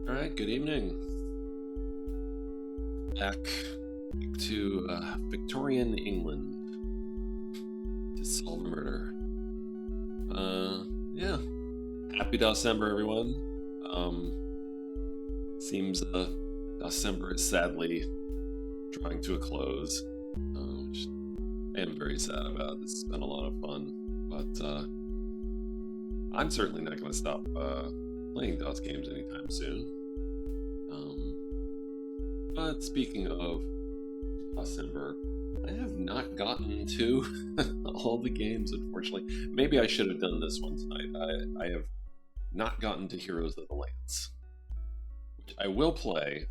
All right, good evening. Back to Victorian England to solve a murder. Yeah. Happy December, everyone. Seems December is sadly drawing to a close, which I am very sad about. It's been a lot of fun, but I'm certainly not going to stop playing DOS games anytime soon. But speaking of December, I have not gotten to all the games, unfortunately. Maybe I should have done this one tonight. I have not gotten to Heroes of the Lance, which I will play.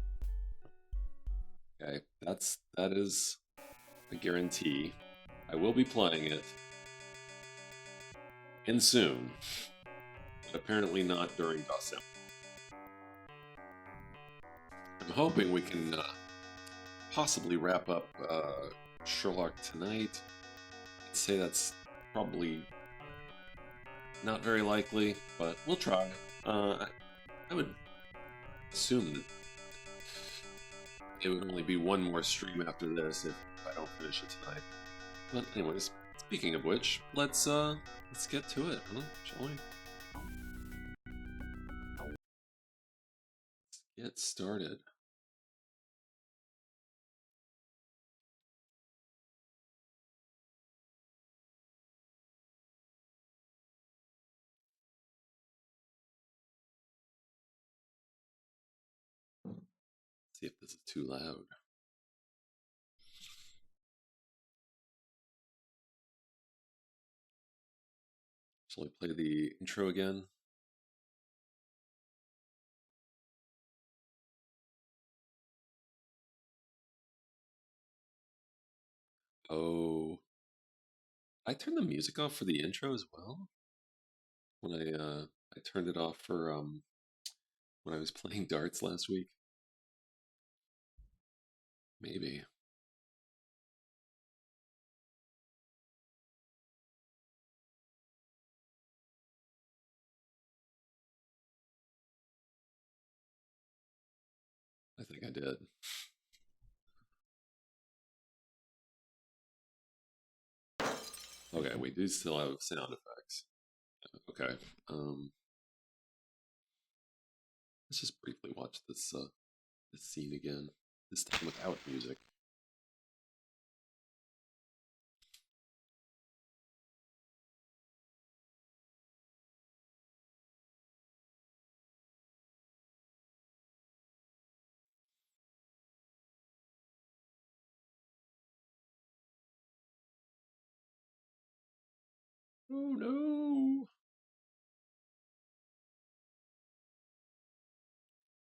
Okay, that is a guarantee. I will be playing it, and soon, but apparently not during December. I'm hoping we can possibly wrap up Sherlock tonight. I'd say that's probably not very likely, but we'll try. I would assume that it would only be one more stream after this if I don't finish it tonight. But anyways, speaking of which, let's get to it, huh? Shall we? Let's get started. See if this is too loud. Shall we play the intro again? Oh, I turned the music off for the intro as well. When I turned it off for when I was playing darts last week. Maybe. I think I did. Okay, we do still have sound effects. Okay. Let's just briefly watch this scene again. This time without music. Oh no!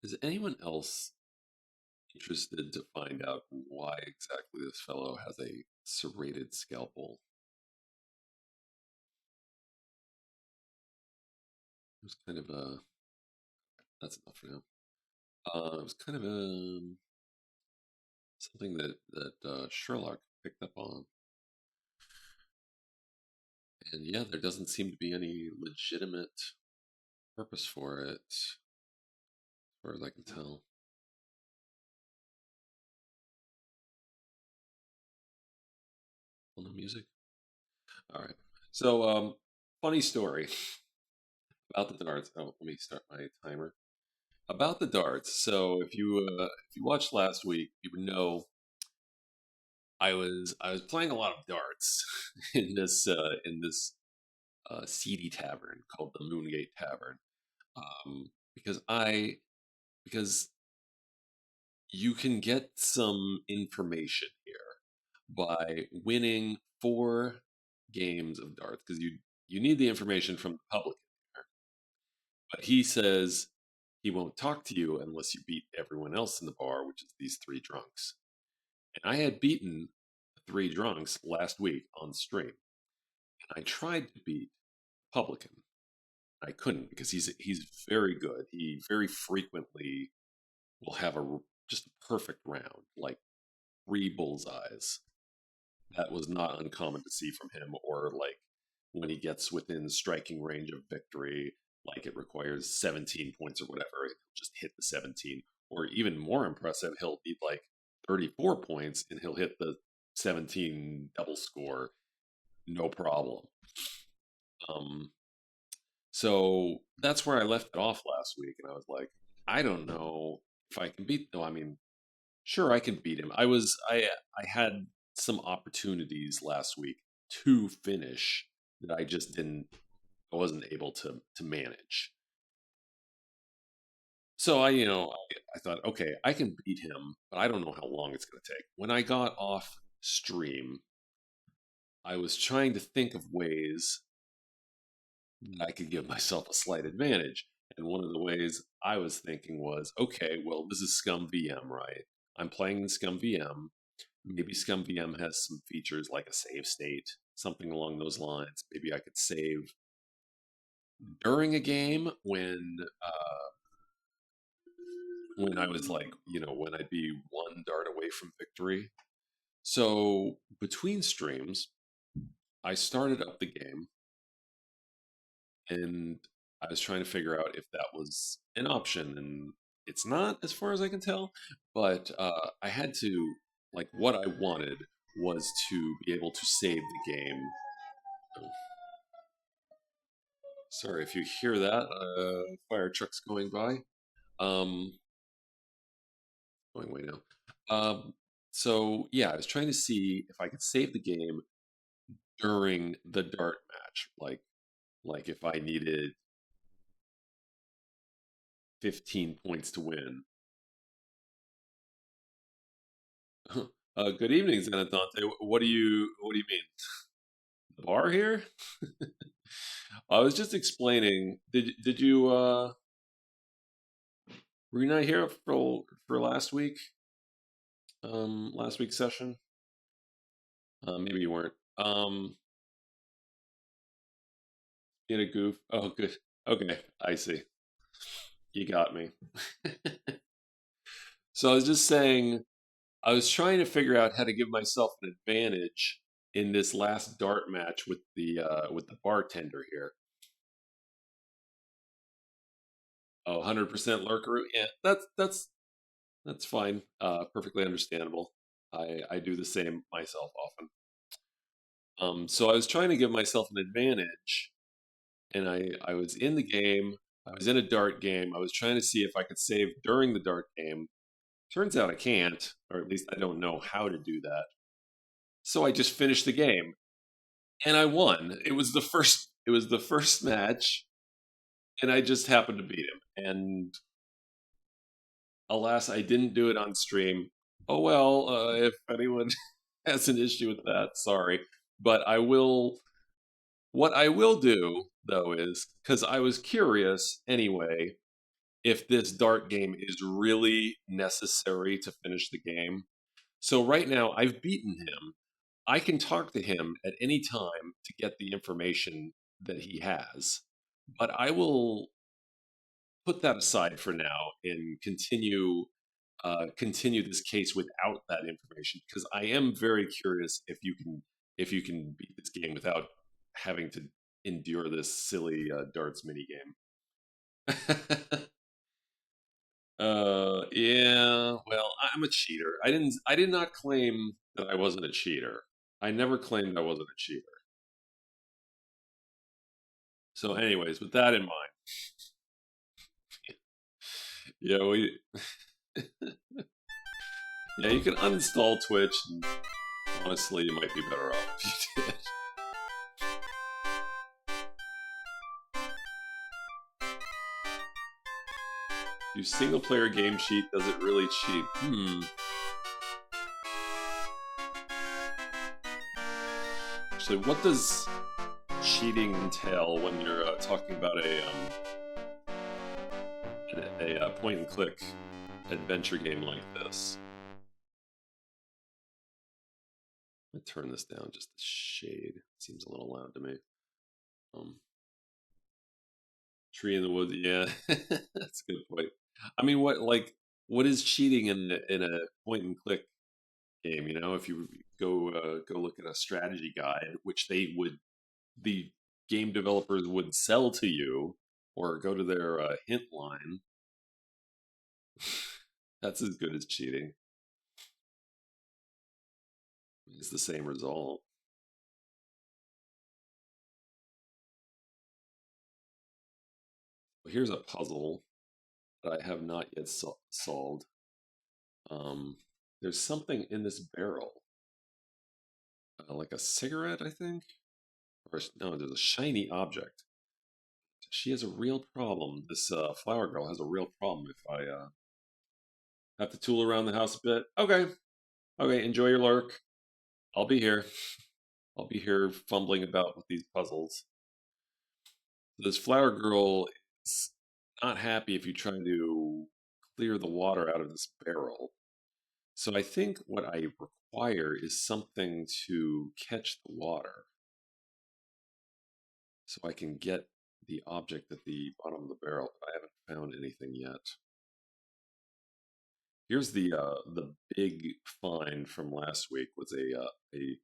Is anyone else interested to find out why exactly this fellow has a serrated scalpel? It was kind of a. That's enough for now. It was kind of a something that Sherlock picked up on, and yeah, there doesn't seem to be any legitimate purpose for it, as far as I can tell. Well, no music. All right. So, funny story about the darts. Oh, let me start my timer. About the darts. So, if you watched last week, you would know I was playing a lot of darts in this seedy tavern called the Moongate Tavern, because because you can get some information here by winning 4 games of darts because you need the information from the public. But he says he won't talk to you unless you beat everyone else in the bar, which is these 3 drunks. And I had beaten 3 drunks last week on stream. And I tried to beat Publican. I couldn't because he's very good. He very frequently will have just a perfect round, like 3 bullseyes. That was not uncommon to see from him, or like when he gets within striking range of victory, like it requires 17 points or whatever, he'll just hit the 17. Or even more impressive, he'll need like 34 points and he'll hit the 17 double score, no problem. Um, so that's where I left it off last week, and I was like, I don't know if I can beat. No, I mean, sure, I can beat him. I had some opportunities last week to finish that I just didn't. I wasn't able to manage. So I thought, okay, I can beat him, but I don't know how long it's going to take. When I got off stream, I was trying to think of ways that I could give myself a slight advantage. And one of the ways I was thinking was, okay, well, this is Scum VM, right? I'm playing in Scum VM. Maybe Scum VM has some features like a save state, something along those lines. Maybe I could save during a game when I was like, when I'd be one dart away from victory. So between streams, I started up the game and I was trying to figure out if that was an option, and it's not, as far as I can tell. But I had to, like, what I wanted was to be able to save the game. Oh, sorry if you hear that. Fire trucks going by. Um, Going away now. So yeah, I was trying to see if I could save the game during the dart match, like if I needed 15 points to win. Good evening, Zenadante. What do you mean? The bar here? I was just explaining. Did you were you not here for last week? Last week's session? Maybe you weren't. In a goof. Oh, good. Okay, I see. You got me. So I was just saying, I was trying to figure out how to give myself an advantage in this last dart match with the bartender here. Oh, 100% lurker. Yeah, that's fine. Perfectly understandable. I do the same myself often. So I was trying to give myself an advantage, and I was in the game. I was in a dart game. I was trying to see if I could save during the dart game. Turns out I can't, or at least I don't know how to do that. So I just finished the game, and I won. It was the first match, and I just happened to beat him. And alas, I didn't do it on stream. Oh well, if anyone has an issue with that, sorry. But I will. What I will do though is because I was curious anyway if this dart game is really necessary to finish the game. So right now I've beaten him. I can talk to him at any time to get the information that he has. But I will put that aside for now and continue this case without that information because I am very curious if you can beat this game without having to endure this silly darts minigame. Yeah. Well, I'm a cheater. I did not claim that I wasn't a cheater. I never claimed I wasn't a cheater. So, anyways, with that in mind, yeah, yeah, you can uninstall Twitch, and honestly, you might be better off if you did. Do single player game cheat? Does it really cheat? Actually, what does cheating entail when you're talking about a point and click adventure game like this? Let me turn this down just a shade. Seems a little loud to me. Um, Tree in the woods. Yeah, that's a good point. I mean, what is cheating in a point and click game? If you go look at a strategy guide, which the game developers would sell to you, or go to their hint line. That's as good as cheating. It's the same result. Here's a puzzle that I have not yet solved. Um, there's something in this barrel, like a cigarette, I think. Or no, there's a shiny object. She has a real problem. This flower girl has a real problem. If I have to tool around the house a bit, okay, okay, enjoy your lurk. I'll be here. I'll be here fumbling about with these puzzles. This flower girl is not happy if you try to clear the water out of this barrel. So I think what I require is something to catch the water so I can get the object at the bottom of the barrel, but I haven't found anything yet. Here's the big find from last week was a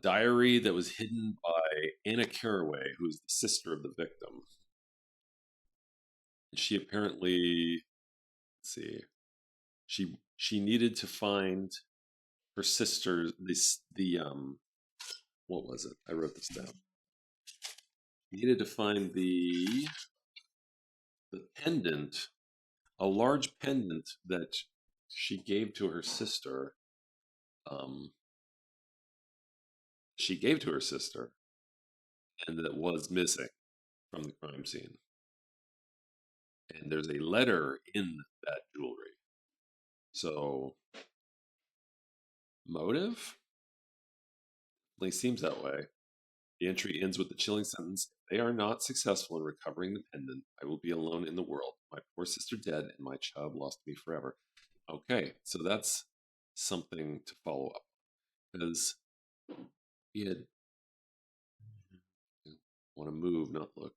diary that was hidden by Anna Carraway, who's the sister of the victim. And she apparently, let's see, she needed to find her sister what was it? I wrote this down. Needed to find the pendant, a large pendant that she gave to her sister. Um, she gave to her sister, and that was missing from the crime scene. And there's a letter in that jewelry. So, motive? It seems that way. The entry ends with the chilling sentence: "If they are not successful in recovering the pendant, I will be alone in the world. My poor sister dead, and my child lost to me forever." Okay, so that's something to follow up because he had want to move, not look.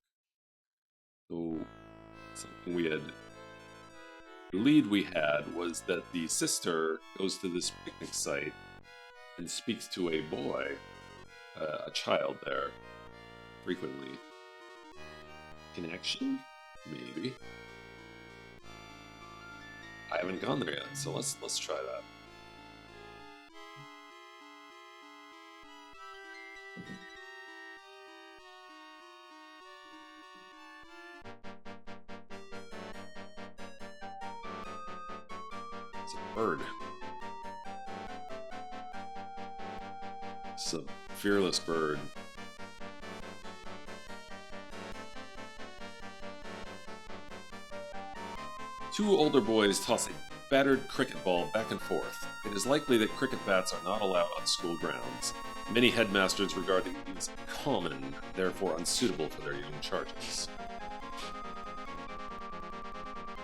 So something we had, the lead we had was that the sister goes to this picnic site and speaks to a boy, a child there, frequently. Connection? Maybe. I haven't gone there yet, so let's try that. It's a bird. It's a fearless bird. Two older boys toss a battered cricket ball back and forth. It is likely that cricket bats are not allowed on school grounds. Many headmasters regard these common, therefore unsuitable for their young charges.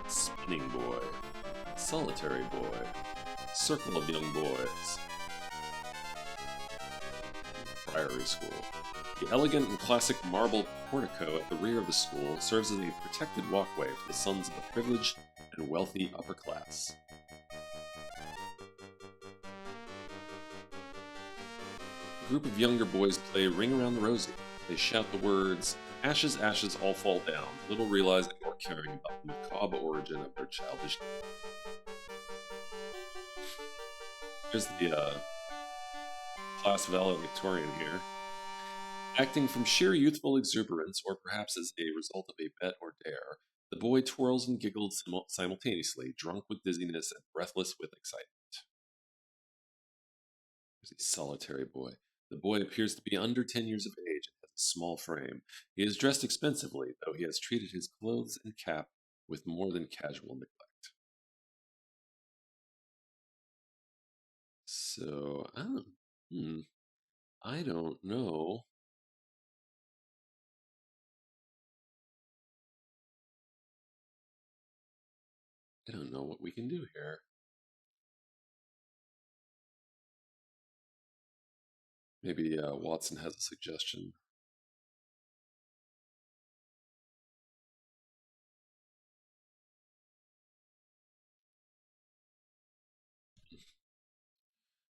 Spinning boy. Solitary boy. Circle of young boys. Priory school. The elegant and classic marble portico at the rear of the school serves as a protected walkway for the sons of the privileged and wealthy upper class. A group of younger boys play Ring Around the Rosie. They shout the words, "Ashes, ashes, all fall down," little realizing or caring about the macabre origin of their childish. Here's the class valedictorian here. Acting from sheer youthful exuberance, or perhaps as a result of a bet or dare, the boy twirls and giggles simultaneously, drunk with dizziness and breathless with excitement. Here's a solitary boy. The boy appears to be under 10 years of age and has a small frame. He is dressed expensively, though he has treated his clothes and cap with more than casual neglect. So, I don't know. I don't know what we can do here. Maybe Watson has a suggestion.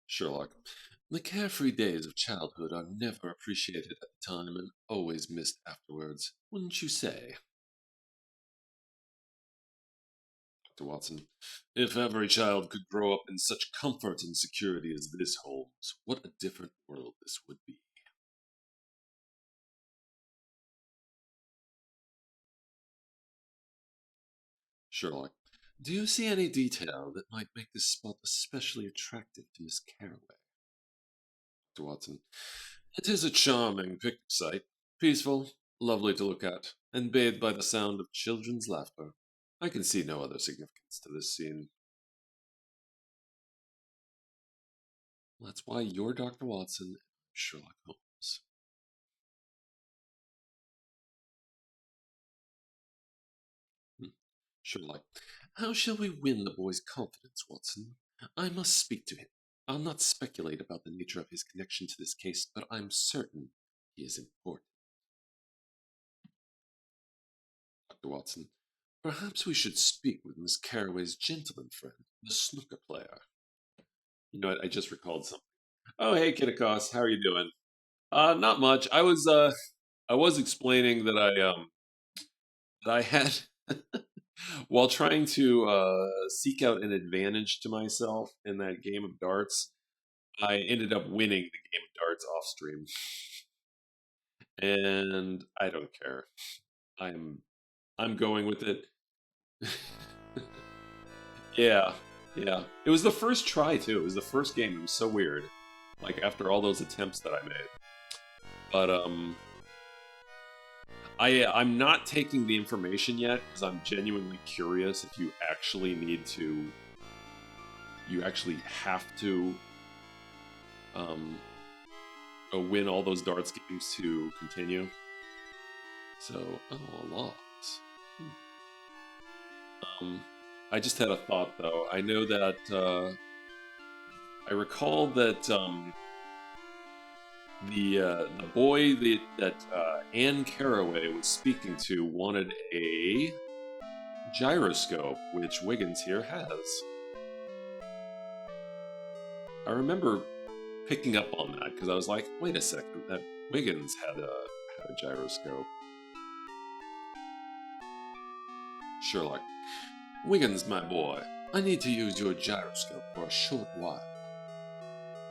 Sherlock. The carefree days of childhood are never appreciated at the time and always missed afterwards, wouldn't you say? Dr. Watson. If every child could grow up in such comfort and security as this, Holmes, what a different world this would be. Sherlock, do you see any detail that might make this spot especially attractive to Miss Carraway? Dr. Watson. It is a charming picnic site, peaceful, lovely to look at, and bathed by the sound of children's laughter. I can see no other significance to this scene. That's why you're Dr. Watson and I'm Sherlock Holmes. Hmm. Sherlock, how shall we win the boy's confidence, Watson? I must speak to him. I'll not speculate about the nature of his connection to this case, but I'm certain he is important. Dr. Watson, perhaps we should speak with Miss Carraway's gentleman friend, the snooker player. You know what? I just recalled something. Oh, hey, Kittikos, how are you doing? Not much. I was explaining that I had while trying to seek out an advantage to myself in that game of darts. I ended up winning the game of darts off stream, and I don't care. I'm I'm going with it. Yeah, yeah. It was the first try too. It was the first game. It was so weird. Like after all those attempts that I made. But I'm not taking the information yet because I'm genuinely curious if you actually need to. You actually have to um, win all those darts games to continue. So, oh, loss. I just had a thought though. I know that I recall that the boy that Anne Carraway was speaking to wanted a gyroscope, which Wiggins here has. I remember picking up on that because I was like, wait a second, that Wiggins had a gyroscope. Sherlock, Wiggins, my boy, I need to use your gyroscope for a short while.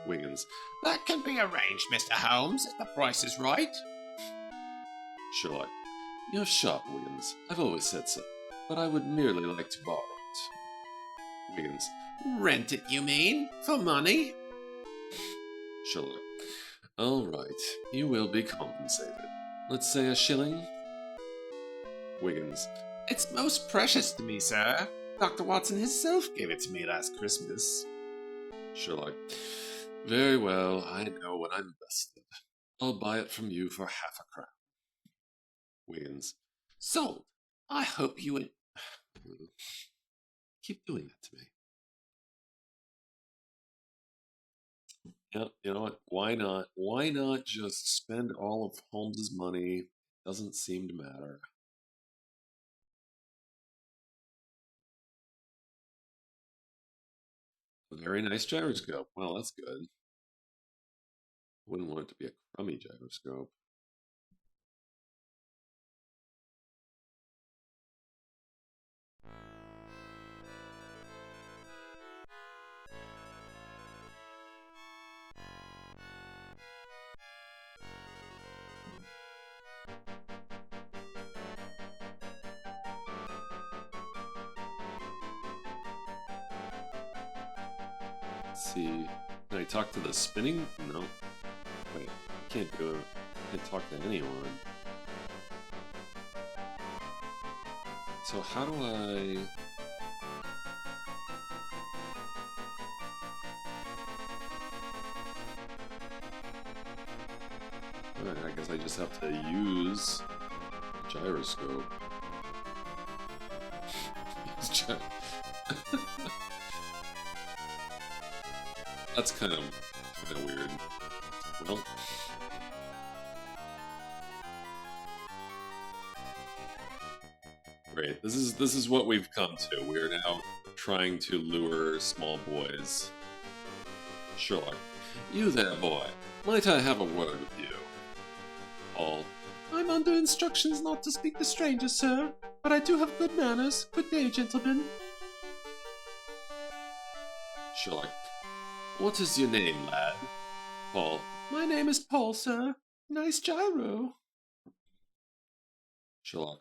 Wiggins, That can be arranged, Mr. Holmes, if the price is right. Sherlock, you're sharp, Wiggins. I've always said so, but I would merely like to borrow it. Wiggins, Rent it, you mean? For money? Sherlock, all right, you will be compensated. Let's say a shilling? Wiggins, It's most precious to me, sir. Dr. Watson himself gave it to me last Christmas. Sherlock, very well, I know when I'm vested. I'll buy it from you for half a crown. Wiggins, Sold. I hope you would. keep doing that to me. Yep, you know what? Why not? Why not just spend all of Holmes's money? Doesn't seem to matter. A very nice gyroscope. Well, that's good. Wouldn't want it to be a crummy gyroscope. Let's see. Can I talk to the spinning? No. Wait, I can't do it. I can't talk to anyone. So how do I... Alright, I guess I just have to use the gyroscope. That's kind of weird. Well, great. This is what we've come to. We are now trying to lure small boys. Sherlock, you there, boy. Might I have a word with you? All. I'm under instructions not to speak to strangers, sir. But I do have good manners. Good day, gentlemen. Sherlock. What is your name, lad? Paul. My name is Paul, sir. Nice gyro. Sherlock.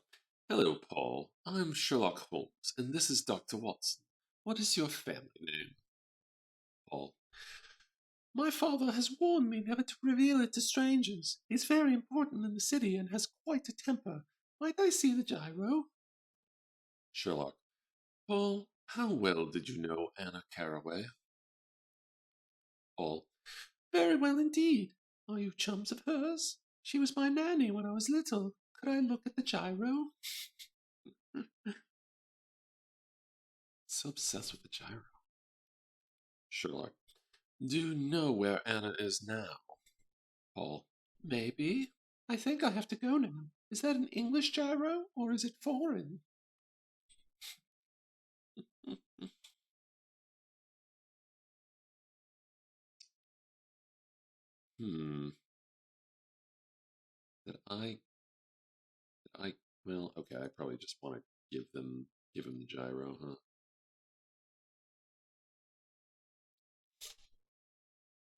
Hello, Paul. I'm Sherlock Holmes, and this is Dr. Watson. What is your family name? Paul. My father has warned me never to reveal it to strangers. He's very important in the city and has quite a temper. Might I see the gyro? Sherlock. Paul, how well did you know Anna Carraway? Paul. Very well indeed. Are you chums of hers? She was my nanny when I was little. Could I look at the gyro? So obsessed with the gyro. Sherlock. Do you know where Anna is now? Paul. Maybe. I think I have to go now. Is that an English gyro or is it foreign? Hmm. Well, okay, I probably just want to give him the gyro, huh?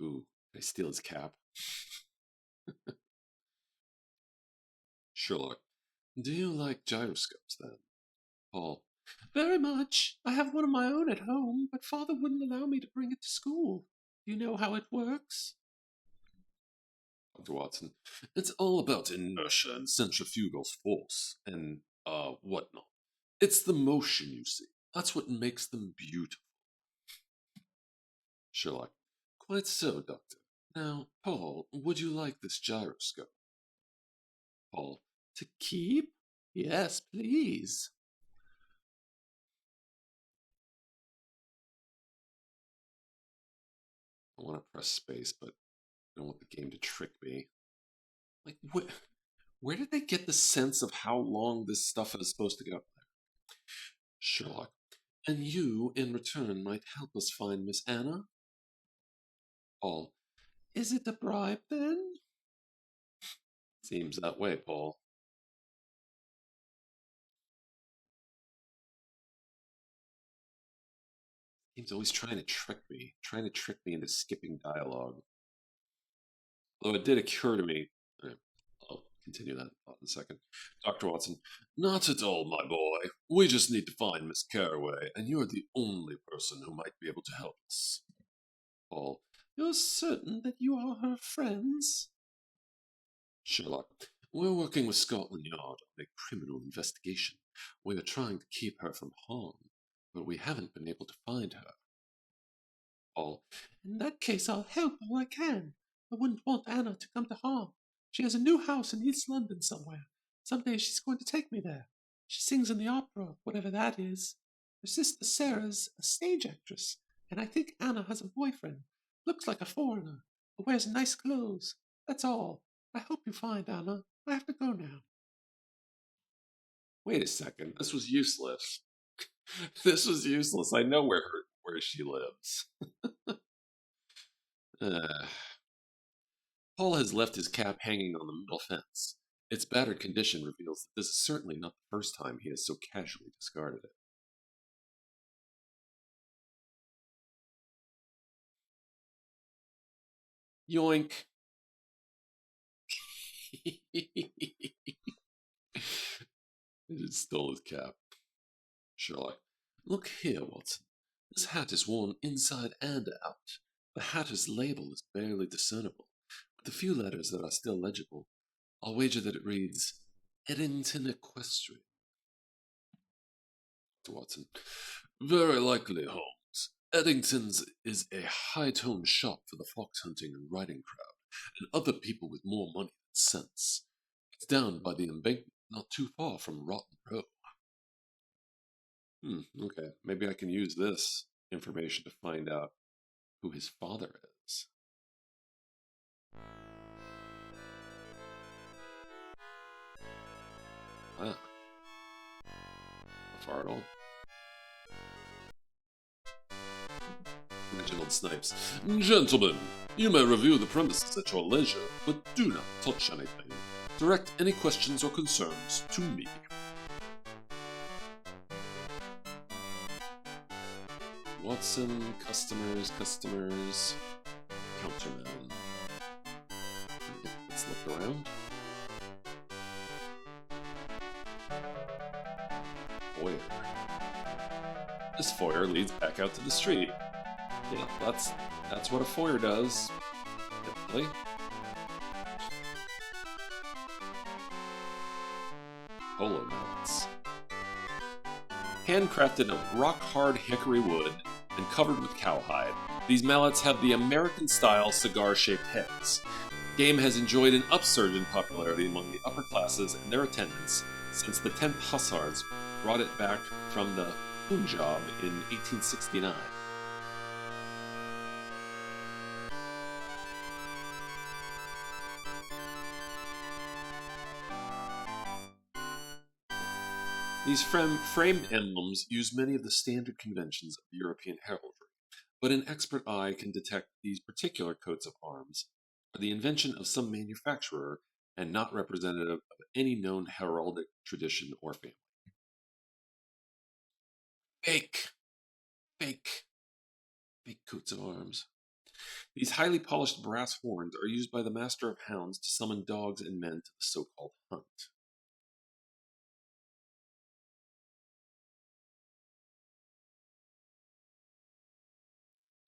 Ooh, can I steal his cap? Sherlock. Do you like gyroscopes then? Paul. Very much. I have one of my own at home, but father wouldn't allow me to bring it to school. Do you know how it works? Dr. Watson. It's all about inertia and centrifugal force and, whatnot. It's the motion, you see. That's what makes them beautiful. Sherlock. Quite so, Doctor. Now, Paul, would you like this gyroscope? Paul. To keep? Yes, please. I want to press space, but I don't want the game to trick me. Like, where did they get the sense of how long this stuff is supposed to go? Sherlock. And you, in return, might help us find Miss Anna? Paul. Is it a bribe, then? Seems that way, Paul. He's always trying to trick me into skipping dialogue. Although it did occur to me, I'll continue that in a second. Dr. Watson, not at all, my boy. We just need to find Miss Carraway, and you're the only person who might be able to help us. Paul, You're certain that you are her friends? Sherlock, we're working with Scotland Yard on a criminal investigation. We are trying to keep her from harm, but we haven't been able to find her. Paul, in that case, I'll help all I can. I wouldn't want Anna to come to harm. She has a new house in East London somewhere. Someday she's going to take me there. She sings in the opera, whatever that is. Her sister Sarah's a stage actress, and I think Anna has a boyfriend. Looks like a foreigner, but wears nice clothes. That's all. I hope you find Anna. I have to go now. Wait a second. This was useless. This was useless. I know where she lives. Paul has left his cap hanging on the metal fence. Its battered condition reveals that this is certainly not the first time he has so casually discarded it. Yoink! He just stole his cap. Sherlock. Look here, Watson. This hat is worn inside and out. The hatter's label is barely discernible, but the few letters that are still legible, I'll wager that it reads Eddington Equestrian. Dr. Watson. Very likely, Holmes. Eddington's is a high-toned shop for the fox hunting and riding crowd, and other people with more money than sense. It's down by the embankment, not too far from Rotten Row. Okay, maybe I can use this information to find out who his father is. Ah, Fartle. Reginald Snipes. Gentlemen, you may review the premises at your leisure, but do not touch anything. Direct any questions or concerns to me. Watson, customers, counterman. Let's look around. Foyer. This foyer leads back out to the street. Yeah, that's what a foyer does. Definitely. Polo mallets. Handcrafted of rock-hard hickory wood and covered with cowhide, these mallets have the American-style cigar-shaped heads. The game has enjoyed an upsurge in popularity among the upper classes and their attendants since the 10th Hussars brought it back from the Punjab in 1869. These framed emblems use many of the standard conventions of European heraldry, but an expert eye can detect these particular coats of arms are the invention of some manufacturer and not representative of any known heraldic tradition or family. Fake, fake, fake coats of arms. These highly polished brass horns are used by the master of hounds to summon dogs and men to the so-called hunt.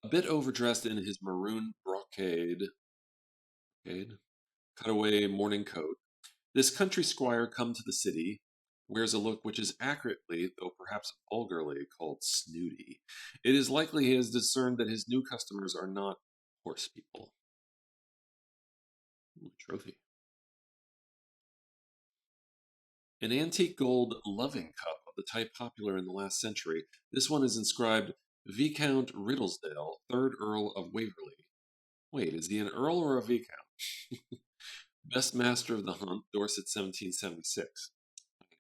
A bit overdressed in his maroon brocade cutaway morning coat, this country squire come to the city wears a look which is accurately, though perhaps vulgarly, called snooty. It is likely he has discerned that his new customers are not horse people. Ooh, trophy. An antique gold loving cup of the type popular in the last century, this one is inscribed Viscount Riddlesdale, 3rd Earl of Waverley. Wait, is he an Earl or a Viscount? Best Master of the Hunt, Dorset 1776.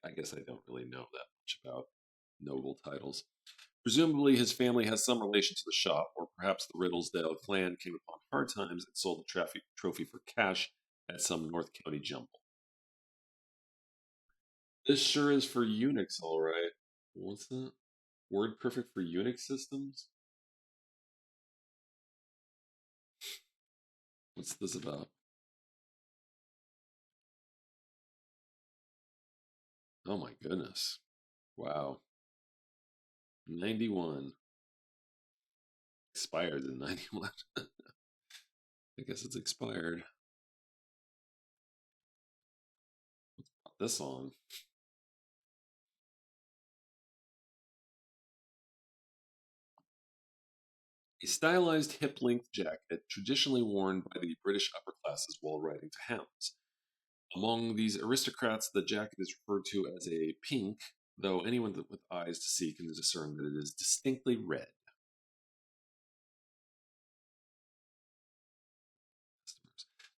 I guess I don't really know that much about noble titles. Presumably, his family has some relation to the shop, or perhaps the Riddlesdale clan came upon hard times and sold the trophy for cash at some North County jumble. This sure is for Unix, all right. What's that? Word perfect for Unix systems? What's this about? Oh my goodness. Wow. 91. Expired in 91. I guess it's expired. Put this on. A stylized hip-length jacket traditionally worn by the British upper classes while riding to hounds. Among these aristocrats, the jacket is referred to as a pink, though anyone with eyes to see can discern that it is distinctly red.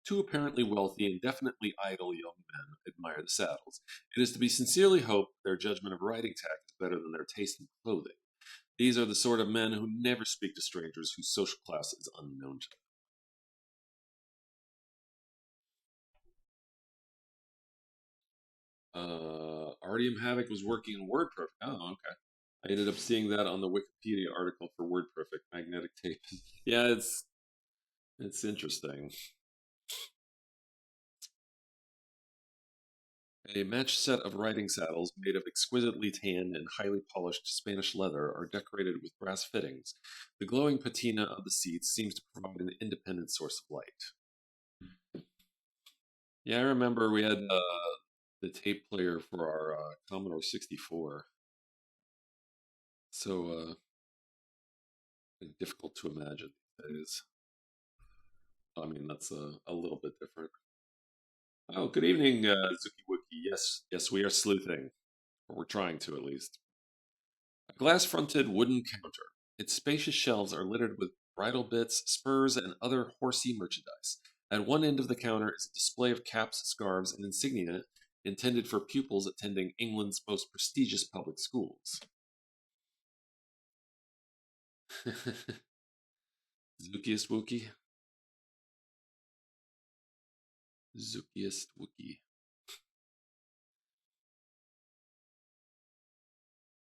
Two apparently wealthy and definitely idle young men admire the saddles. It is to be sincerely hoped their judgment of riding tact is better than their taste in clothing. These are the sort of men who never speak to strangers whose social class is unknown to them. Artium Havoc was working in WordPerfect. Oh, okay. I ended up seeing that on the Wikipedia article for WordPerfect magnetic tape. Yeah, it's interesting. A matched set of riding saddles made of exquisitely tanned and highly polished Spanish leather are decorated with brass fittings. The glowing patina of the seats seems to provide an independent source of light. Yeah, I remember we had the tape player for our Commodore 64. So difficult to imagine these days. I mean, that's a little bit different. Oh, good evening, Zuki Wookie. Yes, we are sleuthing, or we're trying to at least. A glass-fronted wooden counter. Its spacious shelves are littered with bridle bits, spurs, and other horsey merchandise. At one end of the counter is a display of caps, scarves, and insignia intended for pupils attending England's most prestigious public schools. Zukiest Wookie? Zukiest Wookie.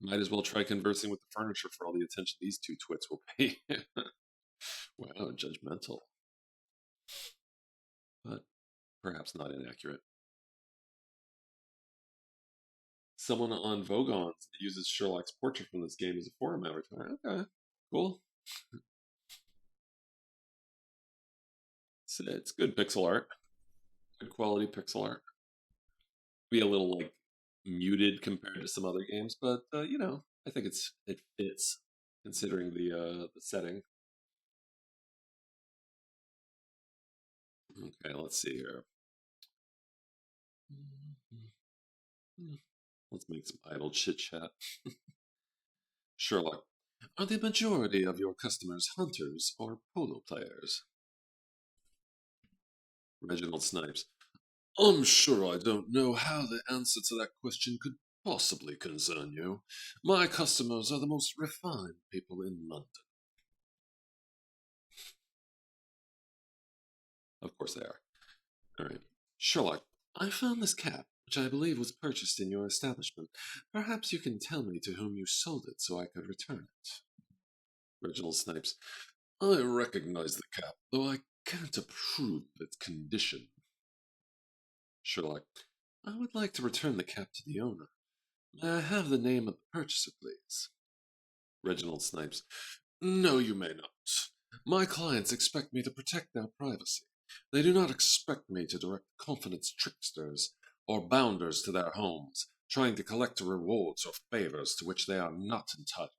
Might as well try conversing with the furniture for all the attention these two twits will pay. Wow, judgmental, but perhaps not inaccurate. Someone on Vogon uses Sherlock's portrait from this game as a forum avatar. Okay, cool. It's good pixel art, good quality pixel art. Be a little like muted compared to some other games, but I think it fits considering the setting. Okay, let's see here. Let's make some idle chit chat. Sherlock, are the majority of your customers hunters or polo players? Reginald Snipes, I'm sure I don't know how the answer to that question could possibly concern you. My customers are the most refined people in London. Of course they are. All right. Sherlock, I found this cap, which I believe was purchased in your establishment. Perhaps you can tell me to whom you sold it so I could return it. Reginald Snipes, I recognize the cap, though I can't approve of its condition. Sherlock, I would like to return the cap to the owner. May I have the name of the purchaser, please? Reginald Snipes, no, you may not. My clients expect me to protect their privacy. They do not expect me to direct confidence tricksters or bounders to their homes, trying to collect rewards or favors to which they are not entitled.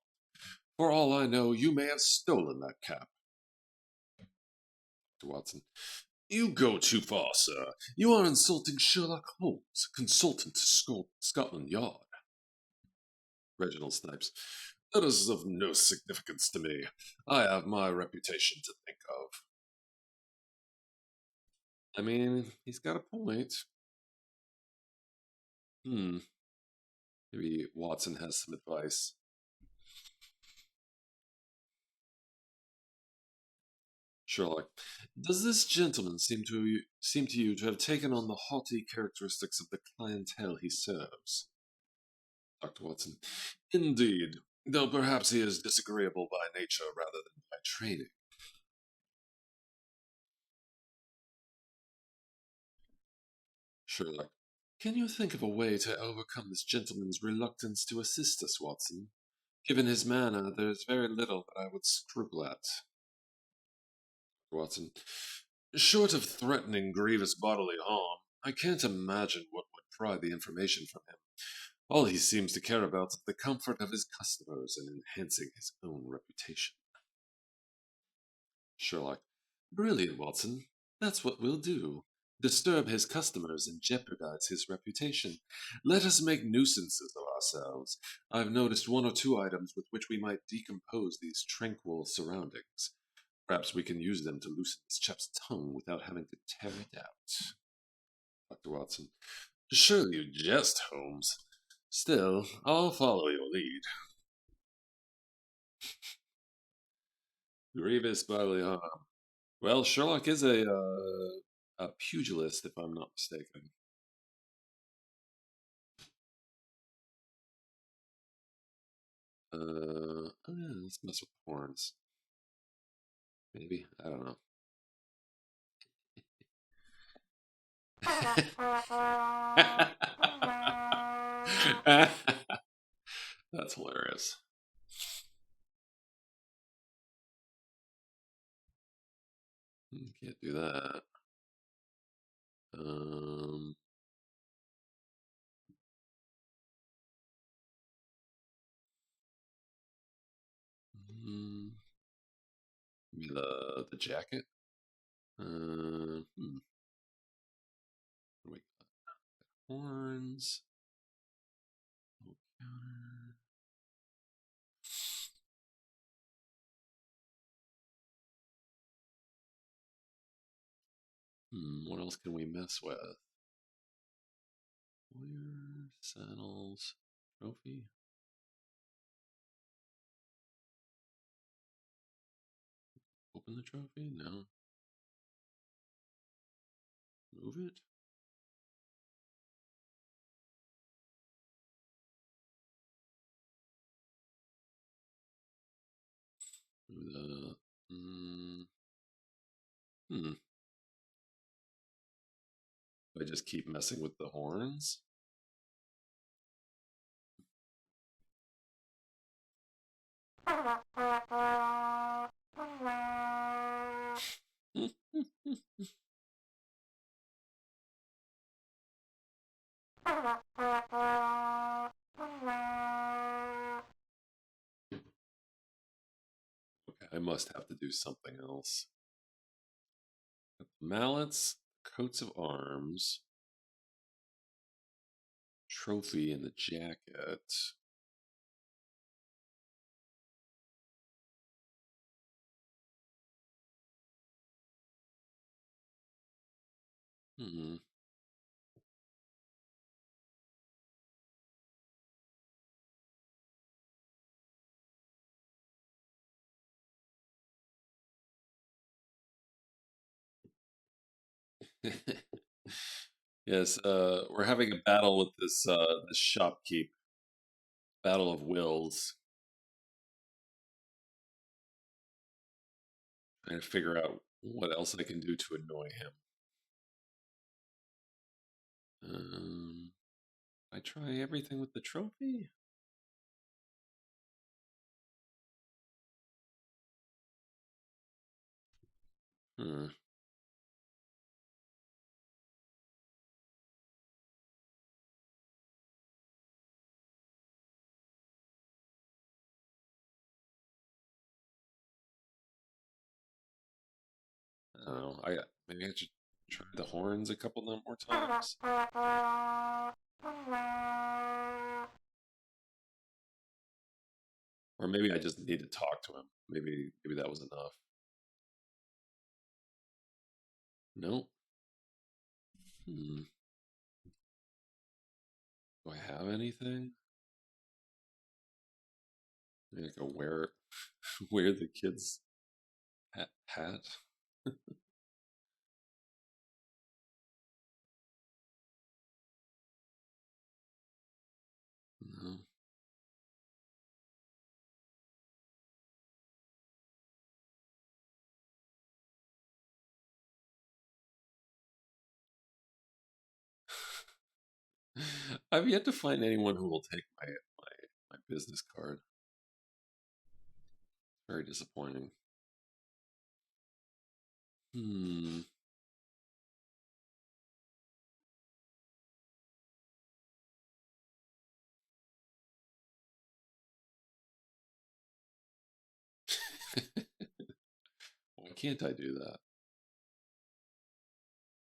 For all I know, you may have stolen that cap. Watson, you go too far, sir. You are insulting Sherlock Holmes, consultant to Scotland Yard. Reginald Snipes, that is of no significance to me. I have my reputation to think of. I mean, he's got a point. Hmm. Maybe Watson has some advice. Sherlock, does this gentleman seem to you to have taken on the haughty characteristics of the clientele he serves? Dr. Watson, indeed, though perhaps he is disagreeable by nature rather than by training. Sherlock, can you think of a way to overcome this gentleman's reluctance to assist us, Watson? Given his manner, there is very little that I would scruple at. Watson, short of threatening grievous bodily harm, I can't imagine what would pry the information from him. All he seems to care about is the comfort of his customers and enhancing his own reputation. Sherlock, brilliant, Watson. That's what we'll do. Disturb his customers and jeopardize his reputation. Let us make nuisances of ourselves. I've noticed one or two items with which we might decompose these tranquil surroundings. Perhaps we can use them to loosen this chap's tongue without having to tear it out. Dr. Watson, surely you jest, Holmes. Still, I'll follow your lead. Grievous bodily harm. Well, Sherlock is a pugilist, if I'm not mistaken. Oh yeah, let's mess with the horns. Maybe, I don't know. That's hilarious. Can't do that. Um, mm, maybe the jacket. Hmm. Wait, horns. Counter. What else can we mess with? Warrior, saddles, trophy. Open the trophy? No. Move it? The, mm, hmm. I just keep messing with the horns. Okay, I must have to do something else. Mallets, coats of arms, trophy in the jacket. Hmm. Yes, we're having a battle with this shopkeep. Battle of wills. Trying to figure out what else I can do to annoy him. I try everything with the trophy. Hmm. I don't know. Maybe I should try the horns a couple more times. Or maybe I just need to talk to him. Maybe that was enough. Nope. Hmm. Do I have anything? Maybe I could wear wear the kid's hat. No. I've yet to find anyone who will take my business card. Very disappointing. Hmm. Why can't I do that?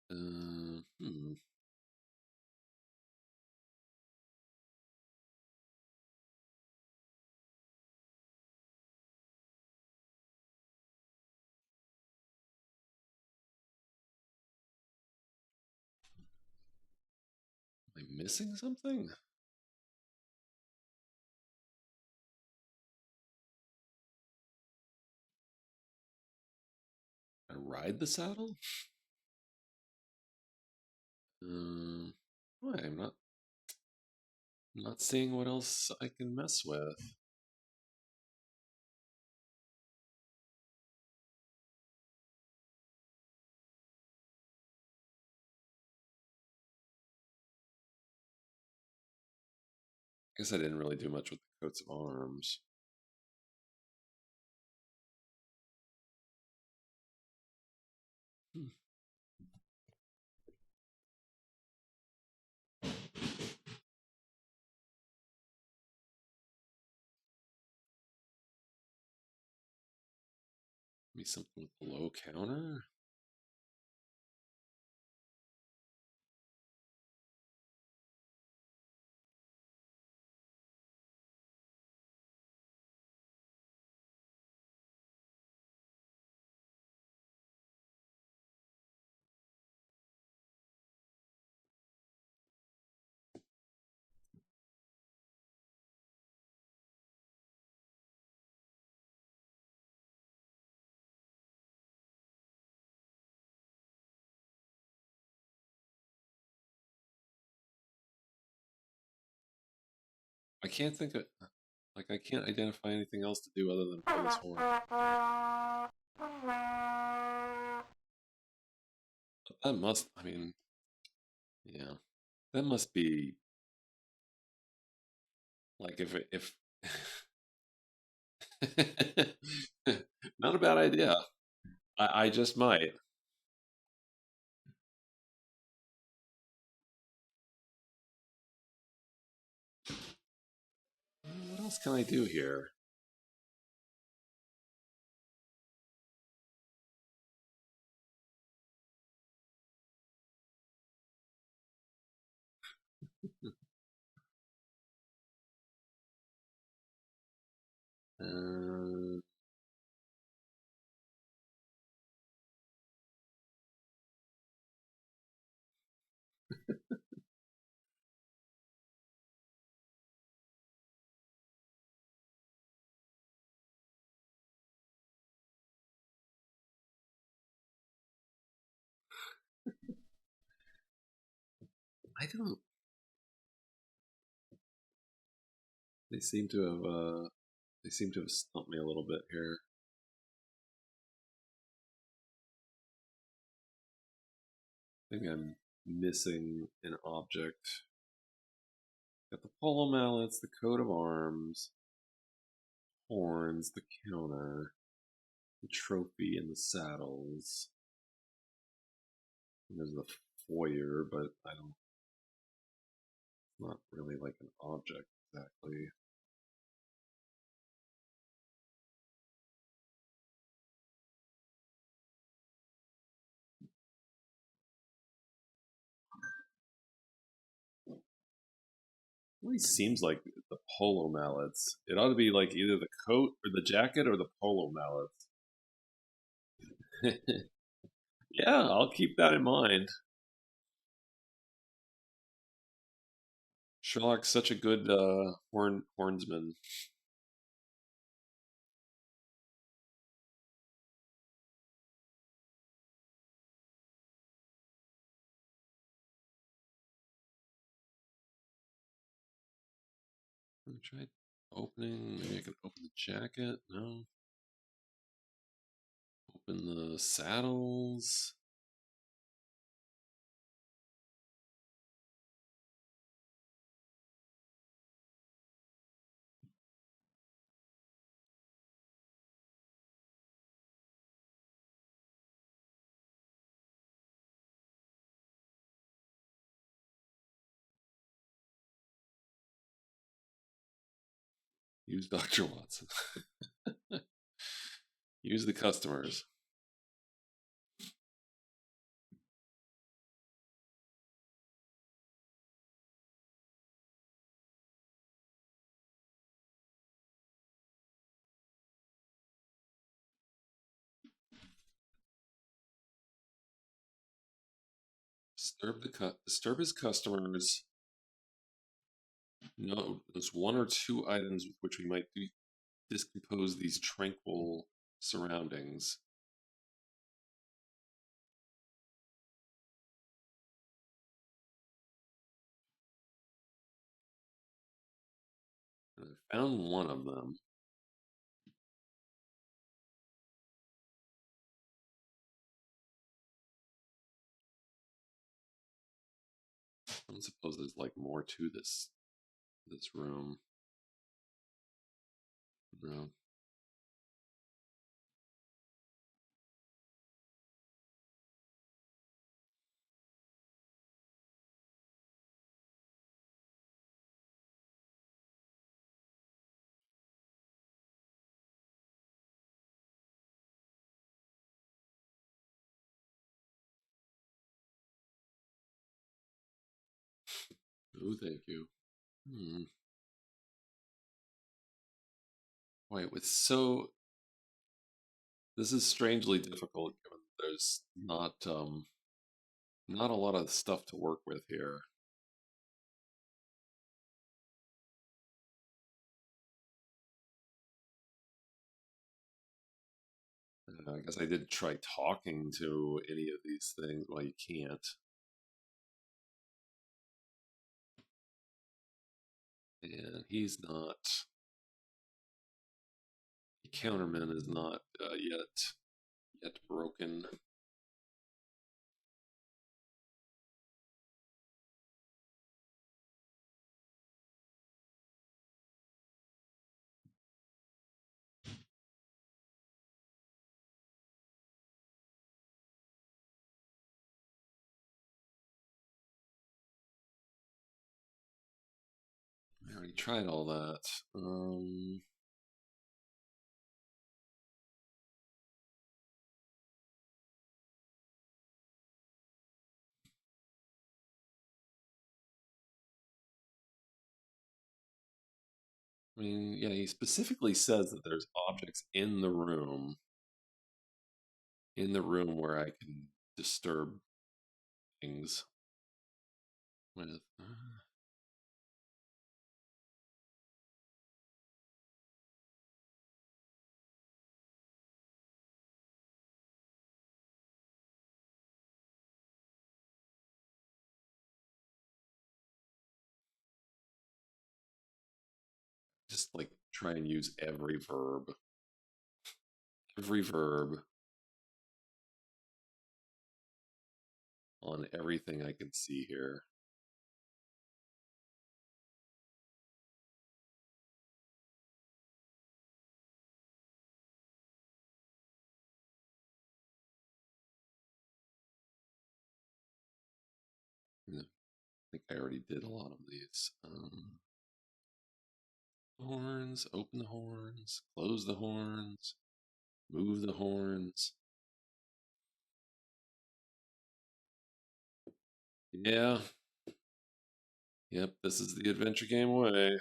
Hmm. Am I missing something? I ride the saddle? Why? I'm not seeing what else I can mess with. I guess I didn't really do much with the coats of arms. Hmm. Maybe something with low counter? I can't think of. Like I can't identify anything else to do other than blow his horn. But that must, I mean, yeah, that must be like if not a bad idea. I just might. What else can I do here? Uh, I don't. They seem to have. They seem to have stumped me a little bit here. I think I'm missing an object. Got the polo mallets, the coat of arms, horns, the counter, the trophy, and the saddles. And there's the foyer, but I don't. Not really like an object exactly. It really seems like the polo mallets. It ought to be like either the coat or the jacket or the polo mallets. Yeah, I'll keep that in mind. Sherlock's such a good hornsman. Let me try opening. Maybe I can open the jacket. No. Open the saddles. Use Dr. Watson. Use the customers. Disturb his customers. No, there's one or two items with which we might discompose these tranquil surroundings. And I found one of them. I suppose there's like more to this room. No. Oh, thank you. Hmm. Wait, with so this is strangely difficult given there's not a lot of stuff to work with here. I guess I did try talking to any of these things. Well, you can't. And he's not. counterman is not yet broken. I already tried all that. I mean, yeah, he specifically says that there's objects in the room where I can disturb things with. Just like try and use every verb on everything I can see here. I think I already did a lot of these. Horns, open the horns, close the horns, move the horns. Yeah, yep, this is the adventure game way.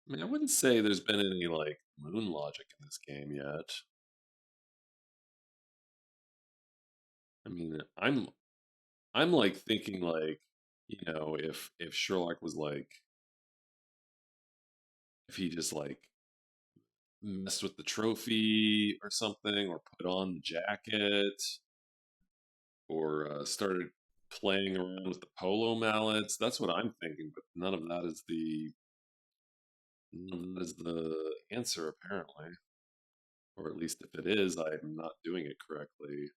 I mean, I wouldn't say there's been any like moon logic in this game yet. I mean, I'm like thinking like, if Sherlock was like, if he just like messed with the trophy or something, or put on the jacket, or started playing around with the polo mallets. That's what I'm thinking, but none of that is the answer apparently, or at least if it is, I'm not doing it correctly,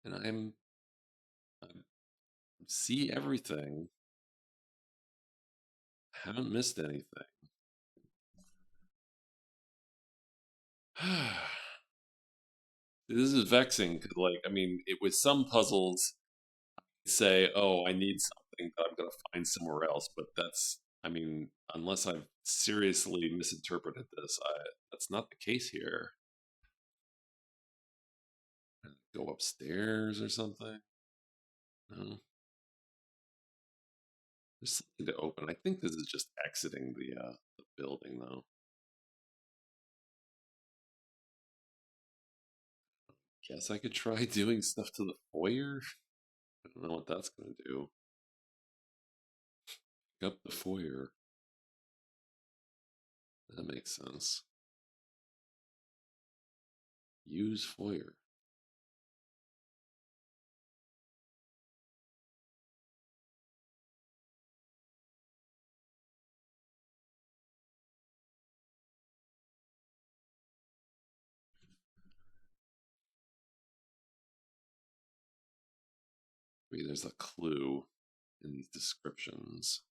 and I see everything, haven't missed anything. This is vexing because, like, I mean, it with some puzzles say, "Oh, I need something that I'm going to find somewhere else," but I mean, unless I've seriously misinterpreted this, that's not the case here. Go upstairs or something? No, there's something to open. I think this is just exiting the building, though. Guess I could try doing stuff to the foyer. I don't know what that's going to do. Pick up the foyer. That makes sense. Use foyer. Maybe there's a clue in these descriptions.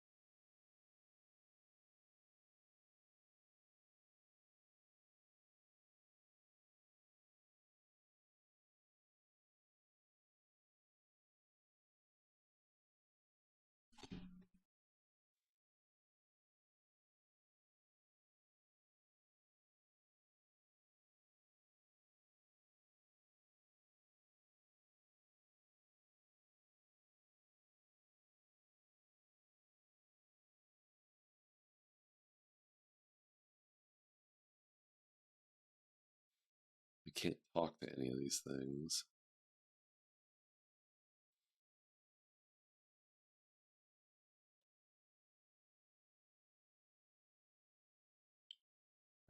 I can't talk to any of these things.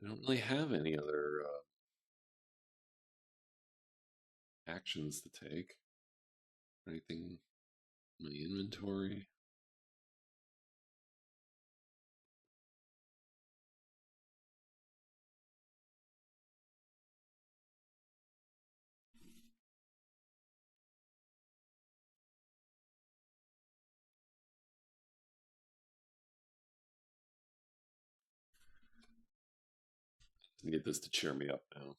I don't really have any other actions to take. Anything My inventory. Need this to cheer me up now.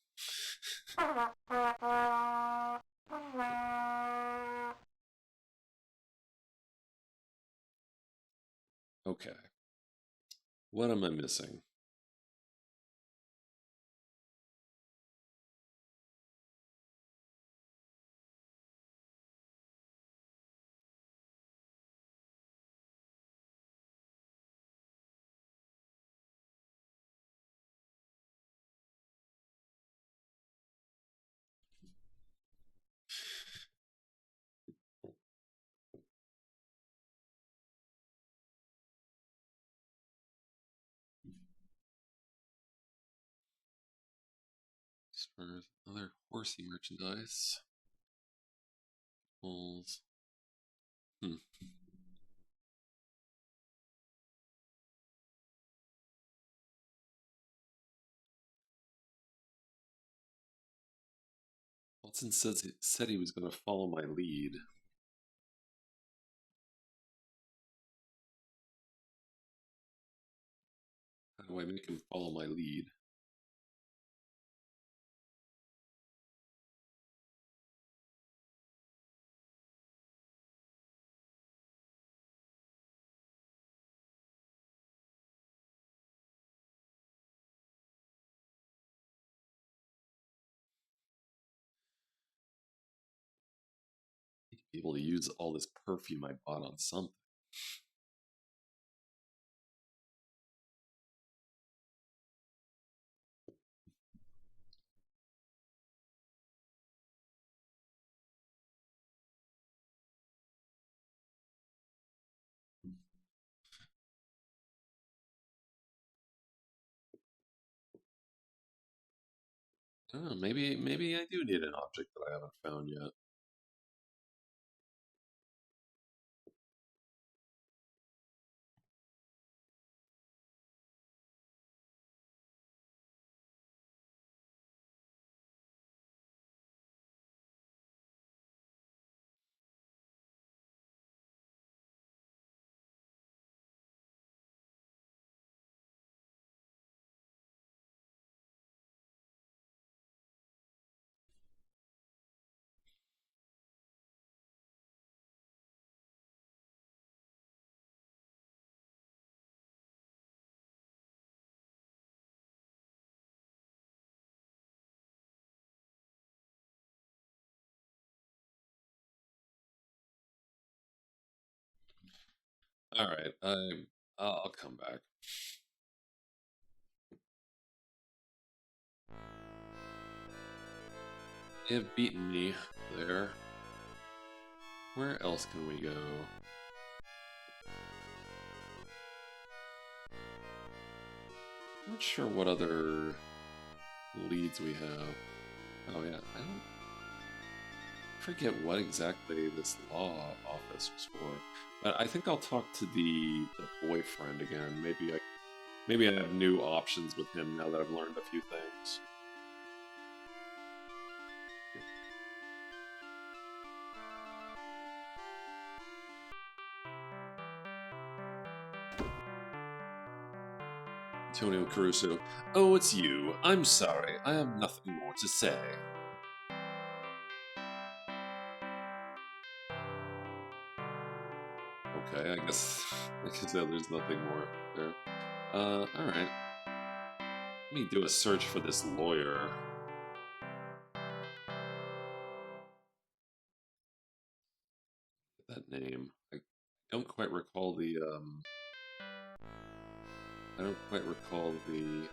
Okay. What am I missing? Spurs, other horsey merchandise. Bulls. Hmm. Watson said he was going to follow my lead. How do I make him follow my lead? He'd be able to use all this perfume I bought on something. I don't know, maybe I do need an object that I haven't found yet. All right, I'll come back. They have beaten me there. Where else can we go? Not sure what other leads we have. Oh yeah, I don't forget what exactly this law office was for. But I think I'll talk to the boyfriend again. Maybe I have new options with him now that I've learned a few things. Antonio Caruso. Oh, it's you. I'm sorry. I have nothing more to say. Okay, I guess there's nothing more there. Alright. Let me do a search for this lawyer. That name. I don't quite recall I don't quite recall the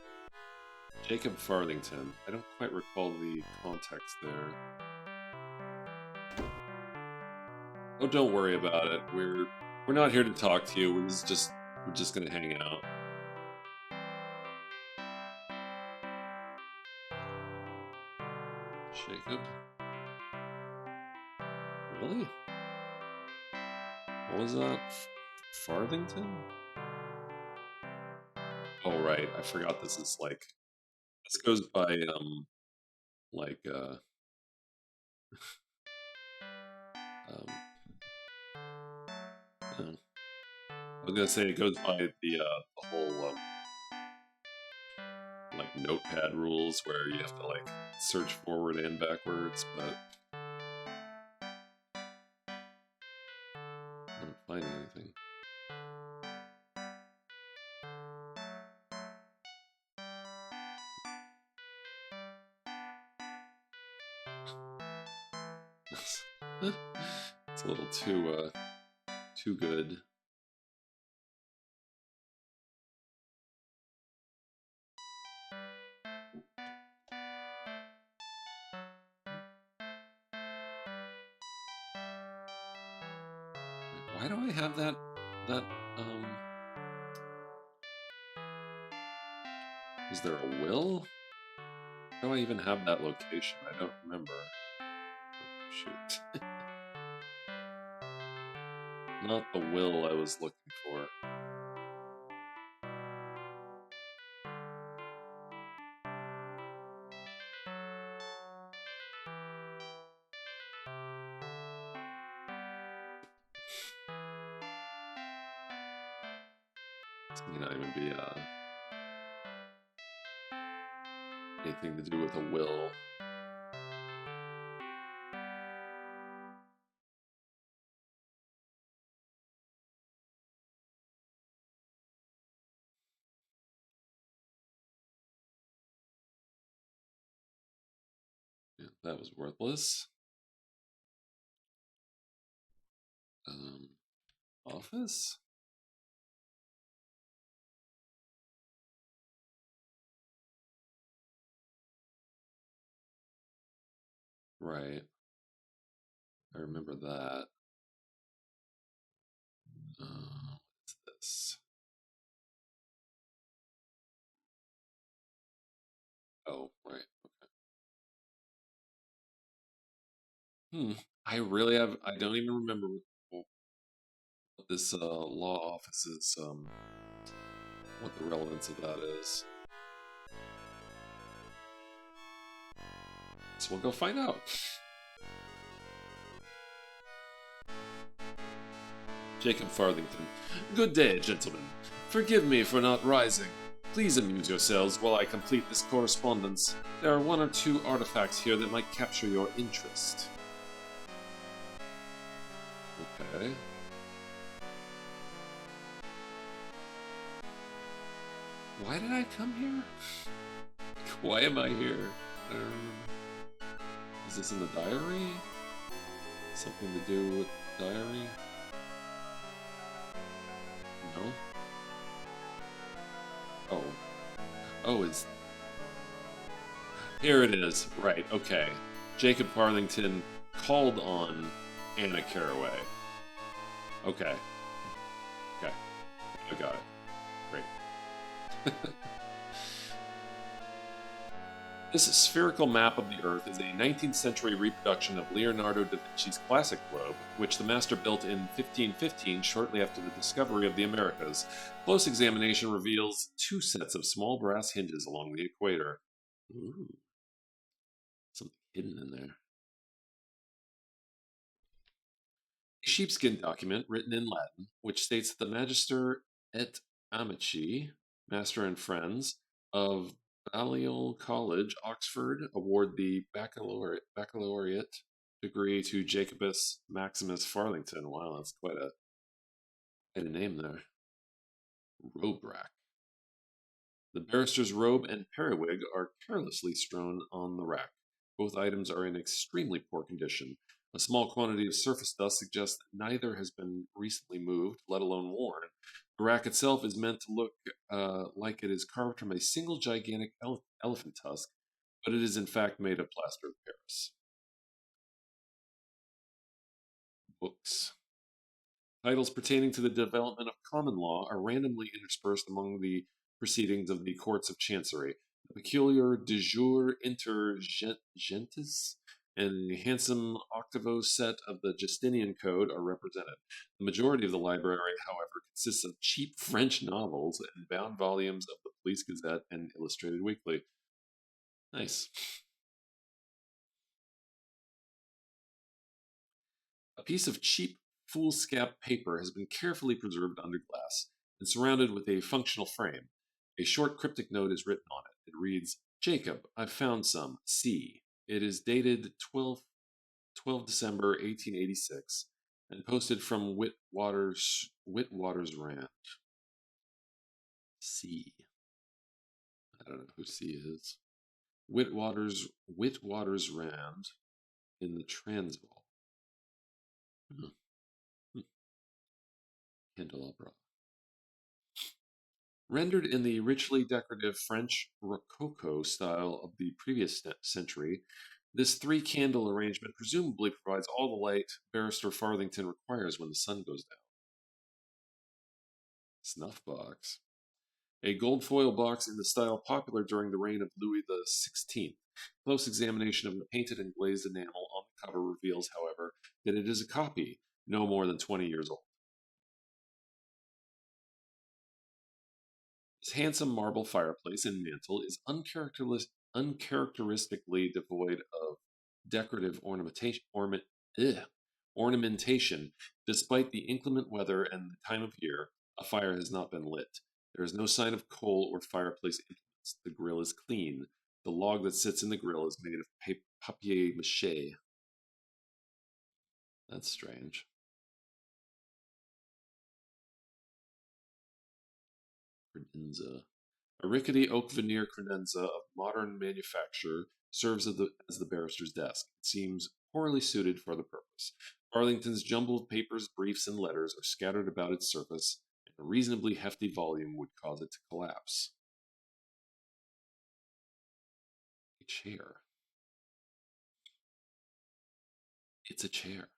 Jacob Farthington. I don't quite recall the context there. Oh, don't worry about it. We're not here to talk to you. We're just gonna hang out. Jacob? Really? What was that? Farthington? Oh, right. I forgot this is like, this goes by, like, um, I was gonna say it goes by the whole, like, notepad rules where you have to, like, search forward and backwards, but I don't find anything. It's a little too good. Why do I have that, um, is there a will? How do I even have that location? I don't remember. Oh, shoot. Not the will I was looking for. This may not even be anything to do with a will. Yeah, that was worthless. Um, Office? Right. I remember that. What's this? Oh, right. Hmm. I really have. I don't even remember what this law office is. What the relevance of that is. So we'll go find out. Jacob Farthington. Good day, gentlemen. Forgive me for not rising. Please amuse yourselves while I complete this correspondence. There are one or two artifacts here that might capture your interest. Okay. Why did I come here? Why am I here? Is this in the diary? Something to do with diary? No? Oh. Oh, it's... Here it is. Right, okay. Jacob Parlington called on Anna Carraway. Okay. Okay. I got it. Great. This spherical map of the Earth is a 19th century reproduction of Leonardo da Vinci's classic globe, which the master built in 1515 shortly after the discovery of the Americas. Close examination reveals two sets of small brass hinges along the equator. Ooh, something hidden in there. A sheepskin document written in Latin, which states that the Magister et Amici, Master and Friends, of Balliol College, Oxford, award the baccalaureate degree to Jacobus Maximus Farthington. Wow, that's quite a name there. Robe rack. The barrister's robe and periwig are carelessly strewn on the rack. Both items are in extremely poor condition. A small quantity of surface dust suggests that neither has been recently moved, let alone worn. The rack itself is meant to look like it is carved from a single gigantic elephant tusk, but it is in fact made of plaster of Paris. Books. Titles pertaining to the development of common law are randomly interspersed among the proceedings of the courts of chancery. The peculiar de jure inter gentes and a handsome octavo set of the Justinian Code are represented. The majority of the library, however, consists of cheap French novels and bound volumes of the Police Gazette and Illustrated Weekly. Nice. A piece of cheap foolscap paper has been carefully preserved under glass and surrounded with a functional frame. A short cryptic note is written on it. It reads, Jacob, I've found some. See. It is dated 12 December 1886 and posted from Witwaters's Rand. C. I don't know who C is. Witwaters's Rand in the Transvaal. Hmm. Candelabra. Rendered in the richly decorative French Rococo style of the previous century, this three-candle arrangement presumably provides all the light Barrister Farthington requires when the sun goes down. Snuff box. A gold foil box in the style popular during the reign of Louis XVI. Close examination of the painted and glazed enamel on the cover reveals, however, that it is a copy, no more than 20 years old. This handsome marble fireplace and mantel is uncharacteristically devoid of decorative ornamentation. Despite the inclement weather and the time of year, a fire has not been lit. There is no sign of coal or fireplace implements. The grill is clean. The log that sits in the grill is made of papier mâché. That's strange. Credenza. A rickety oak veneer credenza of modern manufacture serves as the barrister's desk. It seems poorly suited for the purpose. Arlington's jumbled papers, briefs, and letters are scattered about its surface, and a reasonably hefty volume would cause it to collapse. A chair. It's a chair.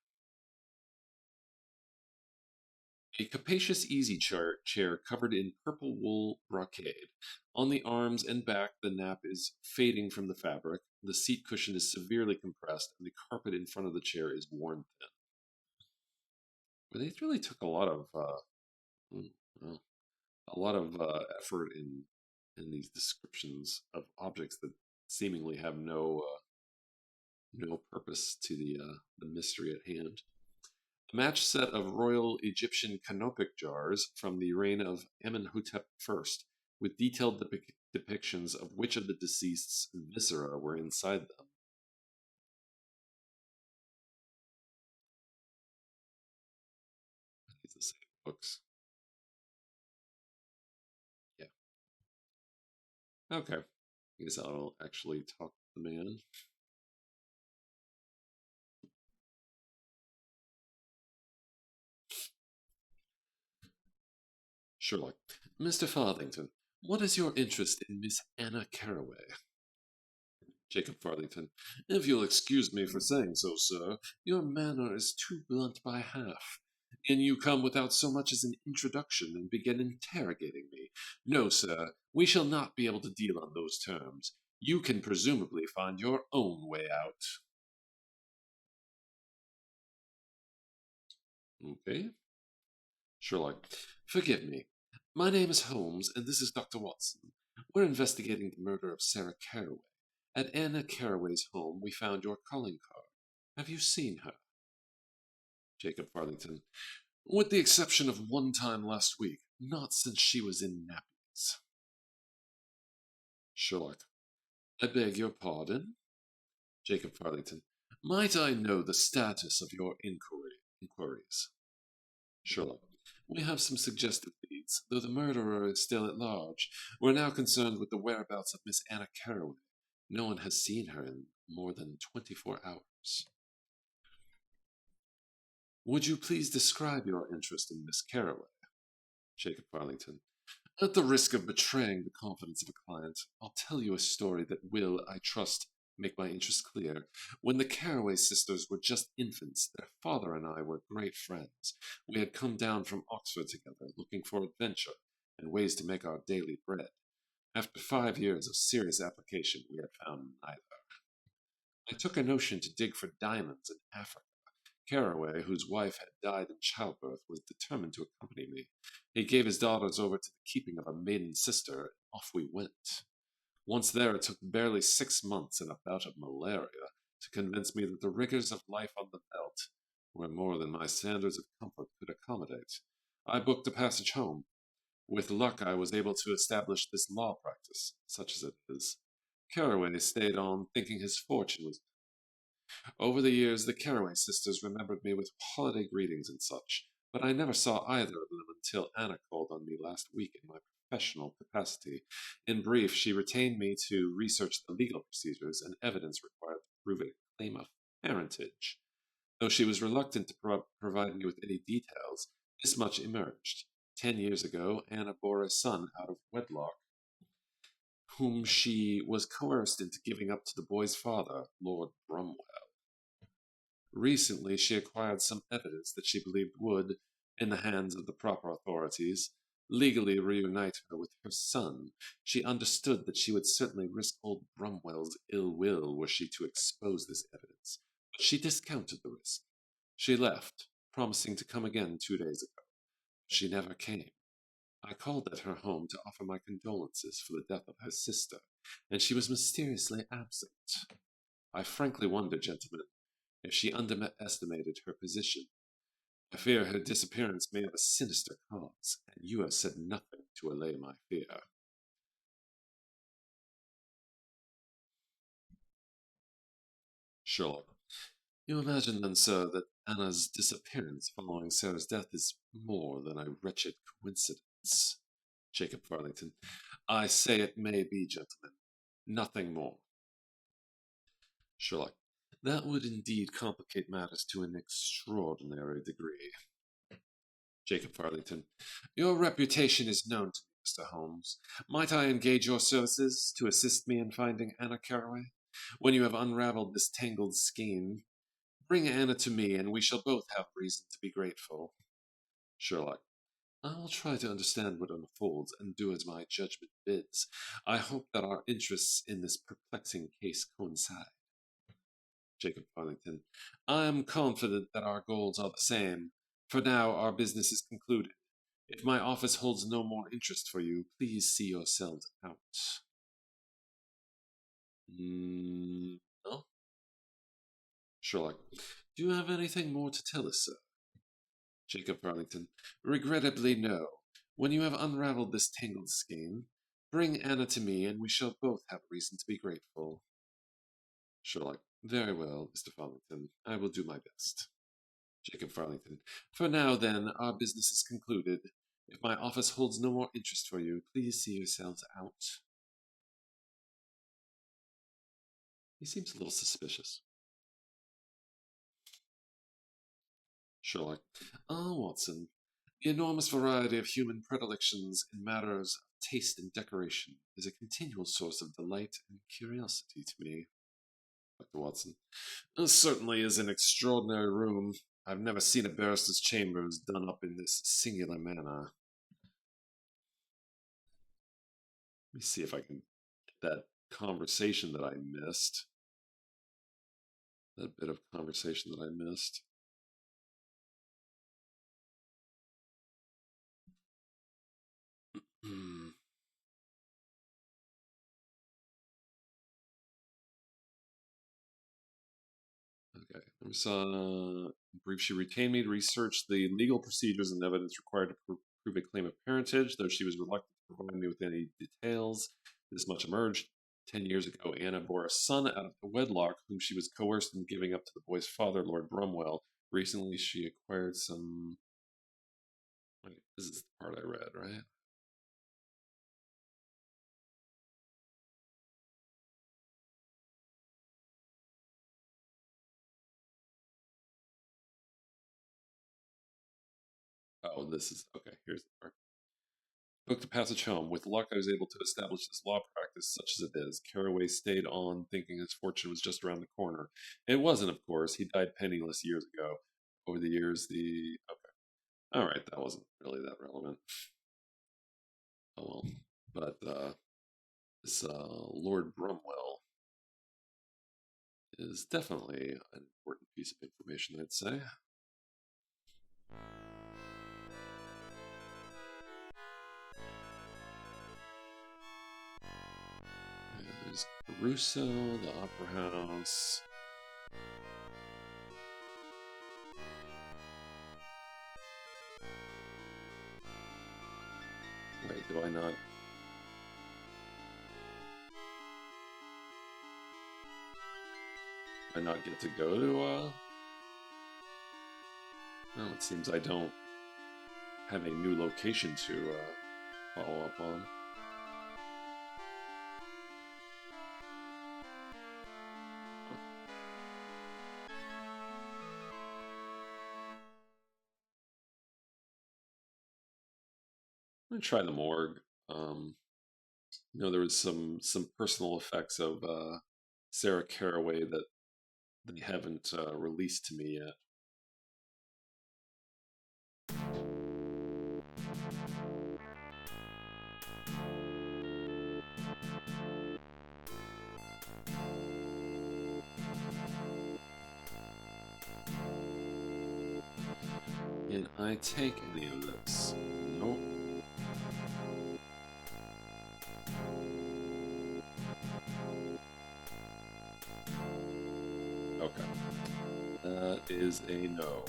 A capacious easy chair covered in purple wool brocade. On the arms and back, the nap is fading from the fabric. The seat cushion is severely compressed, and the carpet in front of the chair is worn thin. But they really took a lot of mm, well, effort in these descriptions of objects that seemingly have no purpose to the mystery at hand. A matched set of Royal Egyptian canopic jars from the reign of Amenhotep I, with detailed depictions of which of the deceased's viscera were inside them. It's the same books. Yeah. Okay. I guess I'll actually talk to the man. Sherlock. Mr. Farthington, what is your interest in Miss Anna Carraway? Jacob Farthington. If you'll excuse me for saying so, sir, your manner is too blunt by half. In you come without so much as an introduction and begin interrogating me. No, sir, we shall not be able to deal on those terms. You can presumably find your own way out. Okay. Sherlock. Forgive me. My name is Holmes, and this is Dr. Watson. We're investigating the murder of Sarah Carraway. At Anna Carraway's home, we found your calling card. Have you seen her? Jacob Farthington. With the exception of one time last week, not since she was in nappies. Sherlock. I beg your pardon? Jacob Farthington. Might I know the status of your inquiries? Sherlock. We have some suggested leads, though the murderer is still at large. We're now concerned with the whereabouts of Miss Anna Carraway. No one has seen her in more than 24 hours. Would you please describe your interest in Miss Carraway? Jacob Farthington. At the risk of betraying the confidence of a client, I'll tell you a story that will, I trust, make my interest clear. When the Carraway sisters were just infants, their father and I were great friends. We had come down from Oxford together, looking for adventure and ways to make our daily bread. After 5 years of serious application, we had found neither. I took a notion to dig for diamonds in Africa. Caraway, whose wife had died in childbirth, was determined to accompany me. He gave his daughters over to the keeping of a maiden sister, and off we went. Once there, it took barely 6 months and a bout of malaria to convince me that the rigors of life on the veldt were more than my standards of comfort could accommodate. I booked a passage home. With luck, I was able to establish this law practice, such as it is. Caraway stayed on, thinking his fortune was. Over the years, the Caraway sisters remembered me with holiday greetings and such, but I never saw either of them until Anna called on me last week in my professional capacity. In brief, she retained me to research the legal procedures and evidence required to prove a claim of parentage. Though she was reluctant to provide me with any details, this much emerged. 10 years ago, Anna bore a son out of wedlock, whom she was coerced into giving up to the boy's father, Lord Brumwell. Recently, she acquired some evidence that she believed would, in the hands of the proper authorities, legally reunite her with her son. She understood that she would certainly risk old Brumwell's ill will were she to expose this evidence, but she discounted the risk. She left, promising to come again 2 days ago. She never came. I called at her home to offer my condolences for the death of her sister, and she was mysteriously absent. I frankly wonder, gentlemen, if she underestimated her position. I fear her disappearance may have a sinister cause, and you have said nothing to allay my fear. Sherlock. You imagine then, sir, that Anna's disappearance following Sarah's death is more than a wretched coincidence. Jacob Farthington. I say it may be, gentlemen. Nothing more. Sherlock. That would indeed complicate matters to an extraordinary degree. Jacob Farthington. Your reputation is known to me, Mr. Holmes. Might I engage your services to assist me in finding Anna Carraway? When you have unraveled this tangled skein, bring Anna to me, and we shall both have reason to be grateful. Sherlock. I will try to understand what unfolds and do as my judgment bids. I hope that our interests in this perplexing case coincide. Jacob Farthington. I am confident that our goals are the same. For now, our business is concluded. If my office holds no more interest for you, please see yourselves out. No? Sherlock. Do you have anything more to tell us, sir? Jacob Farthington. Regrettably, no. When you have unraveled this tangled skein, bring Anna to me, and we shall both have reason to be grateful. Sherlock. Very well, Mr. Farthington. I will do my best. Jacob Farthington. For now, then, our business is concluded. If my office holds no more interest for you, please see yourselves out. He seems a little suspicious. Sherlock. Ah, Watson, the enormous variety of human predilections in matters of taste and decoration is a continual source of delight and curiosity to me. Dr. Watson. This certainly is an extraordinary room. I've never seen a barrister's chambers done up in this singular manner. Let me see if I can get that conversation that I missed. That bit of conversation that I missed. Hmm. Okay. We saw brief. She retained me to research the legal procedures and evidence required to prove a claim of parentage, though she was reluctant to provide me with any details. This much emerged. 10 years ago, Anna bore a son out of the wedlock, whom she was coerced into giving up to the boy's father, Lord Brumwell. Recently, she acquired some. Wait, this is the part I read, right? Oh, this is okay. Here's the part. Booked a passage home. With luck, I was able to establish this law practice, such as it is. Caraway stayed on, thinking his fortune was just around the corner. It wasn't, of course. He died penniless years ago. Over the years, the. Okay. All right, that wasn't really that relevant. Oh well. But this Lord Brumwell is definitely an important piece of information, I'd say. And there's Caruso, the Opera House. Wait, do I not? Do I not get to go to, No, it seems I don't have a new location to, follow up on. I'm gonna try the morgue. There was some personal effects of Sarah Caraway that they haven't released to me yet. Can I take any of this? Nope. Okay. That is a no.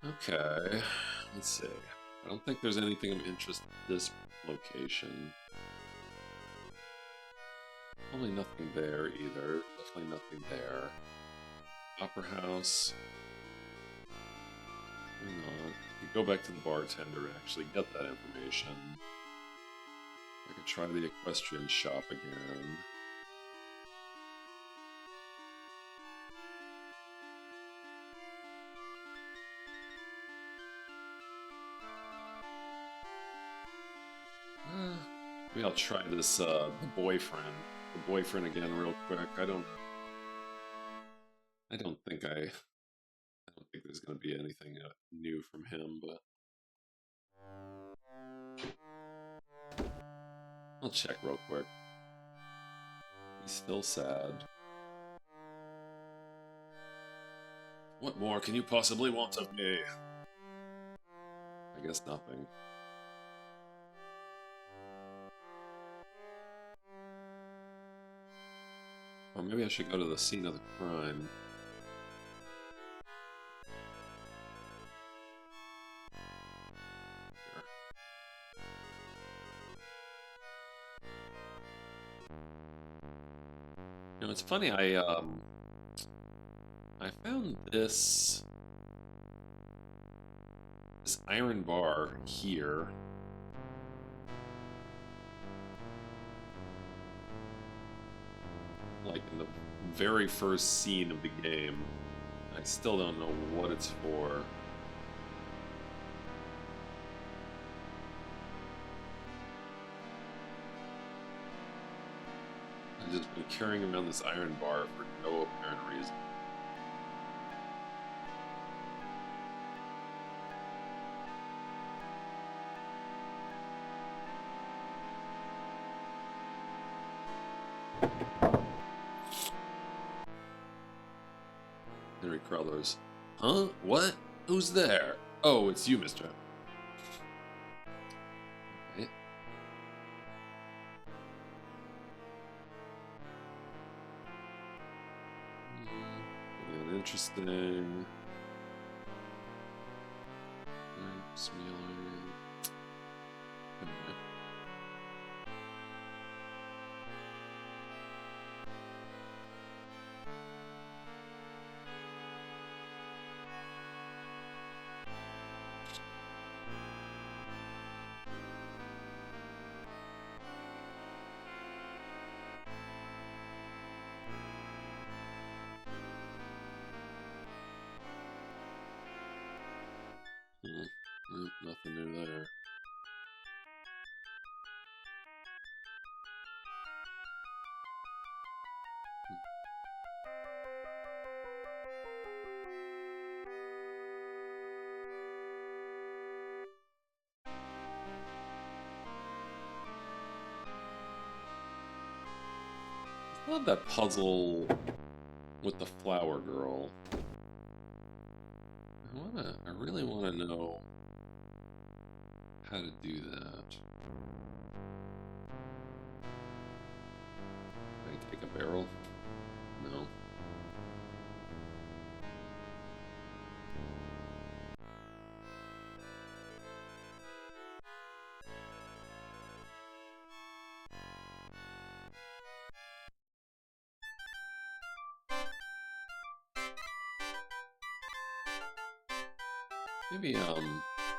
Okay, let's see. I don't think there's anything of interest at this location. Probably nothing there either. Definitely nothing there. Opera House. Why not? I could go back to the bartender and actually get that information. I could try the equestrian shop again. Maybe I'll try this, the boyfriend. The boyfriend again real quick. I don't think I don't think there's going to be anything new from him, but I'll check real quick. He's still sad. What more can you possibly want of me? I guess nothing. Or maybe I should go to the scene of the crime. It's funny. I found this iron bar here. Like in the very first scene of the game. I still don't know what it's for. I've just been carrying around this iron bar for no apparent reason. Henry Crullers. Huh? What? Who's there? Oh, it's you, mister. Right. Interesting. Smealer. Nothing new there. I love that puzzle with the flower girl. I really wanna know how to do that. Can I take a barrel? No.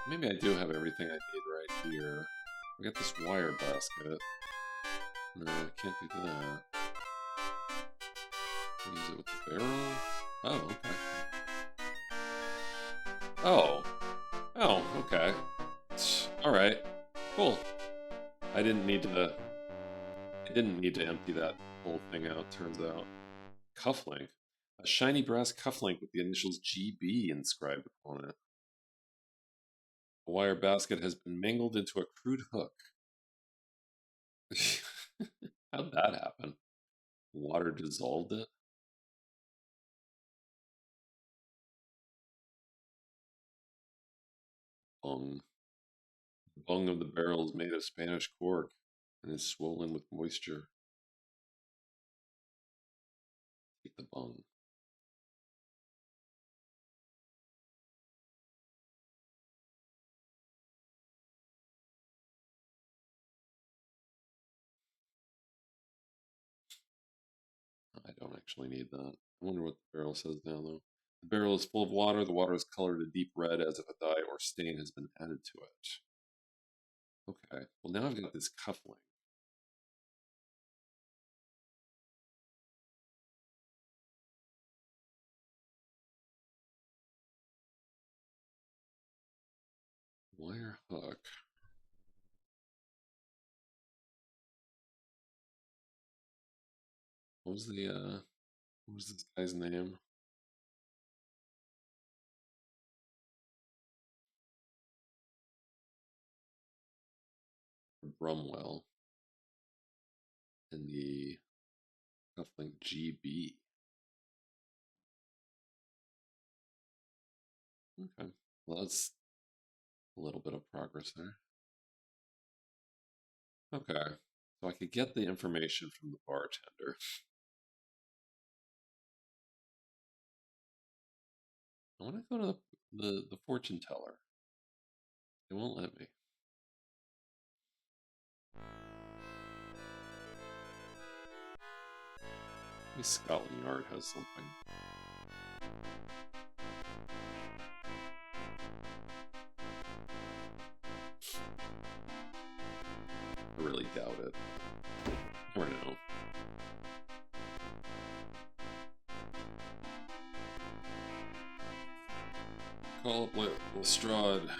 Maybe I do have everything I need right here. I got this wire basket. No, I can't do that. Use it with the barrel. Oh, okay. Oh. Oh, okay. Alright. Cool. I didn't need to empty that whole thing out, turns out. Cufflink. A shiny brass cufflink with the initials GB inscribed upon it. A wire basket has been mangled into a crude hook. How'd that happen? Water dissolved it? Bung. The bung of the barrel is made of Spanish cork and is swollen with moisture. Take the bung. I don't actually need that. I wonder what the barrel says now, though. The barrel is full of water. The water is colored a deep red as if a dye or stain has been added to it. Okay, well now I've got this cufflink. Wire hook. What was this guy's name? Brumwell. And the cufflink GB. Okay, well that's a little bit of progress there. Okay, so I could get the information from the bartender. I want to go to the fortune teller. They won't let me. Maybe Scotland Yard has something. I really doubt it. Or no. Call up Lestrade.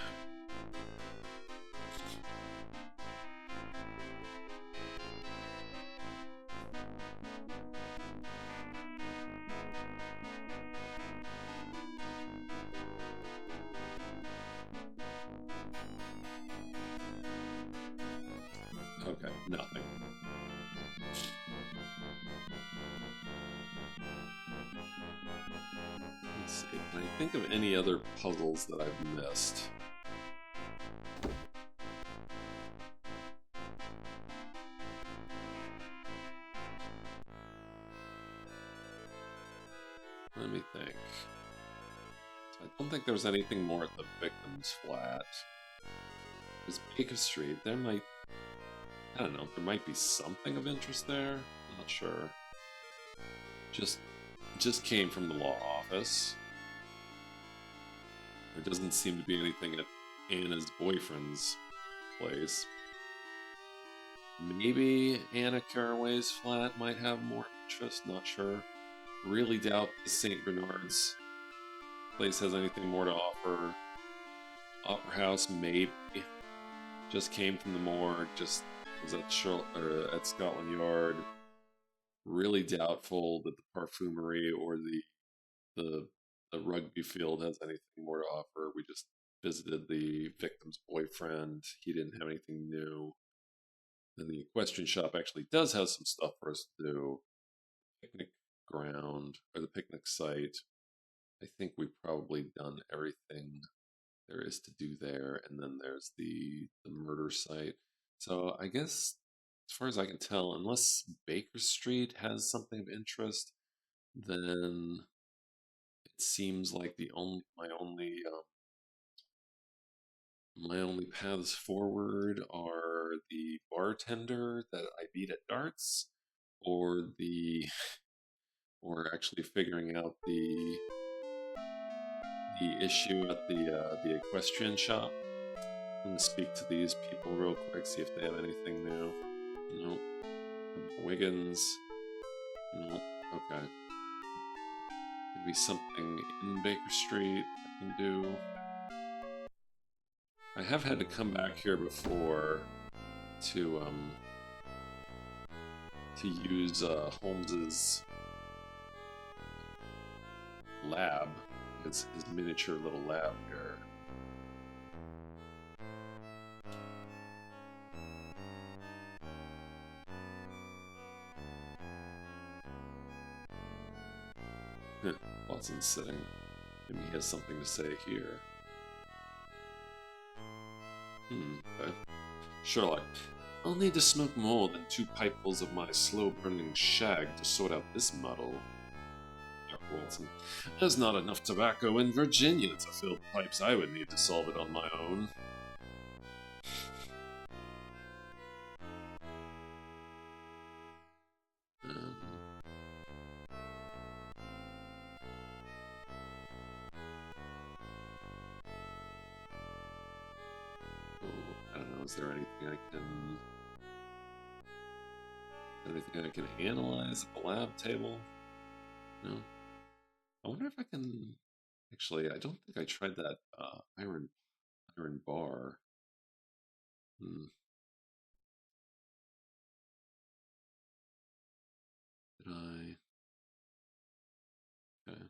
Okay, nothing. Let's see. Can I think of any other puzzles that I've missed? Let me think. So I don't think there's anything more at the victim's flat. There's Baker Street. I don't know, there might be something of interest there. Not sure. Just came from the law office. There doesn't seem to be anything at Anna's boyfriend's place. Maybe Anna Caraway's flat might have more interest, not sure. Really doubt the St. Bernard's place has anything more to offer. Opera House, maybe. Just came from the morgue, just was at at Scotland Yard. Really doubtful that the Parfumerie or the rugby field has anything more to offer. We just visited the victim's boyfriend. He didn't have anything new. And the equestrian shop actually does have some stuff for us to do. picnic ground or the picnic site. I think we've probably done everything there is to do there, and then there's the murder site. So I guess, as far as I can tell, unless Baker Street has something of interest, then it seems like the only my only paths forward are the bartender that I beat at darts, or the or actually figuring out the issue at the equestrian shop. I'm gonna speak to these people real quick, see if they have anything new. Nope. Wiggins. Nope. Okay. Maybe something in Baker Street I can do. I have had to come back here before to use Holmes's lab, his miniature little lab here. Watson's sitting. Maybe he has something to say here. Okay. Sherlock, I'll need to smoke more than 2 pipefuls of my slow-burning shag to sort out this muddle. Watson, there's not enough tobacco in Virginia to fill pipes. I would need to solve it on my own. I don't know. Is there anything I can analyze at the lab table? No. I wonder if I can. Actually, I don't think I tried that iron bar. Did I? Okay.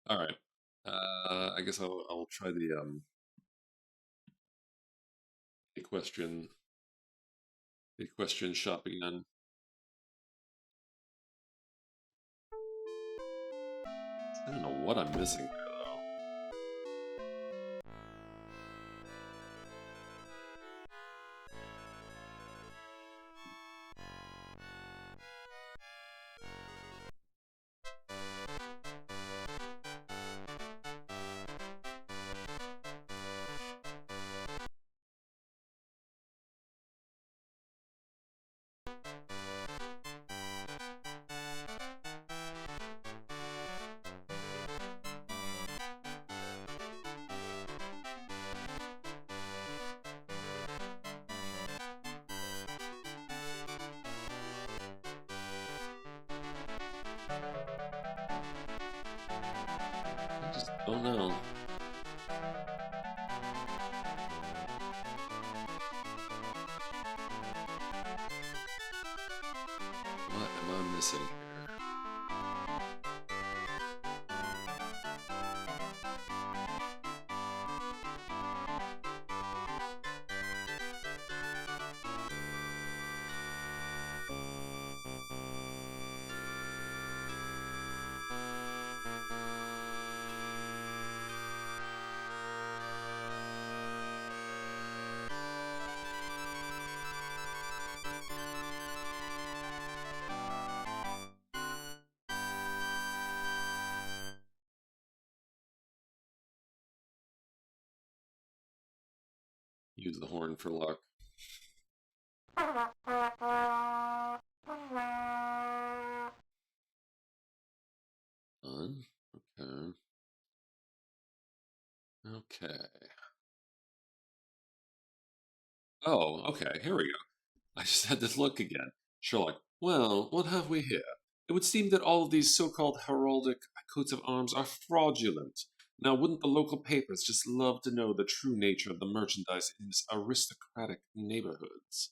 All right. I guess I'll try equestrian shop again. I don't know what I'm missing there though. I just don't know. What am I missing here? Use the horn for luck. Done. Okay. Okay. Oh, okay. Here we go. I just had to look again. Sherlock, well, what have we here? It would seem that all of these so-called heraldic coats of arms are fraudulent. Now, wouldn't the local papers just love to know the true nature of the merchandise in these aristocratic neighborhoods?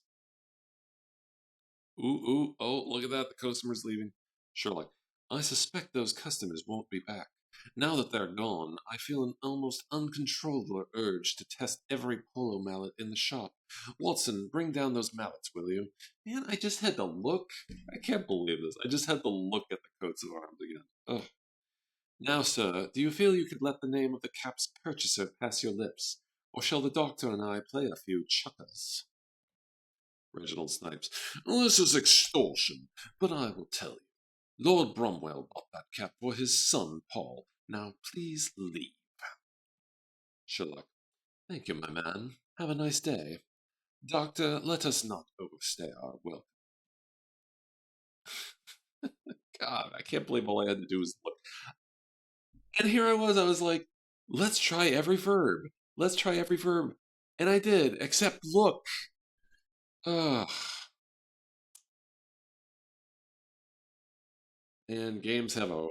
Ooh, ooh, oh, look at that. The customer's leaving. Sherlock, I suspect those customers won't be back. Now that they're gone, I feel an almost uncontrollable urge to test every polo mallet in the shop. Watson, bring down those mallets, will you? Man, I just had to look. I can't believe this. I just had to look at the coats of arms again. Ugh. Now, sir, do you feel you could let the name of the cap's purchaser pass your lips? Or shall the doctor and I play a few chukkers? Reginald Snipes. This is extortion, but I will tell you. Lord Bromwell bought that cap for his son, Paul. Now please leave. Sherlock. Thank you, my man. Have a nice day. Doctor, let us not overstay our welcome. God, I can't believe all I had to do was look. And here I was like, let's try every verb. Let's try every verb. And I did, except look. Ugh. And games have a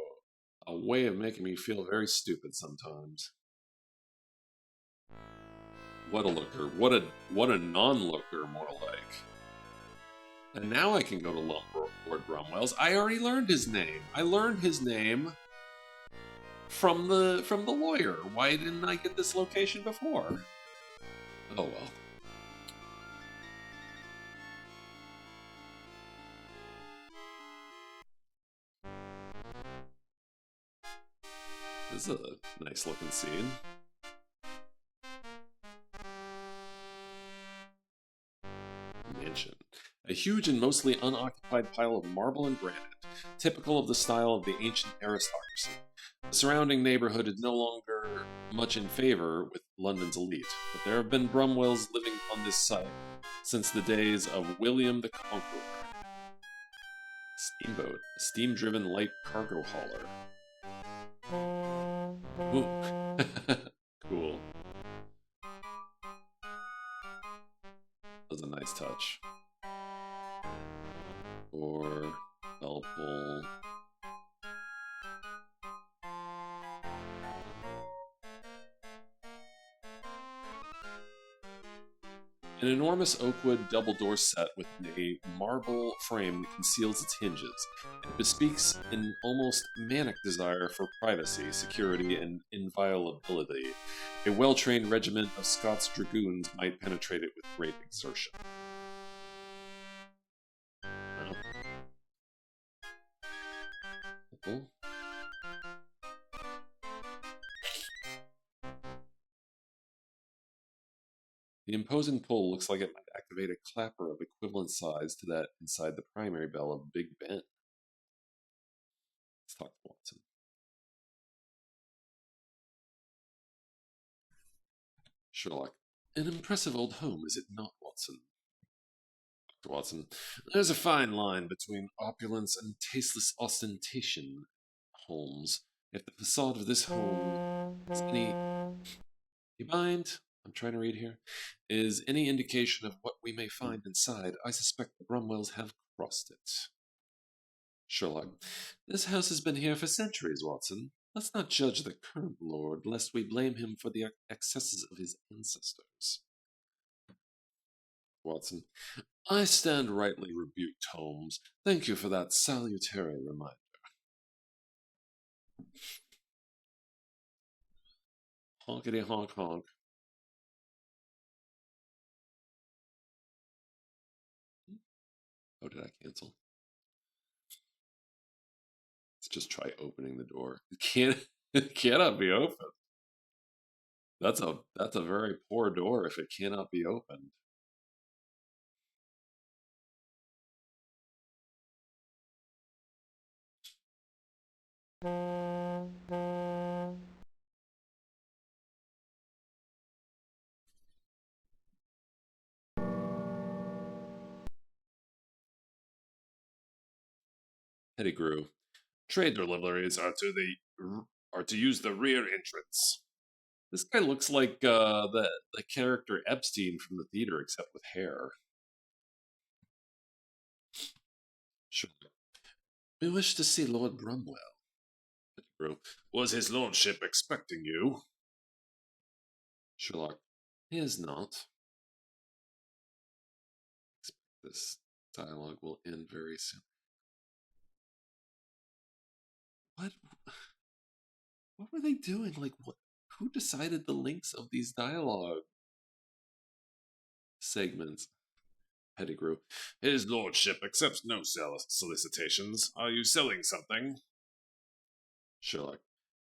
way of making me feel very stupid sometimes. What a looker. What a non-looker, more like. And now I can go to Lord Bromwell's. I already learned his name. I learned his name from the lawyer. Why didn't I get this location before? Oh well. This is a nice looking scene. Mansion. A huge and mostly unoccupied pile of marble and granite, typical of the style of the ancient aristocracy. The surrounding neighborhood is no longer much in favor with London's elite, but there have been Bromwells living on this site since the days of William the Conqueror. Steamboat, a steam-driven light cargo hauler. Ooh. Cool. That was a nice touch. Or Scalpel. An enormous oakwood double door set with a marble frame that conceals its hinges. It bespeaks an almost manic desire for privacy, security, and inviolability. A well-trained regiment of Scots dragoons might penetrate it with great exertion. Oh. The imposing pull looks like it might activate a clapper of equivalent size to that inside the primary bell of Big Ben. Let's talk to Watson. Sherlock. An impressive old home, is it not, Watson? Dr. Watson. There's a fine line between opulence and tasteless ostentation, Holmes. If the facade of this home is any... You mind? I'm trying to read here. Is any indication of what we may find inside, I suspect the Bromwells have crossed it. Sherlock. This house has been here for centuries, Watson. Let's not judge the current lord, lest we blame him for the excesses of his ancestors. Watson. I stand rightly rebuked, Holmes. Thank you for that salutary reminder. Honkety honk honk. Oh, did I cancel? Let's just try opening the door. It cannot be opened. That's a very poor door if it cannot be opened. Pettigrew. Trade deliveries are to use the rear entrance. This guy looks like the character Epstein from the theater, except with hair. Sure. We wish to see Lord Bromwell. Pettigrew. Was his lordship expecting you? Sherlock. He is not. This dialogue will end very soon. What? What were they doing? Like, what? Who decided the links of these dialogue segments? Pettigrew. His lordship accepts no solicitations. Are you selling something? Sherlock.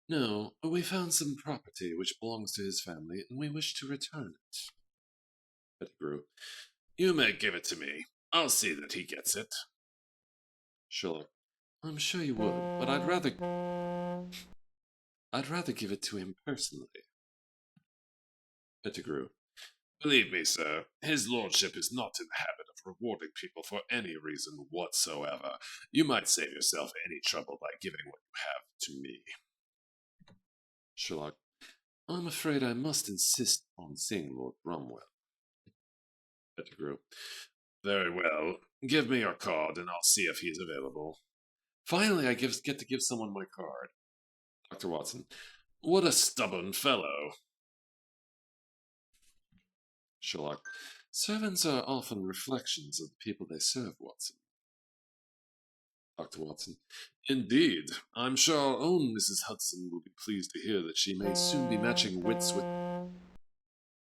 No, we found some property which belongs to his family, and we wish to return it. Pettigrew. You may give it to me. I'll see that he gets it. Sherlock. I'm sure you would, but I'd rather give it to him personally. Pettigrew. Believe me, sir, his lordship is not in the habit of rewarding people for any reason whatsoever. You might save yourself any trouble by giving what you have to me. Sherlock. I'm afraid I must insist on seeing Lord Bromwell. Pettigrew. Very well. Give me your card and I'll see if he's available. Finally, I get to give someone my card. Dr. Watson. What a stubborn fellow. Sherlock. Servants are often reflections of the people they serve, Watson. Dr. Watson. Indeed. I'm sure our own Mrs. Hudson will be pleased to hear that she may soon be matching wits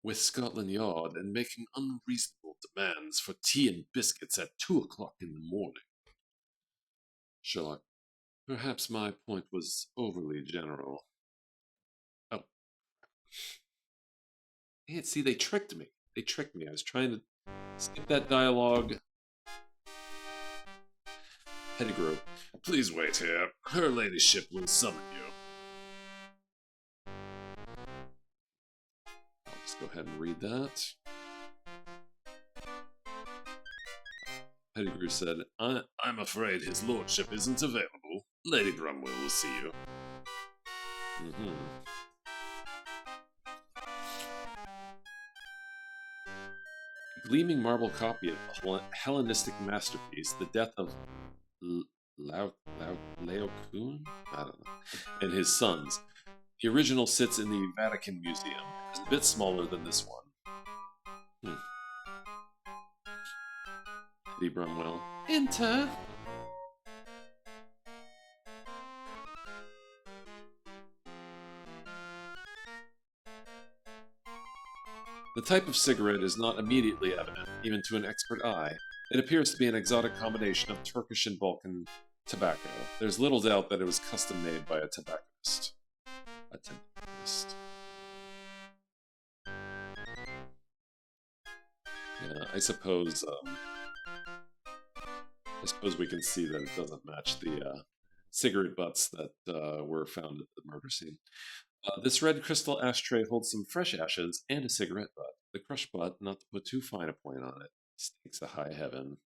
with Scotland Yard and making unreasonable demands for tea and biscuits at 2 o'clock in the morning. Sherlock. Perhaps my point was overly general. Oh, see, they tricked me. They tricked me. I was trying to skip that dialogue. Pettigrew. Please wait here. Her ladyship will summon you. I'll just go ahead and read that. Pettigrew said, I'm afraid his lordship isn't available. Lady Bromwell will see you. Gleaming marble copy of the Hellenistic masterpiece, The Death of Laocoon? I don't know. And his sons. The original sits in the Vatican Museum. It's a bit smaller than this one. Lady Bromwell. Enter. The type of cigarette is not immediately evident, even to an expert eye. It appears to be an exotic combination of Turkish and Balkan tobacco. There's little doubt that it was custom made by a tobacconist. Yeah, I suppose we can see that it doesn't match the cigarette butts that were found at the murder scene. This red crystal ashtray holds some fresh ashes and a cigarette butt. The crushed butt, not to put too fine a point on it, stinks to high heaven.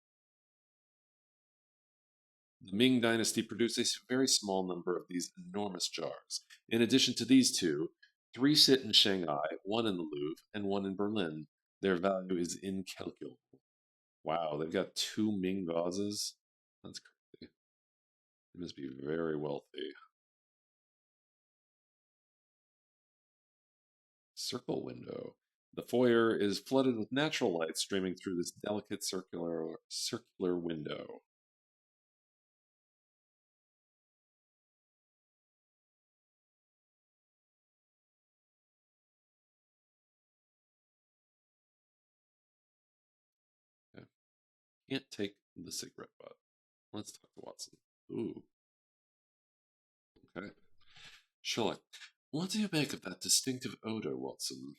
The Ming Dynasty produced a very small number of these enormous jars. In addition to these two, 3 sit in Shanghai, 1 in the Louvre, and 1 in Berlin. Their value is incalculable. Wow, they've got 2 Ming vases? That's crazy. They must be very wealthy. Circle window. The foyer is flooded with natural light streaming through this delicate circular window. Okay. Can't take the cigarette butt. Let's talk to Watson. Ooh. Okay. Sherlock. What do you make of that distinctive odor, Watson?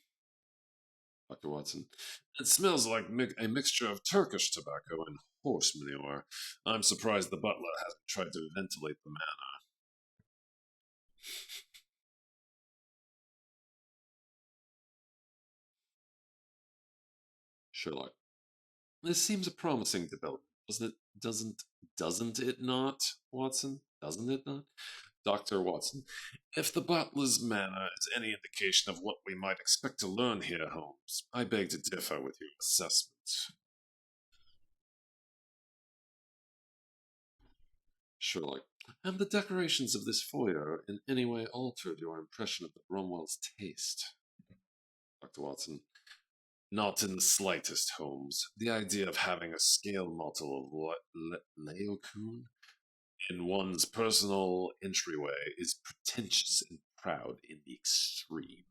Dr. Watson. It smells like a mixture of Turkish tobacco and horse manure. I'm surprised the butler hasn't tried to ventilate the manor. Sherlock. This seems a promising development, doesn't it? Doesn't it not, Watson? Doesn't it not? Dr. Watson. If the butler's manner is any indication of what we might expect to learn here, Holmes, I beg to differ with your assessment. Sherlock. Have the decorations of this foyer in any way altered your impression of the Bromwell's taste? Dr. Watson. Not in the slightest, Holmes. The idea of having a scale model of Laocoon in one's personal entryway is pretentious and proud in the extreme.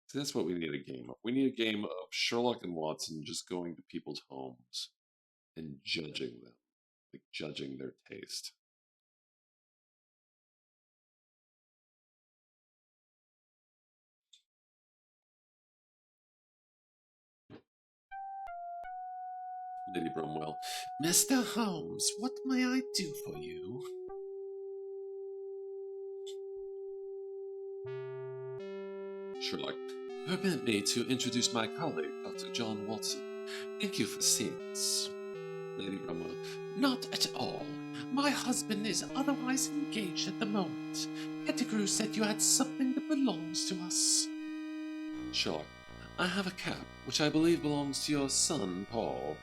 So that's what we need a game of. We need a game of Sherlock and Watson just going to people's homes and judging them, like judging their taste. Lady Bromwell. Mr. Holmes, what may I do for you? Sherlock. Permit me to introduce my colleague, Dr. John Watson. Thank you for seeing us. Lady Bromwell. Not at all. My husband is otherwise engaged at the moment. Pettigrew said you had something that belongs to us. Sherlock. I have a cap, which I believe belongs to your son, Paul.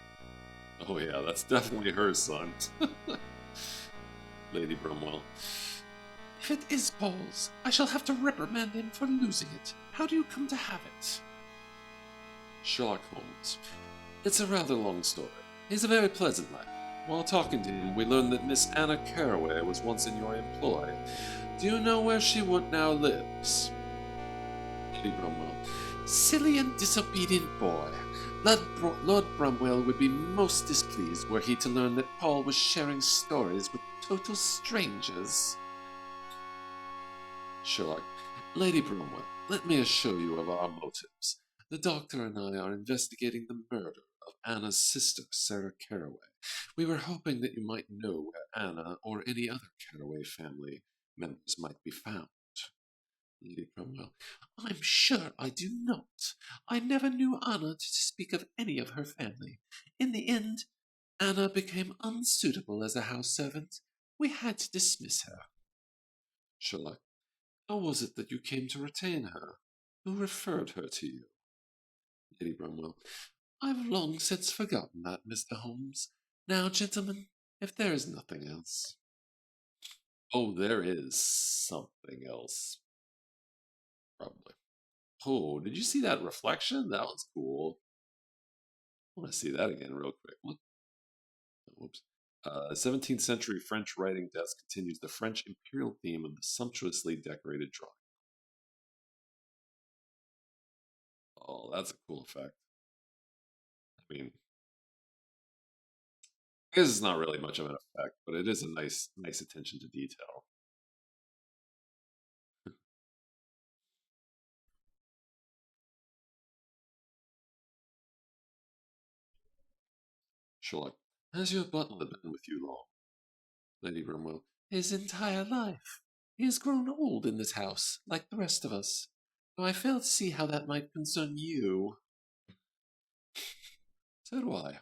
Oh yeah, that's definitely her son. Lady Bromwell. If it is Paul's, I shall have to reprimand him for losing it. How do you come to have it? Sherlock Holmes. It's a rather long story. He's a very pleasant lad. While talking to him, we learned that Miss Anna Carraway was once in your employ. Do you know where she now lives? Lady Bromwell. Silly and disobedient boy. Lord Bromwell would be most displeased were he to learn that Paul was sharing stories with total strangers. Sherlock. Lady Bromwell, let me assure you of our motives. The doctor and I are investigating the murder of Anna's sister, Sarah Carraway. We were hoping that you might know where Anna or any other Carraway family members might be found. Lady Bromwell. I'm sure I do not. I never knew Anna to speak of any of her family. In the end, Anna became unsuitable as a house servant. We had to dismiss her. Sherlock. How was it that you came to retain her? Who referred her to you? Lady Bromwell. I've long since forgotten that, Mr. Holmes. Now, gentlemen, if there is nothing else. Oh, there is something else. Probably. Oh, did you see that reflection? That was cool. I want to see that again real quick. Look. Whoops. 17th century French writing desk continues the French imperial theme of the sumptuously decorated drawing. Oh, that's a cool effect. I mean, I guess it's not really much of an effect, but it is a nice attention to detail. Sherlock. Has your butler been with you long? Lady Bromwell. His entire life. He has grown old in this house, like the rest of us. Though I fail to see how that might concern you. So do I.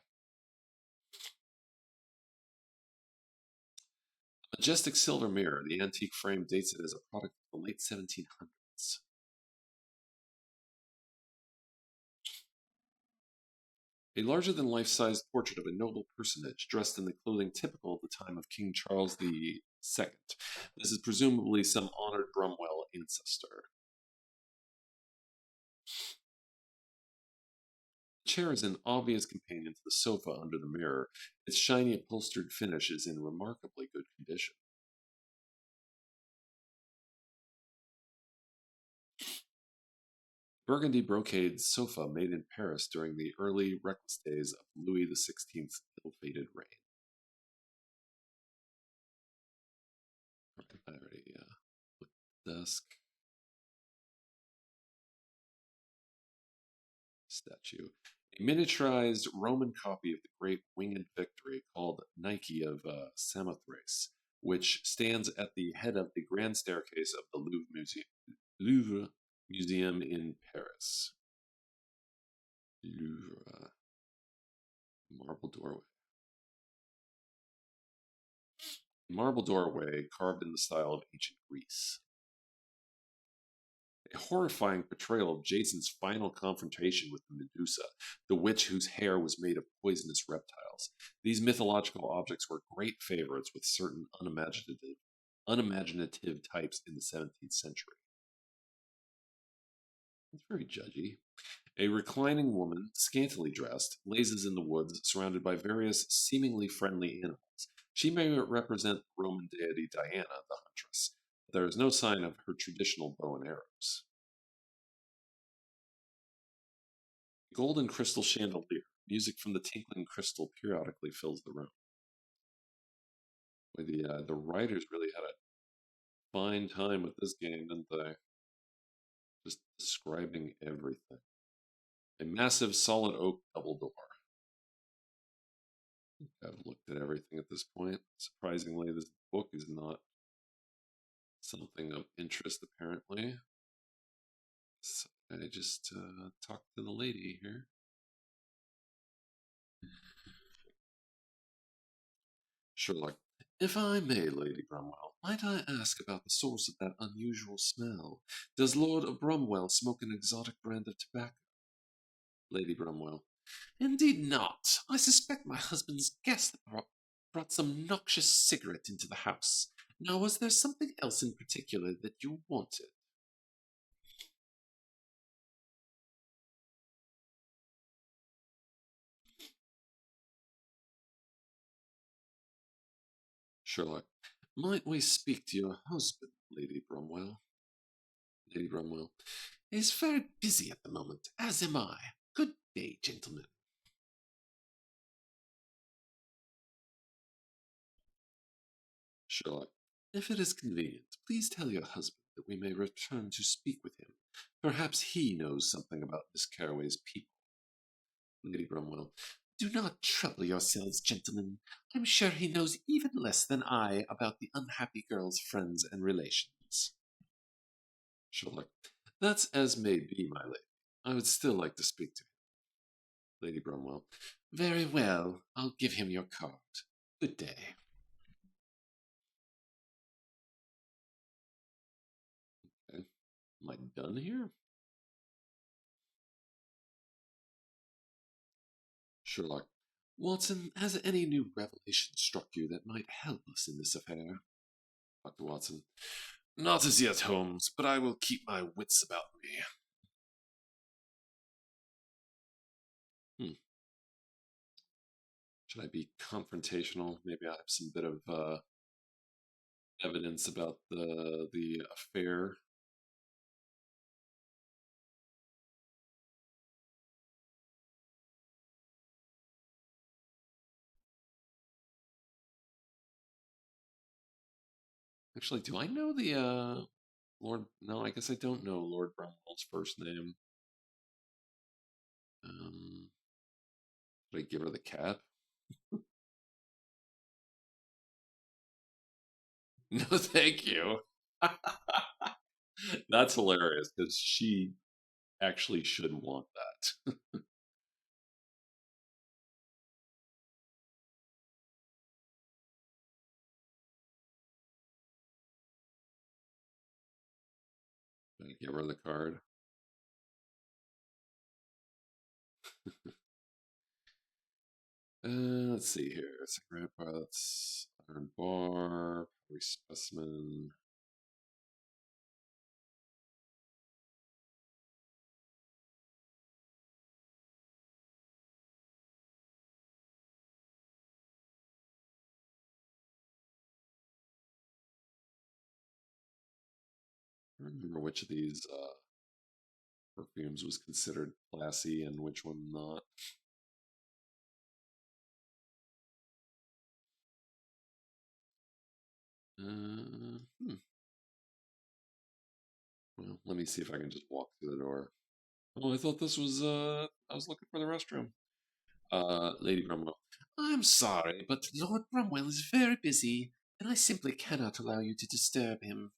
Majestic silver mirror. The antique frame dates it as a product of the late 1700s. A larger-than-life-sized portrait of a noble personage dressed in the clothing typical of the time of King Charles II. This is presumably some honored Bromwell ancestor. The chair is an obvious companion to the sofa under the mirror. Its shiny upholstered finish is in remarkably good condition. Burgundy brocade sofa made in Paris during the early reckless days of Louis XVI's ill-fated reign. Already, desk. Statue. A miniaturized Roman copy of the great winged victory called Nike of Samothrace, which stands at the head of the grand staircase of the Louvre Museum in Paris. Louvre. Marble doorway. Marble doorway carved in the style of ancient Greece. A horrifying portrayal of Jason's final confrontation with the Medusa, the witch whose hair was made of poisonous reptiles. These mythological objects were great favorites with certain unimaginative types in the 17th century. It's very judgy. A reclining woman, scantily dressed, lazes in the woods, surrounded by various seemingly friendly animals. She may represent the Roman deity Diana, the huntress, but there is no sign of her traditional bow and arrows. Golden crystal chandelier. Music from the tinkling crystal periodically fills the room. The writers really had a fine time with this game, didn't they? Just describing everything. A massive solid oak double door. I've looked at everything at this point. Surprisingly, this book is not something of interest, apparently. So I just talked to the lady here. Sherlock, if I may, Lady Bromwell, might I ask about the source of that unusual smell? Does Lord Bromwell smoke an exotic brand of tobacco? Lady Bromwell, indeed not. I suspect my husband's guest brought some noxious cigarette into the house. Now, was there something else in particular that you wanted? Sherlock, might we speak to your husband, Lady Bromwell? Lady Bromwell, he's very busy at the moment, as am I. Good day, gentlemen. Sherlock, if it is convenient, please tell your husband that we may return to speak with him. Perhaps he knows something about Miss Carroway's people. Lady Bromwell, do not trouble yourselves, gentlemen. I'm sure he knows even less than I about the unhappy girl's friends and relations. Sherlock, that's as may be, my lady. I would still like to speak to him. Lady Bromwell, very well. I'll give him your card. Good day. Okay. Am I done here? Sherlock, Watson, has any new revelation struck you that might help us in this affair? Dr. Watson, not as yet, Holmes, but I will keep my wits about me. Hmm. Should I be confrontational? Maybe I have some bit of evidence about the affair. Actually, do I know the Lord? No, I guess I don't know Lord Bromwell's first name. Should I give her the cat? No, thank you. That's hilarious because she actually should want that. Should I give her the card? Let's see here. Cigarette pilots, iron bar, pottery specimen. I don't remember which of these perfumes was considered classy and which one not. Hmm. Well, let me see if I can just walk through the door. Oh, I thought this was, I was looking for the restroom. Lady Bromwell. I'm sorry, but Lord Bromwell is very busy, and I simply cannot allow you to disturb him.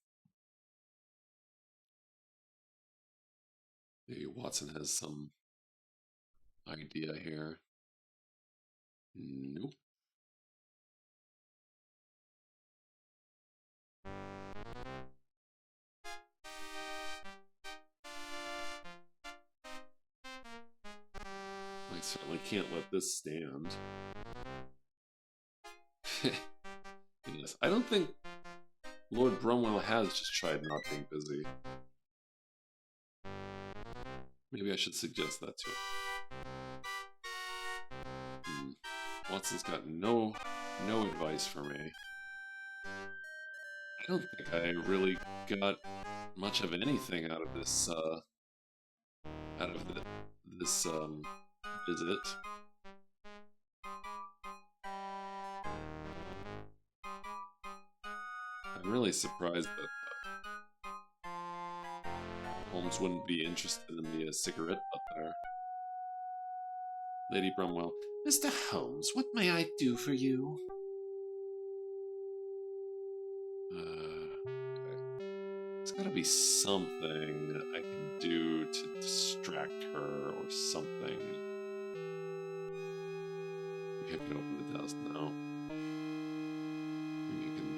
Maybe Watson has some idea here. Nope. I certainly can't let this stand. Goodness. I don't think Lord Bromwell has just tried not being busy. Maybe I should suggest that to him. Watson's got no advice for me. I don't think I really got much of anything out of this this visit. I'm really surprised that Holmes wouldn't be interested in the cigarette butt there. Lady Brumwell. Mr. Holmes, what may I do for you? There's gotta be something I can do to distract her or something. Maybe I can open the desk now. Maybe I can...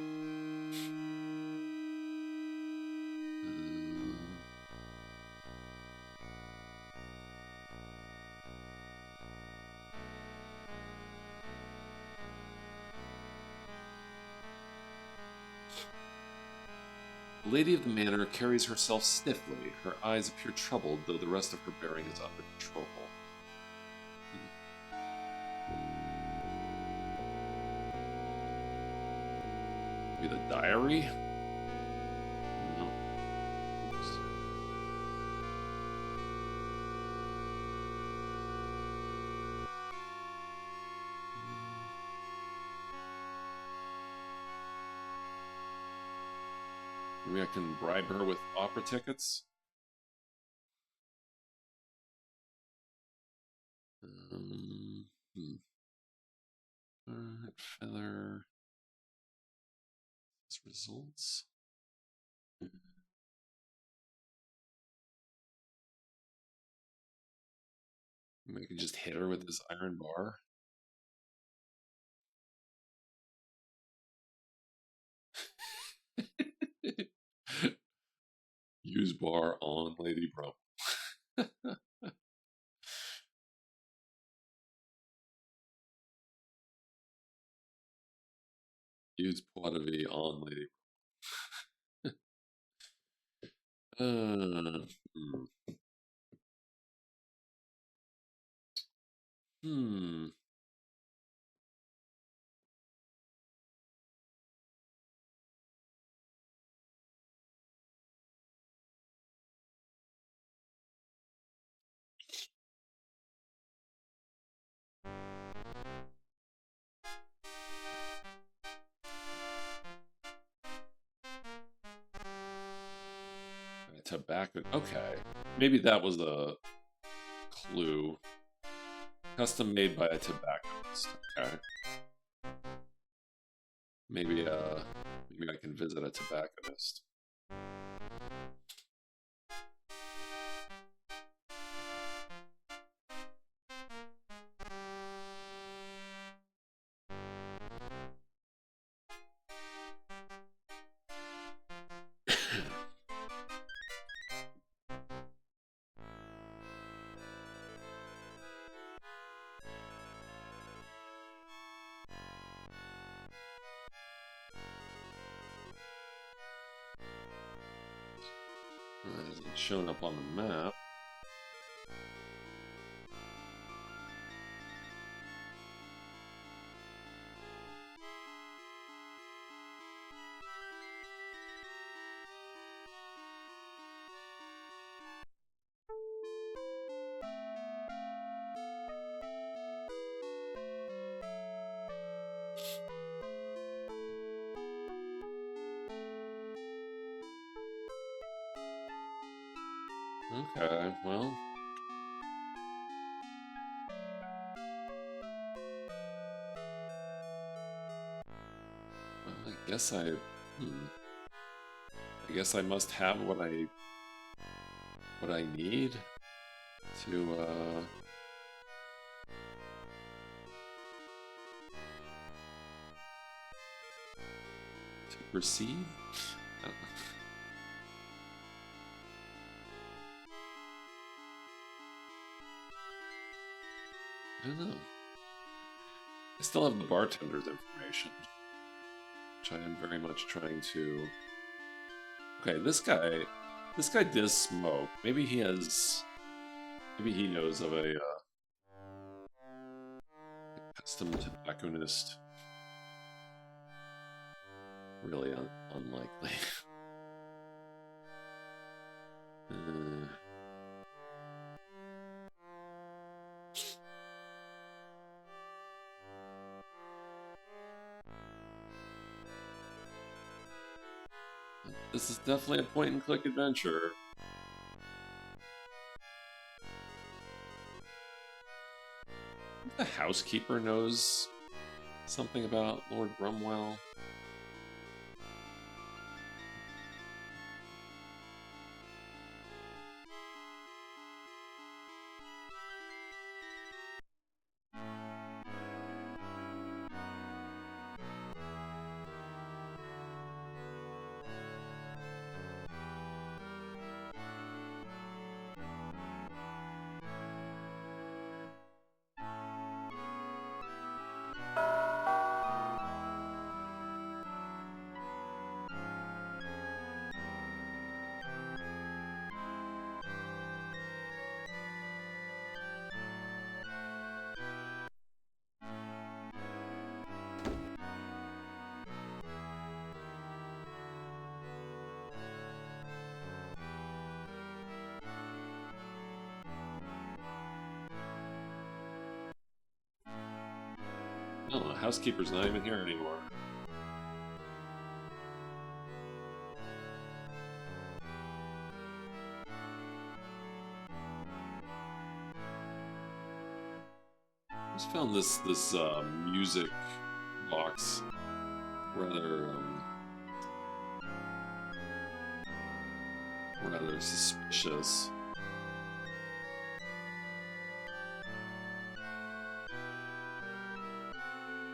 The lady of the manor carries herself stiffly. Her eyes appear troubled, though the rest of her bearing is under control. Maybe the diary? No. Oops. Maybe I can bribe her with opera tickets? Feather. Results. Maybe I can just hit her with this iron bar. Use bar on Lady Brum. Use Poit de vie on Lady Brum. Tobacco. Okay. Maybe that was a clue. Custom made by a tobacconist. Okay. Maybe I can visit a tobacconist. It isn't showing up on the map. Okay, well. I guess I guess I must have what I need to proceed. I don't know. I still have the bartender's information, which I am very much trying to... Okay, this guy does smoke. Maybe he has Maybe he knows of a custom tobacconist. Really unlikely. uh, this is definitely a point-and-click adventure. The housekeeper knows something about Lord Brumwell. No, the housekeeper's not even here anymore. I just found this music box rather suspicious.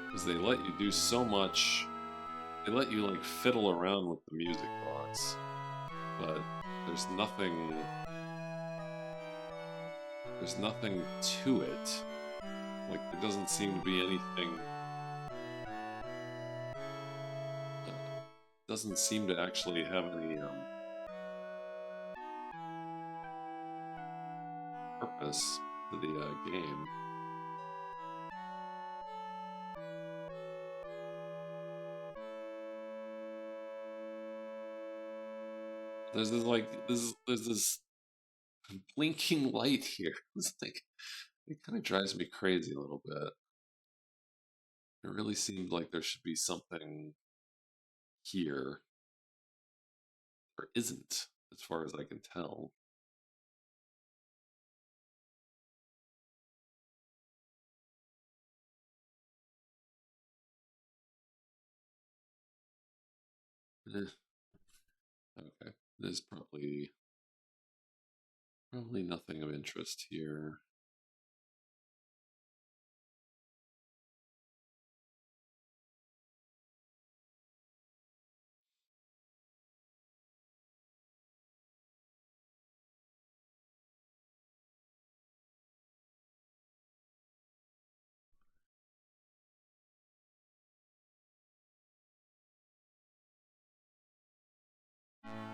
Because they let you do so much. They let you like fiddle around with the music box, but there's nothing. There's nothing to it. Like there doesn't seem to be anything. Doesn't seem to actually have any purpose to the game. There's this blinking light here. It's like it kind of drives me crazy a little bit. It really seemed like there should be something here. There isn't, as far as I can tell. Eh, okay, there's probably nothing of interest here.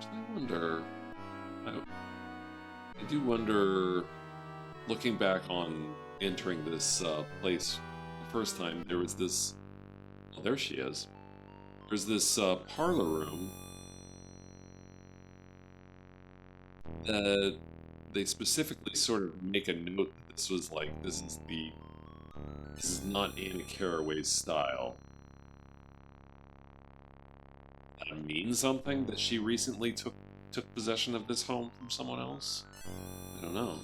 I wonder. I do wonder. Looking back on entering this place the first time, there was this. Oh, there she is. There's this parlor room that they specifically sort of make a note that this was like this is not Anna Carraway's style. That mean something that she recently took possession of this home from someone else? I don't know.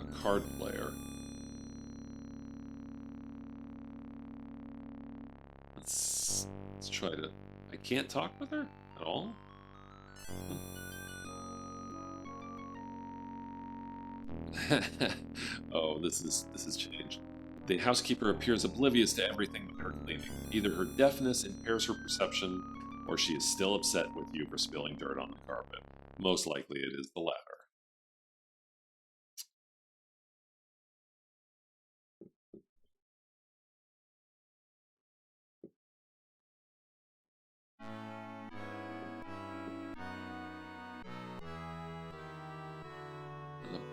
A card player. Let's try to. I can't talk with her at all. Oh, this is changed. The housekeeper appears oblivious to everything but her cleaning. Either her deafness impairs her perception, or she is still upset with you for spilling dirt on the carpet. Most likely it is the latter.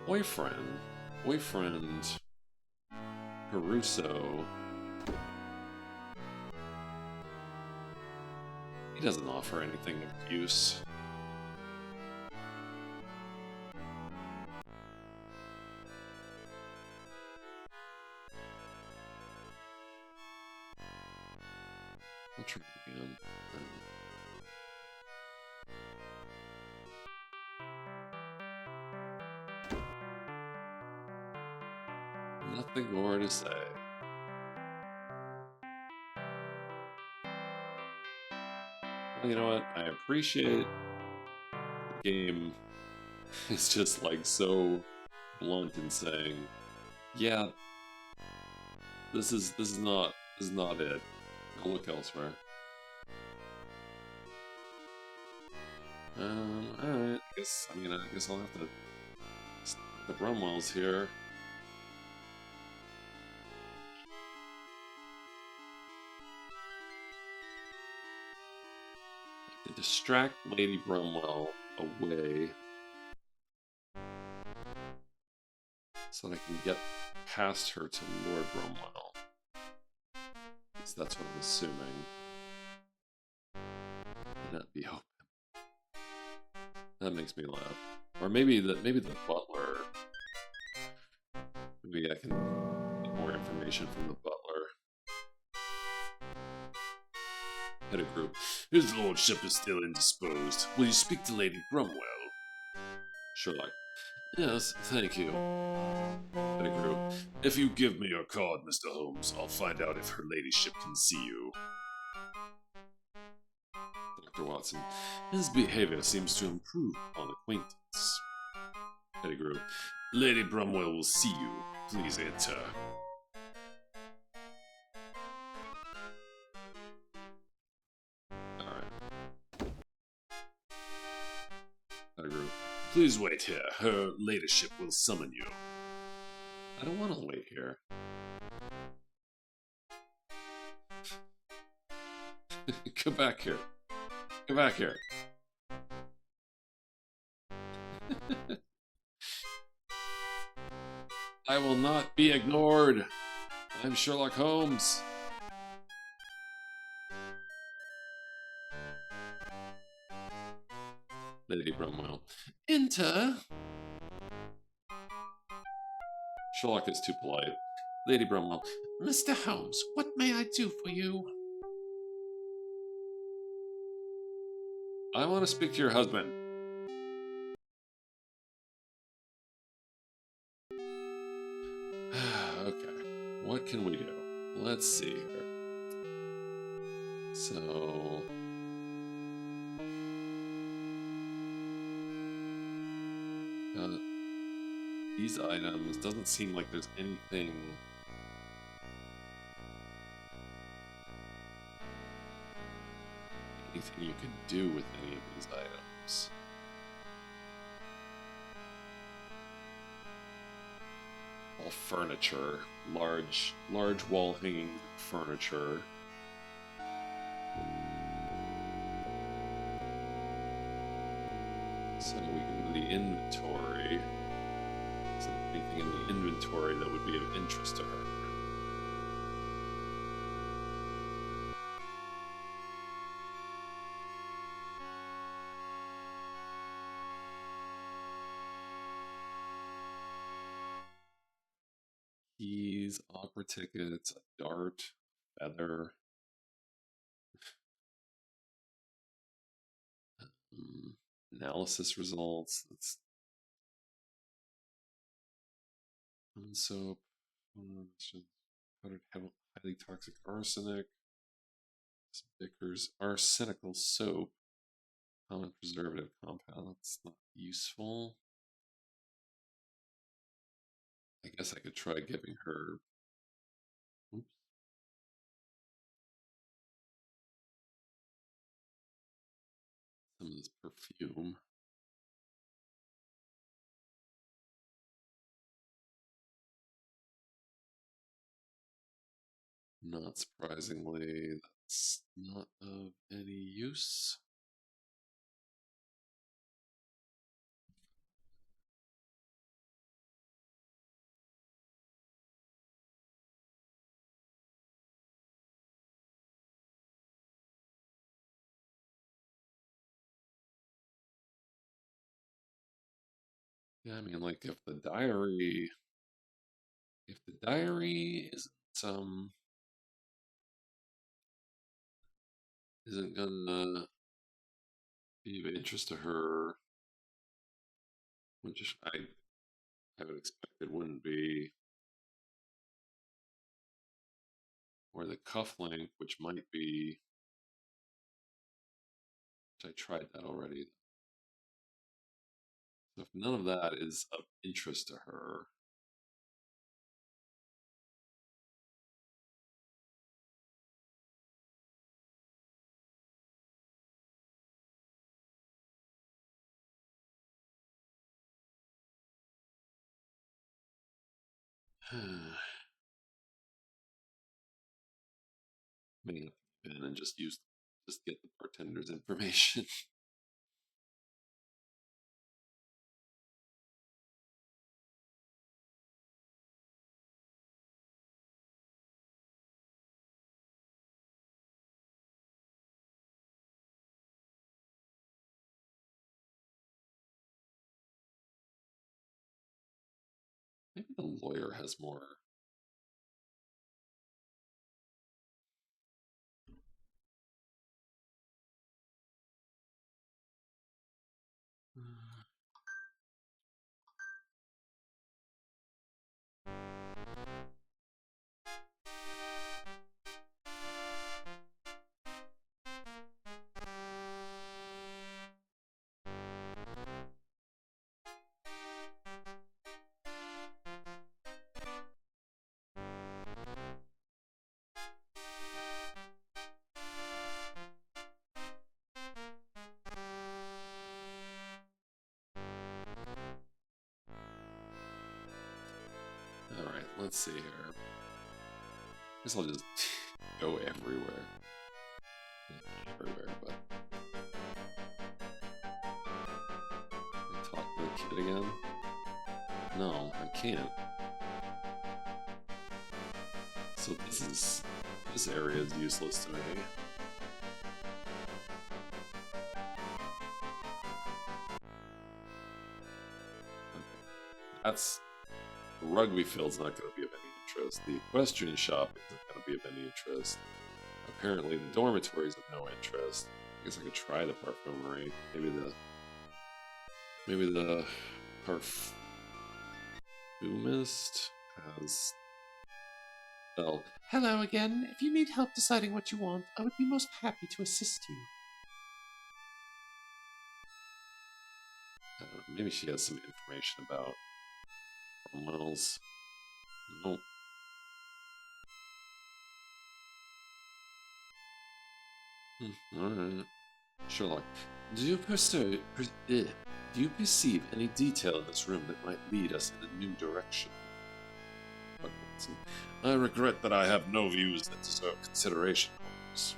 boyfriend, boyfriend Caruso, he doesn't offer anything of use. I'll try it again. Nothing more to say. Well, you know what? I appreciate the game. It's just like so blunt in saying, yeah, this is not it. I'll look elsewhere. Alright. I guess I'll have to the Brumwell's here. To distract Lady Brumwell away so that I can get past her to Lord Brumwell. At least that's what I'm assuming. Not be open. That makes me laugh. Or maybe the butler. Maybe I can get more information from the butler. Head of group. His lordship is still indisposed. Will you speak to Lady Brumwell? Sherlock. Yes, thank you. Head of group. If you give me your card, Mr. Holmes, I'll find out if her ladyship can see you. Dr. Watson. His behavior seems to improve on acquaintance. Pettigrew. Lady Brumwell will see you. Please enter. Alright. Pettigrew. Please wait here. Her ladyship will summon you. I don't want to wait here. Come back here. Come back here. I will not be ignored. I'm Sherlock Holmes. Lady Brumwell. Enter. Sherlock is too polite. Lady Brumwell. Mr. Holmes, what may I do for you? I want to speak to your husband. Okay. What can we do? Let's see here. So... these items, doesn't seem like there's anything you can do with any of these items. All furniture, large wall hanging furniture. So we can do the inventory. Is there anything in the inventory that would be of interest to her? Keys, opera tickets, a dart, feather. Analysis results. That's soap. Powdered highly toxic arsenic. Bickers arsenical soap. Common preservative compound. That's not useful. I guess I could try giving her. Oops. Some of this perfume. Not surprisingly, that's not of any use. Yeah, I mean, like if the diary isn't gonna be of interest to her, which I would expect it wouldn't be, or the cufflink, which might be, which I tried that already. So if none of that is of interest to her, maybe in and just get the bartender's information. Maybe the lawyer has more. All right, let's see here. I guess I'll just go everywhere. Everywhere, but I talk to the kid again? No, I can't. So this area is useless to me. That's the rugby field's not going to be of any interest. The equestrian shop isn't going to be of any interest. Apparently, the dormitories of no interest. I guess I could try the parfumery. Maybe the parfumist has. Well, Hello again. If you need help deciding what you want, I would be most happy to assist you. I don't know, maybe she has some information about Cromwell's. Nope. Alright. Sherlock, do you perceive any detail in this room that might lead us in a new direction? Watson, I regret that I have no views that deserve consideration, Holmes.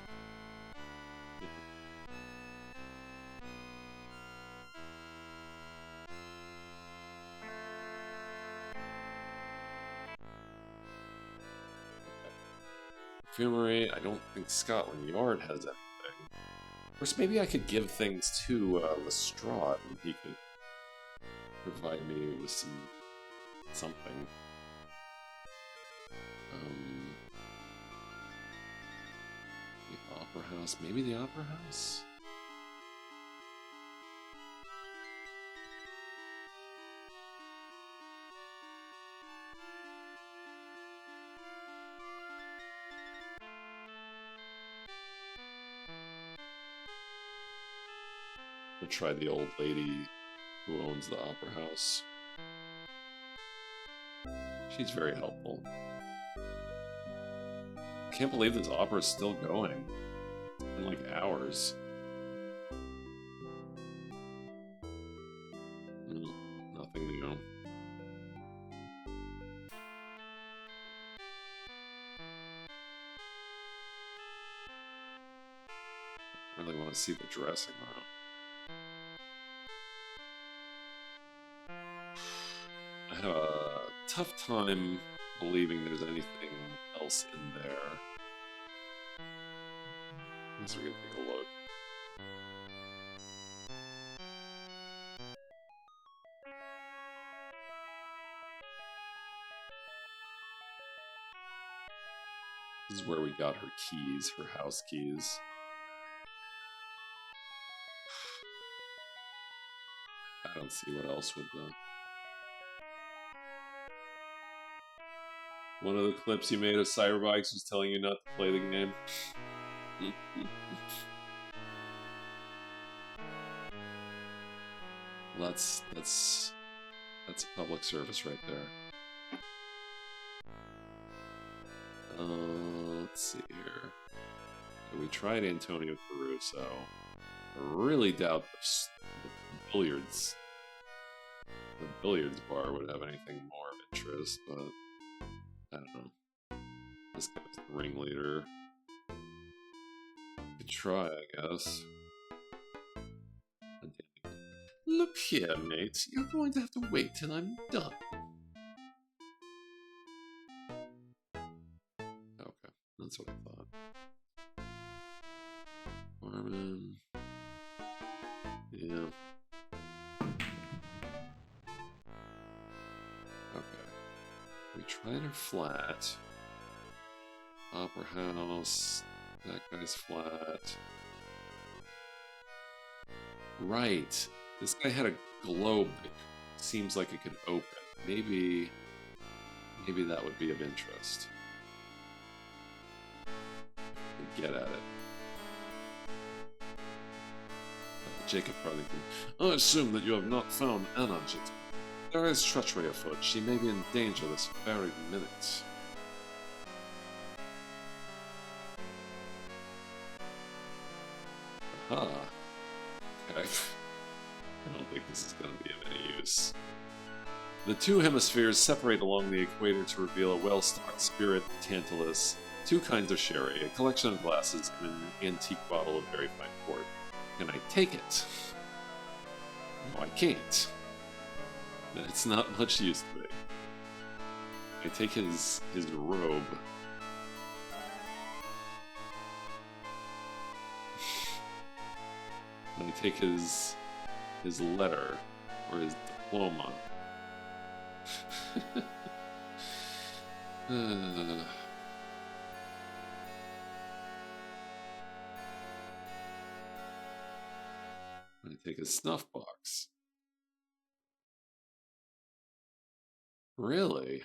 Perfumery, I don't think Scotland Yard has anything. Of course, maybe I could give things to Lestrade and he could provide me with something. The Opera House, maybe the Opera House? Or try the old lady who owns the Opera House. She's very helpful. Can't believe this opera is still going. It's been like hours. Nothing new. I really want to see the dressing room. I have a tough time believing there's anything else in there. I guess we can take a look. where we got her keys, her house keys. I don't see what else would One of the clips you made of Cyberbikes was telling you not to play the game. that's a public service right there. Let's see here. We tried Antonio Caruso. I really doubt the billiards bar would have anything more of interest, but I don't know. This guy's the ringleader. Could try, I guess. Look here, mate. You're going to have to wait till I'm done. Okay, that's what I thought. Barman. Yeah. Okay. We tried her flat. Opera House. That guy's flat. Right. This guy had a globe that seems like it could open. Maybe that would be of interest. Get at it. Jacob Partington. I assume that you have not found Anna, gentlemen. There is treachery afoot. She may be in danger this very minute. Aha. Okay. I don't think this is going to be of any use. The two hemispheres separate along the equator to reveal a well-stocked spirit, Tantalus, 2 kinds of sherry, a collection of glasses, and an antique bottle of very fine port. Can I take it? No, I can't. It's not much use to me. I take his robe. And I take his letter or his diploma. I take a snuff box. Really?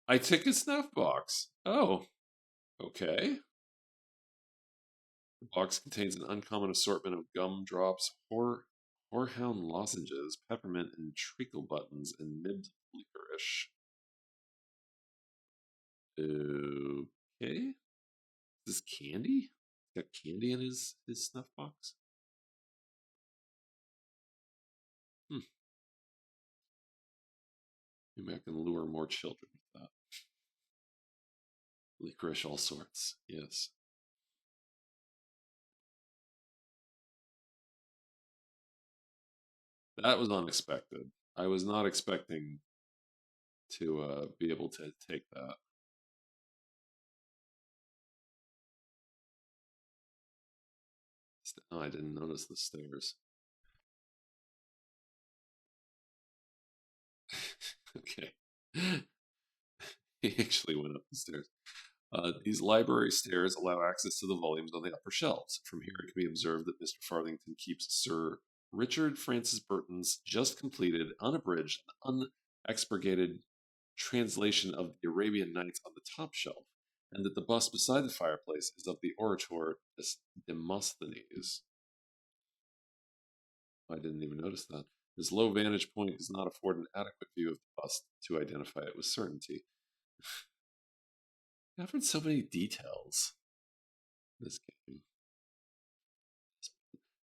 I took a snuff box. Oh, okay. The box contains an uncommon assortment of gumdrops, horehound lozenges, peppermint, and treacle buttons, and nibbed licorice. Okay. Is this candy? He's got candy in his snuff box? Maybe I can lure more children with that. Licorice all sorts, yes. That was unexpected. I was not expecting to be able to take that. Oh, I didn't notice the stairs. Okay. He actually went up the stairs. These library stairs allow access to the volumes on the upper shelves. From here, it can be observed that Mr. Farthington keeps Sir Richard Francis Burton's just completed, unabridged, and unexpurgated translation of the Arabian Nights on the top shelf, and that the bust beside the fireplace is of the orator Demosthenes. I didn't even notice that. His low vantage point does not afford an adequate view of the bust to identify it with certainty. I've heard so many details in this game.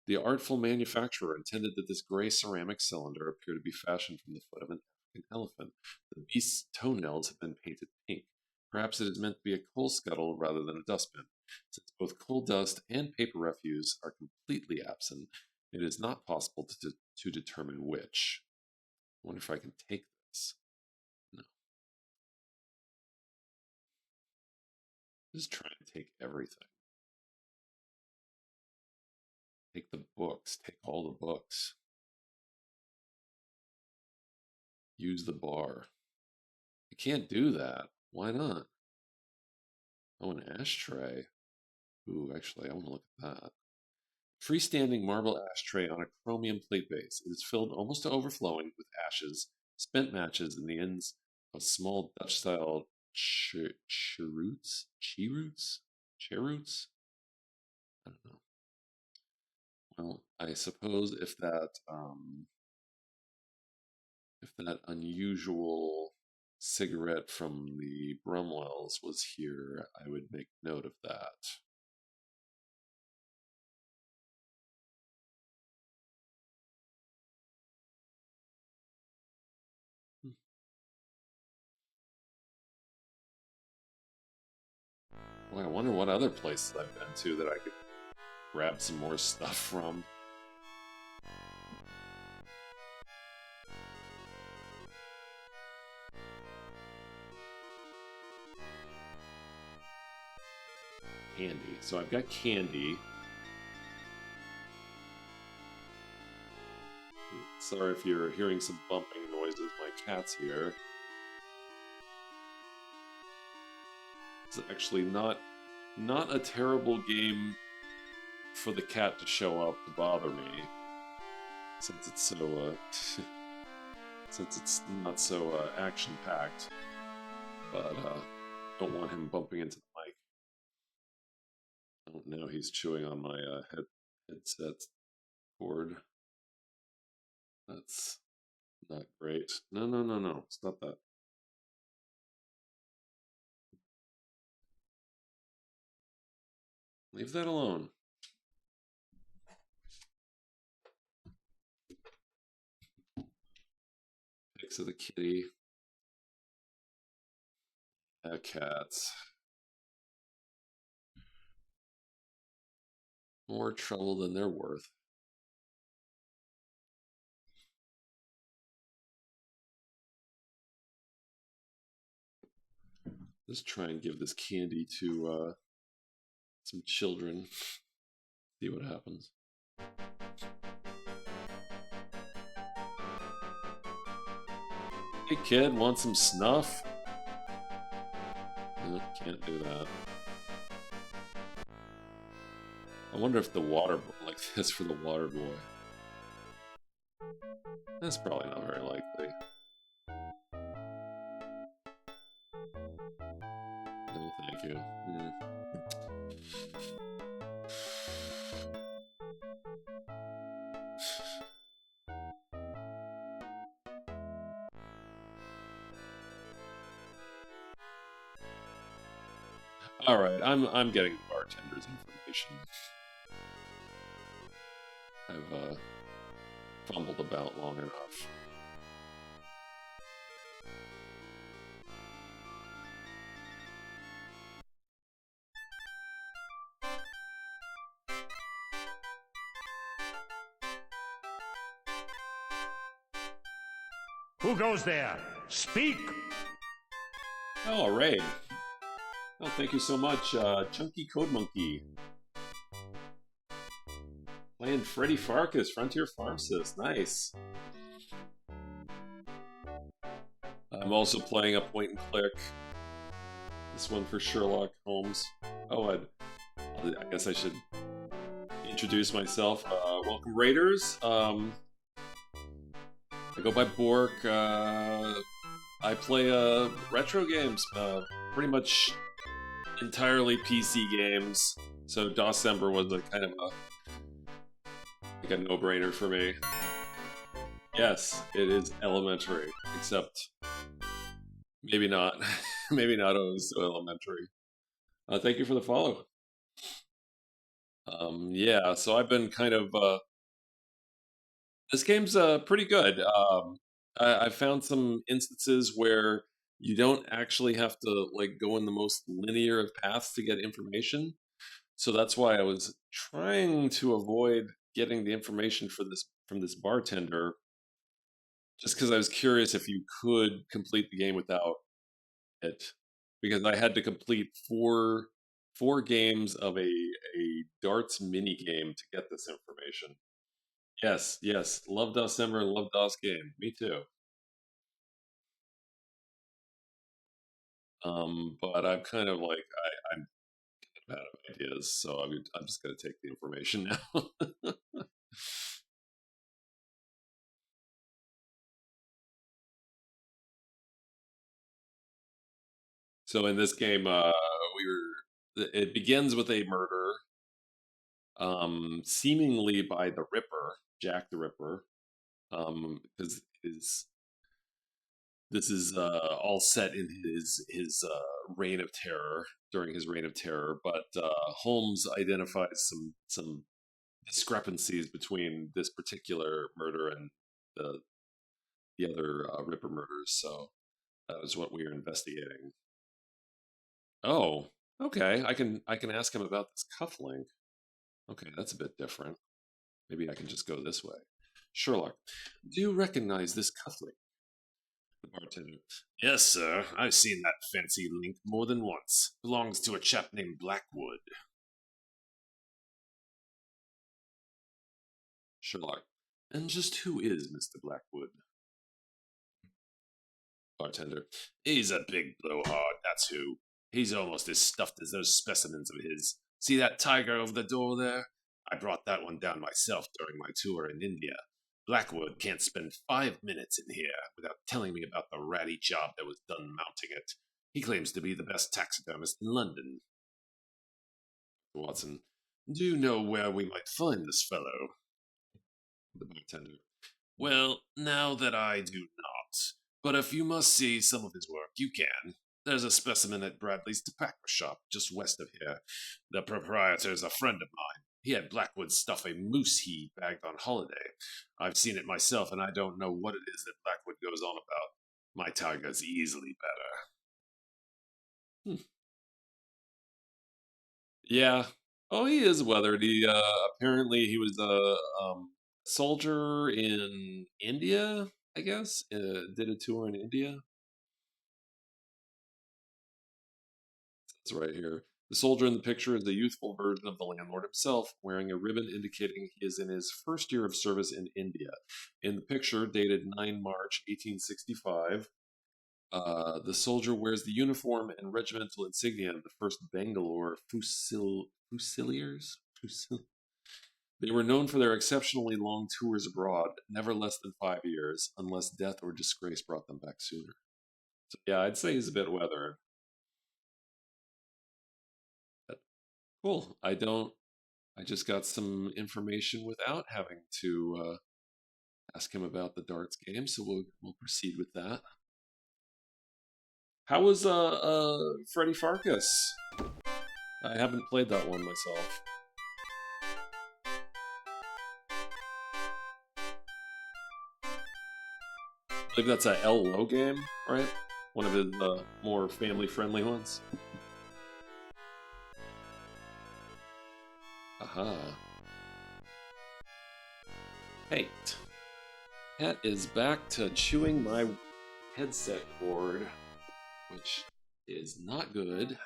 The artful manufacturer intended that this gray ceramic cylinder appear to be fashioned from the foot of an African elephant. The beast's toenails have been painted pink. Perhaps it is meant to be a coal scuttle rather than a dustbin. Since both coal dust and paper refuse are completely absent, it is not possible to determine which. I wonder if I can take this. No. Just try and take everything. Take the books. Take all the books. Use the bar. I can't do that. Why not? Oh, an ashtray. Ooh, actually, I want to look at that. Freestanding marble ashtray on a chromium plate base. It is filled almost to overflowing with ashes, spent matches, and the ends of small Dutch-style cheroots? Cheroots? Cheroots? I don't know. Well, I suppose if that unusual cigarette from the Brumwells was here, I would make note of that. Boy, I wonder what other places I've been to that I could grab some more stuff from. Candy. So I've got candy. Sorry if you're hearing some bumping noises. My cat's here. It's actually not a terrible game for the cat to show up to bother me, since it's so since it's not so action packed. But don't want him bumping into the mic. Oh no, he's chewing on my headset cord. That's not great. No, no, no, no. Stop that. Leave that alone. Pics of the kitty. Cats. More trouble than they're worth. Let's try and give this candy to some children. See what happens. Hey kid, want some snuff? No, can't do that. I wonder if the water like this for the water boy. That's probably not very likely. No, thank you. All right, I'm getting the bartender's information. I've fumbled about long enough. Who goes there? Speak! Oh, a raid. Oh, thank you so much, Chunky Code Monkey. Playing Freddy Farkas, Frontier Pharmacist. Nice. I'm also playing a point and click. This one for Sherlock Holmes. Oh, I guess I should introduce myself. Welcome, Raiders. I go by Bork. I play retro games, pretty much entirely PC games. So Dawsember was a kind of a no-brainer for me. Yes, it is elementary, except maybe not. Maybe not always so elementary. Thank you for the follow. Yeah, so I've been kind of this game's pretty good. I found some instances where you don't actually have to like go in the most linear of paths to get information. So that's why I was trying to avoid getting the information for this from this bartender, just because I was curious if you could complete the game without it, because I had to complete four games of a darts mini game to get this information. Yes, yes, love December, love DOS game. Me too. But I'm kind of like I'm out of ideas, so I'm just gonna take the information now. So in this game, it begins with a murder, seemingly by the Ripper, Jack the Ripper, because his this is all set in his reign of terror during his reign of terror. But Holmes identifies some discrepancies between this particular murder and the the other Ripper murders. So that is what we are investigating. Oh, okay. I can ask him about this cufflink. Okay, that's a bit different. Maybe I can just go this way. Sherlock, do you recognize this cufflink? The bartender. Yes, sir. I've seen that fancy link more than once. Belongs to a chap named Blackwood. Sherlock. And just who is Mr. Blackwood? Bartender. He's a big blowhard, that's who. He's almost as stuffed as those specimens of his. See that tiger over the door there? I brought that one down myself during my tour in India. Blackwood can't spend 5 minutes in here without telling me about the ratty job that was done mounting it. He claims to be the best taxidermist in London. Watson. Do you know where we might find this fellow? The bartender. Well, now that I do not. But if you must see some of his work, you can. There's a specimen at Bradley's tobacco shop, just west of here. The proprietor's a friend of mine. He had Blackwood stuff a moose he bagged on holiday. I've seen it myself, and I don't know what it is that Blackwood goes on about. My tiger's easily better. Yeah. Oh, he is weathered. Apparently he was a soldier in India, I guess. Did a tour in India. It's right here. The soldier in the picture is a youthful version of the landlord himself, wearing a ribbon indicating he is in his first year of service in India. In the picture, dated 9 March 1865, the soldier wears the uniform and regimental insignia of the 1st Bangalore Fusiliers. They were known for their exceptionally long tours abroad, never less than 5 years, unless death or disgrace brought them back sooner. So yeah, I'd say he's a bit weathered. But cool. I just got some information without having to ask him about the darts game, so we'll proceed with that. How was Freddy Farkas? I haven't played that one myself. I believe that's a L Low game, right? One of his more family-friendly ones. Aha. Hey, Cat is back to chewing my headset cord, which is not good.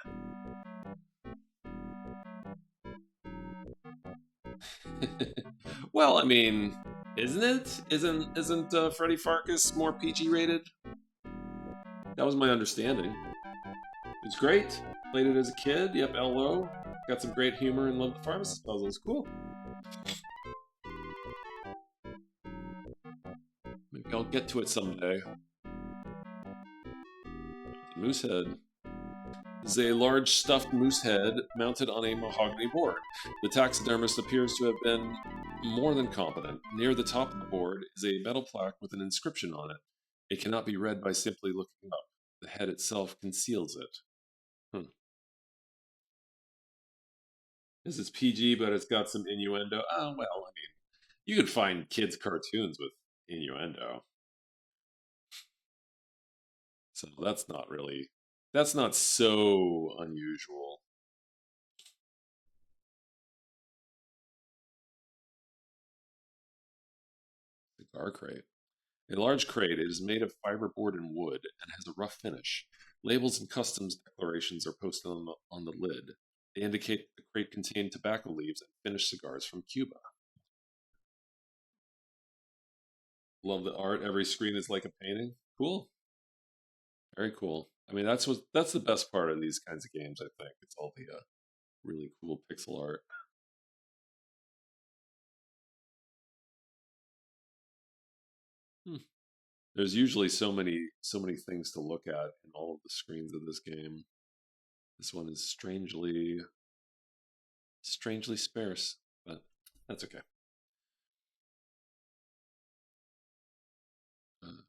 Well, I mean, isn't it? Isn't Freddy Farkas more PG rated? That was my understanding. It's great. Played it as a kid. Yep, LO. Got some great humor and loved the pharmacist puzzles. Cool. Maybe I'll get to it someday. Moosehead. This is a large stuffed moose head mounted on a mahogany board. The taxidermist appears to have been more than competent. Near the top of the board is a metal plaque with an inscription on it. It cannot be read by simply looking up. The head itself conceals it. This is PG, but it's got some innuendo. Oh, well, I mean, you could find kids' cartoons with innuendo. So that's not so unusual. Cigar crate. A large crate, it is made of fiberboard and wood and has a rough finish. Labels and customs declarations are posted on the lid. They indicate the crate contained tobacco leaves and finished cigars from Cuba. Love the art. Every screen is like a painting. Cool. Very cool. I mean, that's the best part of these kinds of games. I think it's all the really cool pixel art. Hmm. There's usually so many things to look at in all of the screens of this game. This one is strangely sparse, but that's okay. Uh,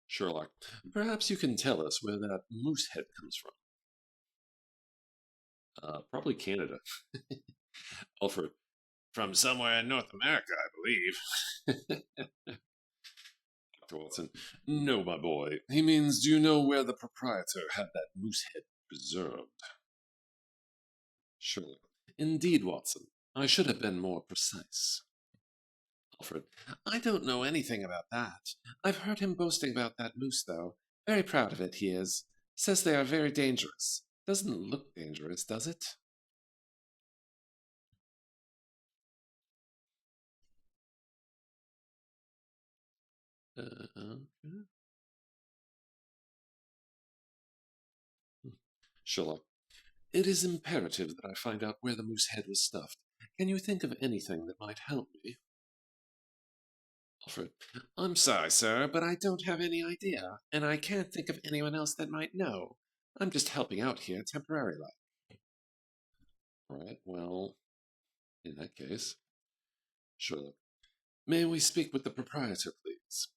Sherlock, perhaps you can tell us where that moose head comes from. Probably Canada. Alfred, from somewhere in North America, I believe. Dr. Watson, no, my boy. He means, do you know where the proprietor had that moose head preserved? Sherlock, indeed, Watson. I should have been more precise. Alfred, I don't know anything about that. I've heard him boasting about that moose, though. Very proud of it, he is. Says they are very dangerous. Doesn't look dangerous, does it? Okay. Sherlock, it is imperative that I find out where the moose head was stuffed. Can you think of anything that might help me? Alfred, I'm sorry, sir, but I don't have any idea, and I can't think of anyone else that might know. I'm just helping out here temporarily. All right, well, in that case, Sherlock, may we speak with the proprietor, please?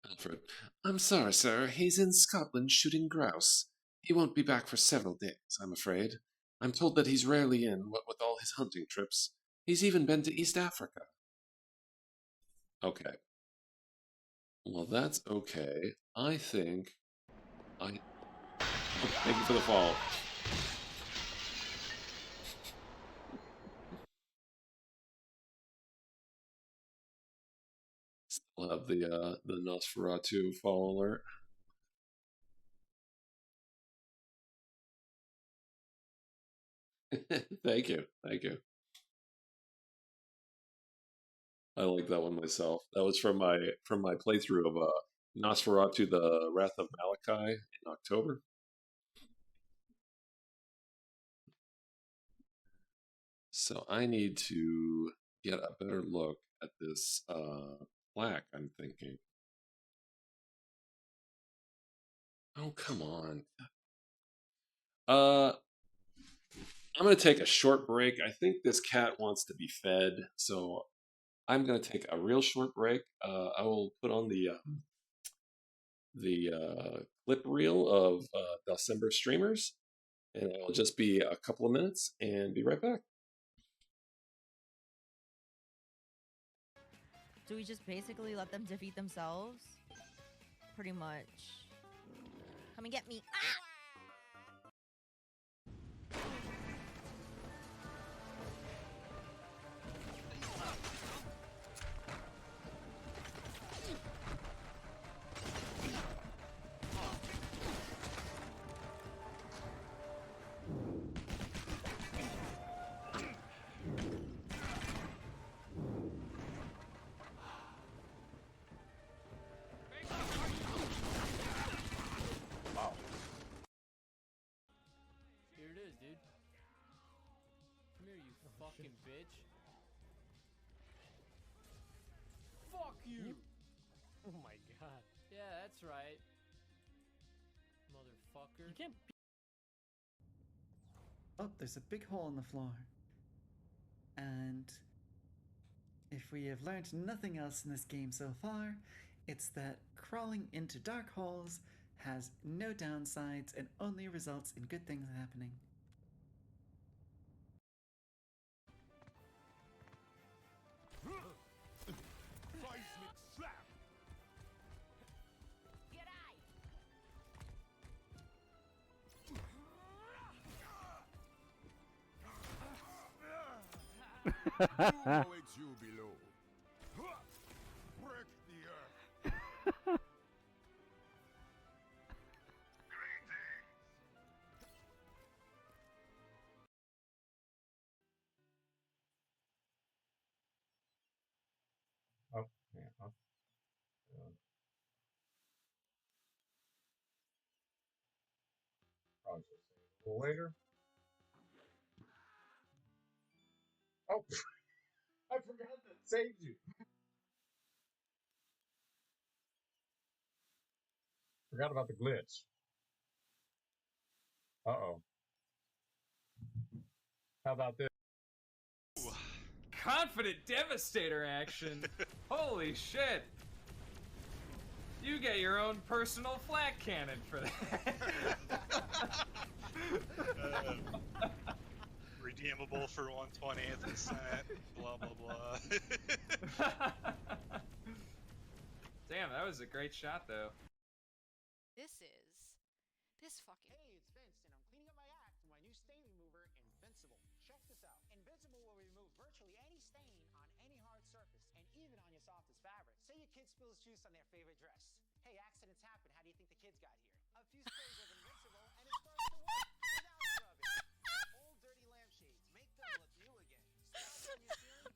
Alfred, I'm sorry, sir. He's in Scotland shooting grouse. He won't be back for several days, I'm afraid. I'm told that he's rarely in, what with all his hunting trips. He's even been to East Africa. Okay. Well, that's okay. I think I. Oh, thank you for the fall. Still have the Nosferatu fall alert. Thank you, thank you. I like that one myself. That was from my playthrough of Nosferatu: The Wrath of Malachi in October. So I need to get a better look at this plaque, I'm thinking. Oh, come on. Uh, I'm going to take a short break. I think this cat wants to be fed, so I'm going to take a real short break. I will put on the clip reel of December streamers, and it'll just be a couple of minutes and be right back. Do we just basically let them defeat themselves? Pretty much. Come and get me. Ah! Here it is, dude. Come here, you fucking bitch. Fuck you! Oh my god. Yeah, that's right. Motherfucker. You can't. Oh, there's a big hole in the floor. And if we have learned nothing else in this game so far, it's that crawling into dark holes has no downsides and only results in good things happening. Seismic slap. Who awaits you below? Break the earth. Oh, yeah. little later. Oh, I forgot that saved you. Forgot about the glitch. Uh-oh. How about this? Confident Devastator action. Holy shit. You get your own personal flak cannon for that. Redeemable for 1/20th of a cent. Blah blah blah. Damn, that was a great shot though. This fucking. Hey, it's Vince, and I'm cleaning up my act with my new stain remover, Invincible. Check this out. Invincible will remove virtually any stain on any hard surface, and even on your softest fabric. Say your kid spills juice on their favorite dress. Hey, accidents happen. How do you think the kids got here? A few sprays of Invincible, and it starts to work without scrubbing. Old dirty lampshades, make them look new again. Stars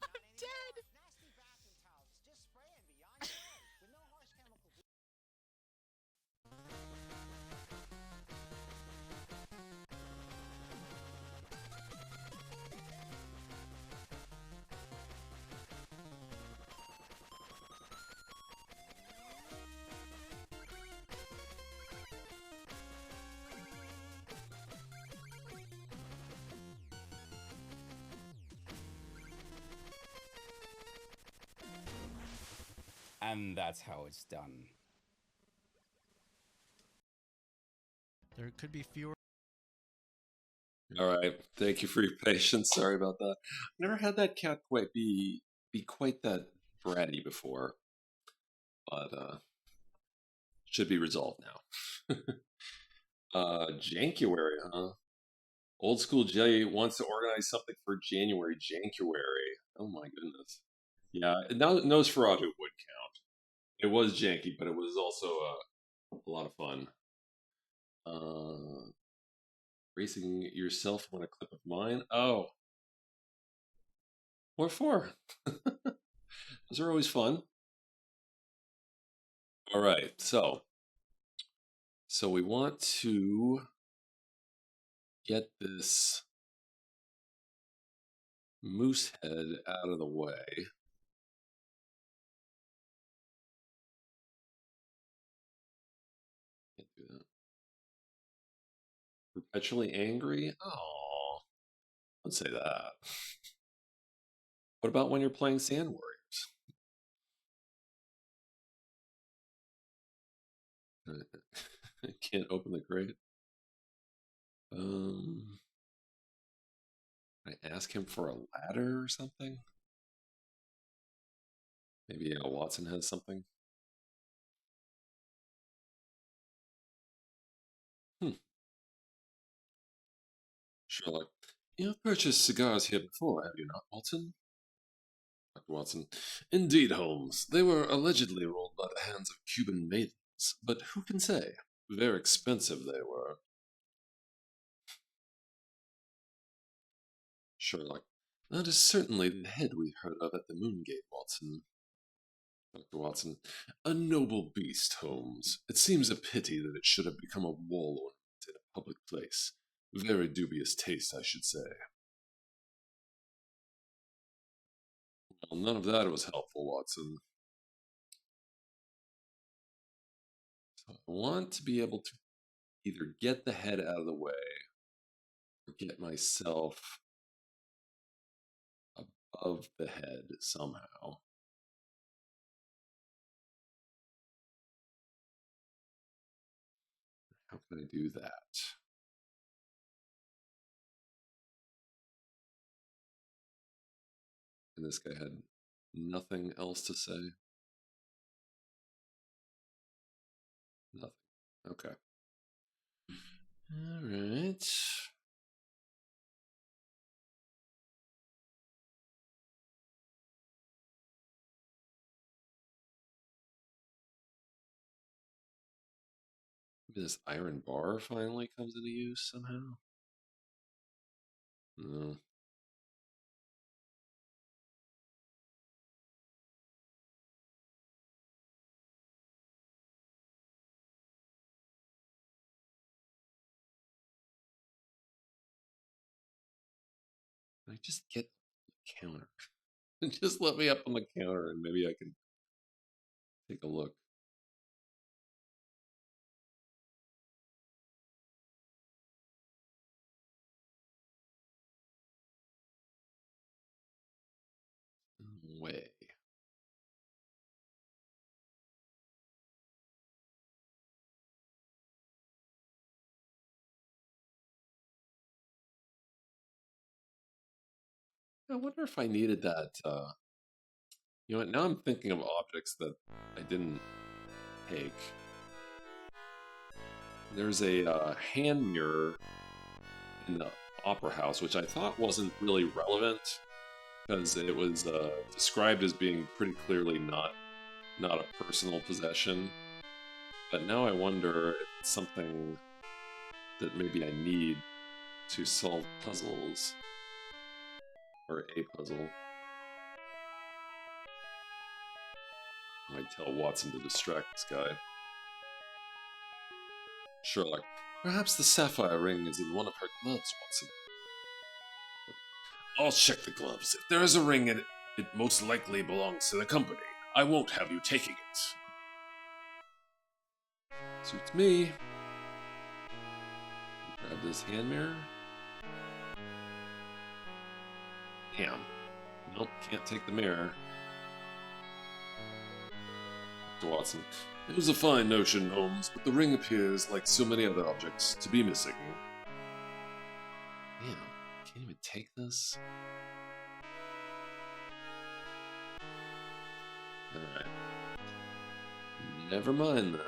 on your ceiling, not anymore. Nasty bathroom towels, just spray and be on your way. With no harsh chemical. And that's how it's done. There could be fewer. All right. Thank you for your patience. Sorry about that. Never had that cat quite be quite that bratty before, but should be resolved now. January, huh? Old School Jay wants to organize something for January. Oh my goodness. Yeah, Nosferatu would count. It was janky, but it was also a lot of fun. Racing yourself on a clip of mine. Oh, what for? Those are always fun. All right, so we want to get this moose head out of the way. Can't do that. Perpetually angry? Oh, don't say that. What about when you're playing Sand Warriors? I can't open the crate. I ask him for a ladder or something? Maybe Watson has something? Sherlock, you've purchased cigars here before, have you not, Watson? Dr. Watson, indeed, Holmes. They were allegedly rolled by the hands of Cuban maidens, but who can say? Very expensive they were. Sherlock, that is certainly the head we heard of at the Moongate, Watson. Dr. Watson, a noble beast, Holmes. It seems a pity that it should have become a wall ornament in a public place. Very dubious taste, I should say. Well, none of that was helpful, Watson. So I want to be able to either get the head out of the way or get myself above the head somehow. How can I do that? And this guy had nothing else to say. Nothing. Okay. All right. Maybe this iron bar finally comes into use somehow. No. Can I just get the counter? Just let me up on the counter and maybe I can take a look. No way. I wonder if I needed that. You know what? Now I'm thinking of objects that I didn't take. There's a hand mirror in the opera house, which I thought wasn't really relevant because it was described as being pretty clearly not a personal possession. But now I wonder if it's something that maybe I need to solve puzzles, or a puzzle. I'd tell Watson to distract this guy. Sherlock, perhaps the sapphire ring is in one of her gloves, Watson. I'll check the gloves. If there is a ring in it, it most likely belongs to the company. I won't have you taking it. Suits me. Grab this hand mirror. Damn. Nope, can't take the mirror. Dr. Watson. It was a fine notion, Holmes, but the ring appears, like so many other objects, to be missing. Damn, can't even take this? Alright. Never mind then.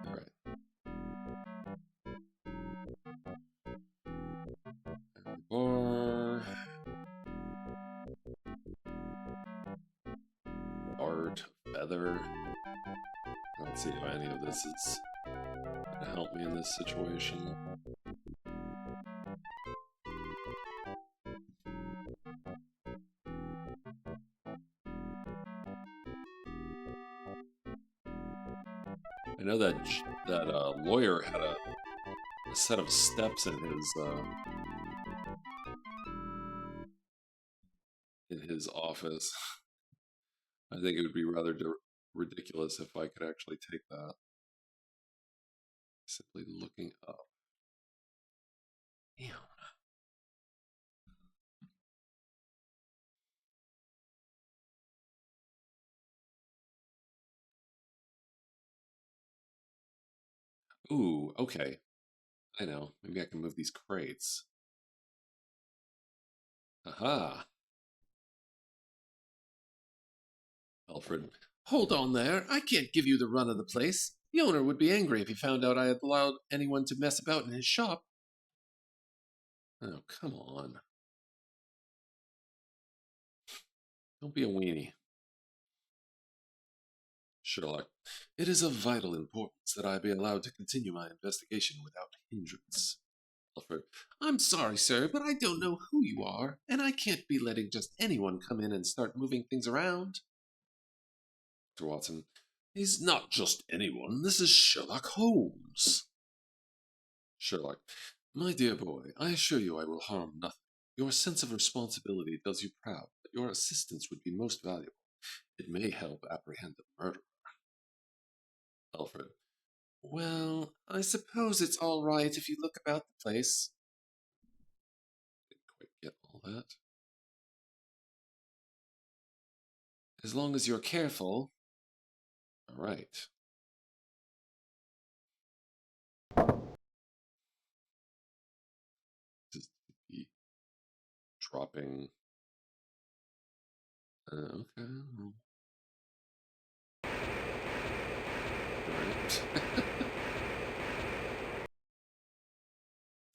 Alright. Bar. Art. Feather. Let's see if any of this is gonna help me in this situation. I know that lawyer had a set of steps in his office. I think it would be rather ridiculous if I could actually take that. Simply looking up. Damn. Ooh, okay. I know. Maybe I can move these crates. Aha! Alfred. Hold on there. I can't give you the run of the place. The owner would be angry if he found out I had allowed anyone to mess about in his shop. Oh, come on. Don't be a weenie. Sherlock. It is of vital importance that I be allowed to continue my investigation without hindrance. Alfred. I'm sorry, sir, but I don't know who you are, and I can't be letting just anyone come in and start moving things around. Dr. Watson. He's not just anyone. This is Sherlock Holmes. Sherlock. My dear boy, I assure you I will harm nothing. Your sense of responsibility does you proud, but your assistance would be most valuable. It may help apprehend the murderer. Alfred. Well, I suppose it's all right if you look about the place. Didn't quite get all that. As long as you're careful. All right. Just be dropping. Okay. Right. Is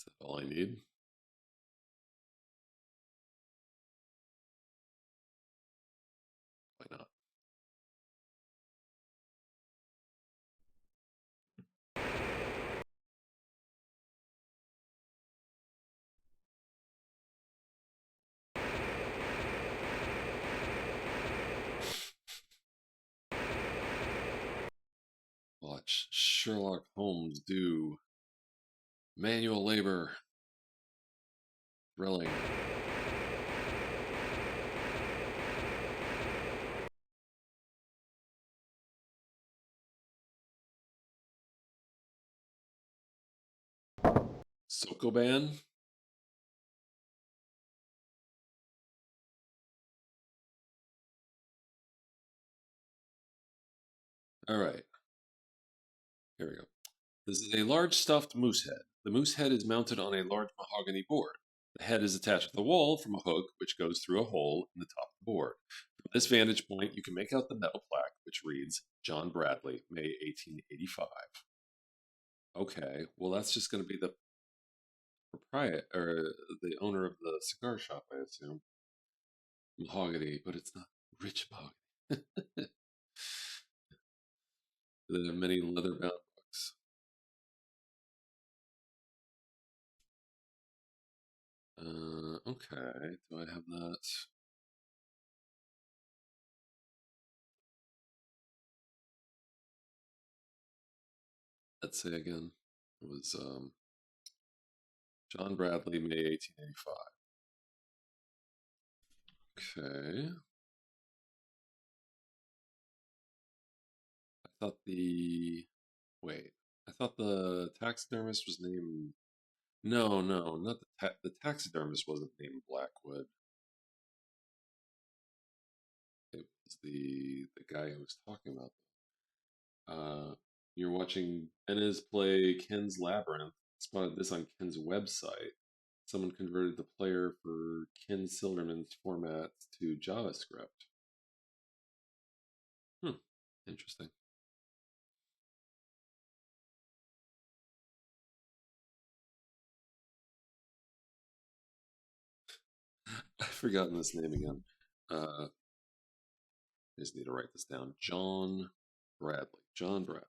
that all I need? Why not? Watch Sherlock Holmes do manual labor. Thrilling. Sokoban? Alright. Here we go. This is a large stuffed moose head. The moose head is mounted on a large mahogany board. The head is attached to the wall from a hook which goes through a hole in the top of the board. From this vantage point, you can make out the metal plaque which reads, John Bradley, May 1885. Okay, well that's just going to be the proprietor, or the owner of the cigar shop, I assume. Mahogany, but it's not rich mahogany. There are many leather-bound books. Okay, do I have that? Let's say again. It was John Bradley, May 1885. Okay. I thought the... Wait. I thought the taxidermist was named... No, not the taxidermist wasn't named Blackwood. It was the guy who was talking about them. You're watching Ennis play Ken's Labyrinth. Spotted this on Ken's website. Someone converted the player for Ken Silverman's format to JavaScript. Interesting. I've forgotten this name again. I just need to write this down. John Bradley. John Bradley.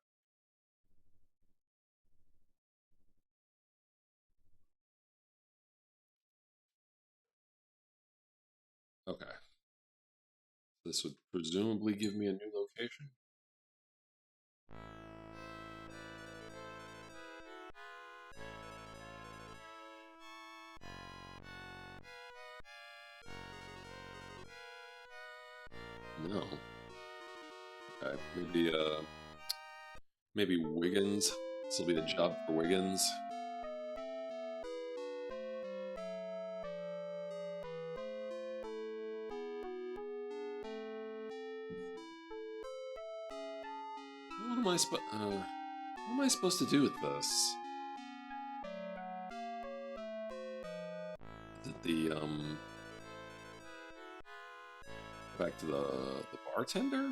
Okay. This would presumably give me a new location. No. Okay, maybe Wiggins. This will be a job for Wiggins. What am I supposed to do with this? Is it the back to the bartender?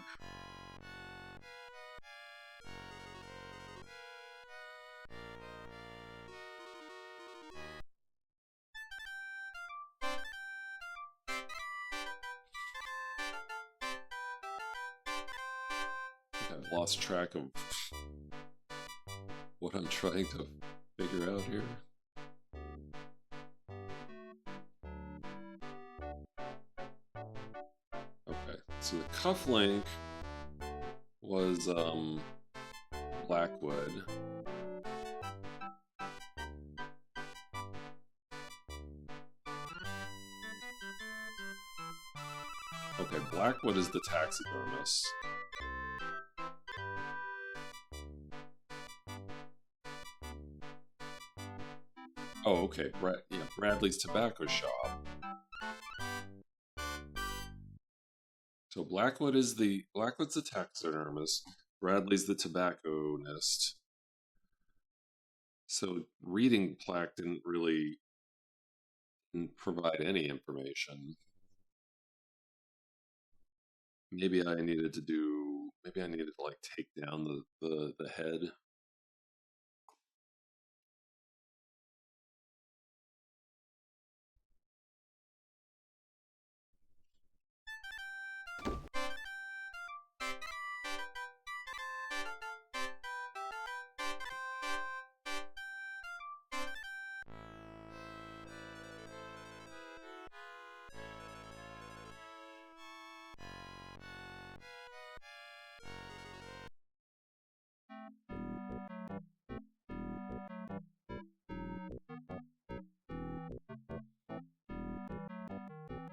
I've lost track of what I'm trying to figure out here. Okay, so the cufflink was Blackwood. Okay, Blackwood is the taxidermist. Oh, okay. Bradley's tobacco shop. So Blackwood's the taxidermist. Bradley's the tobacconist. So reading plaque didn't really provide any information. Maybe I needed to like take down the head.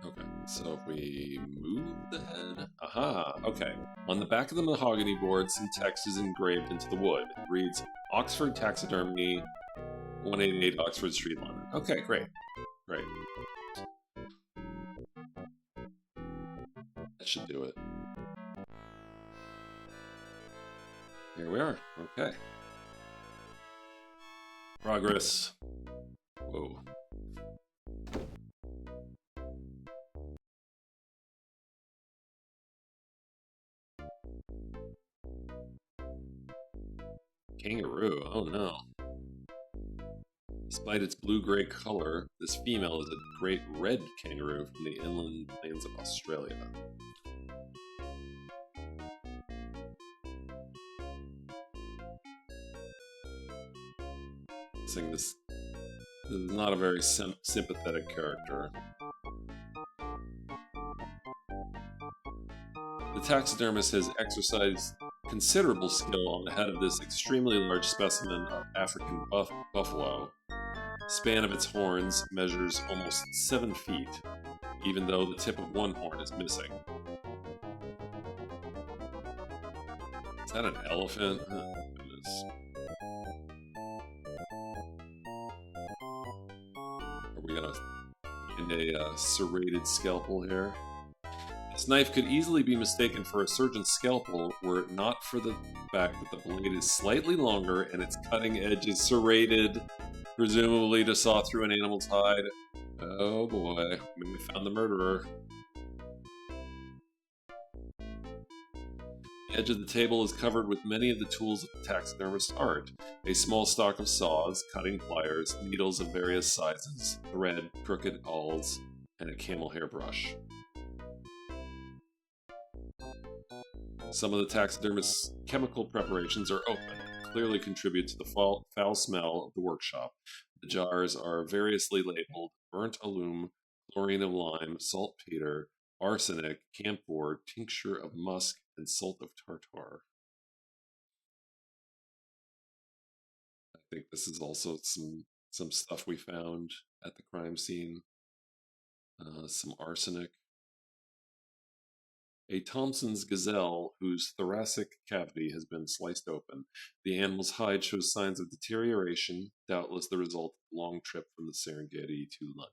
Okay, so if we move the head... Aha, okay. On the back of the mahogany board, some text is engraved into the wood. It reads, Oxford Taxidermy, 188 Oxford Street, London. Okay, great. Great. That should do it. Here we are. Okay. Progress. Whoa. Kangaroo. Oh no. Despite its blue-gray color, this female is a great red kangaroo from the inland plains of Australia. Saying this is not a very sympathetic character. The taxidermist has exercised considerable skill on the head of this extremely large specimen of African buffalo. The span of its horns measures almost 7 feet, even though the tip of one horn is missing. Is that an elephant? Oh, goodness. Are we gonna find a serrated scalpel here? This knife could easily be mistaken for a surgeon's scalpel were it not for the fact that the blade is slightly longer and its cutting edge is serrated, presumably to saw through an animal's hide. Oh boy, maybe we found the murderer. The edge of the table is covered with many of the tools of the taxidermist's art. A small stock of saws, cutting pliers, needles of various sizes, thread, crooked awls, and a camel hair brush. Some of the taxidermist's chemical preparations are open, and clearly contribute to the foul smell of the workshop. The jars are variously labeled: burnt alum, chlorine of lime, saltpeter, arsenic, camphor, tincture of musk, and salt of tartar. I think this is also some stuff we found at the crime scene. Some arsenic. A Thompson's gazelle whose thoracic cavity has been sliced open. The animal's hide shows signs of deterioration, doubtless the result of a long trip from the Serengeti to London.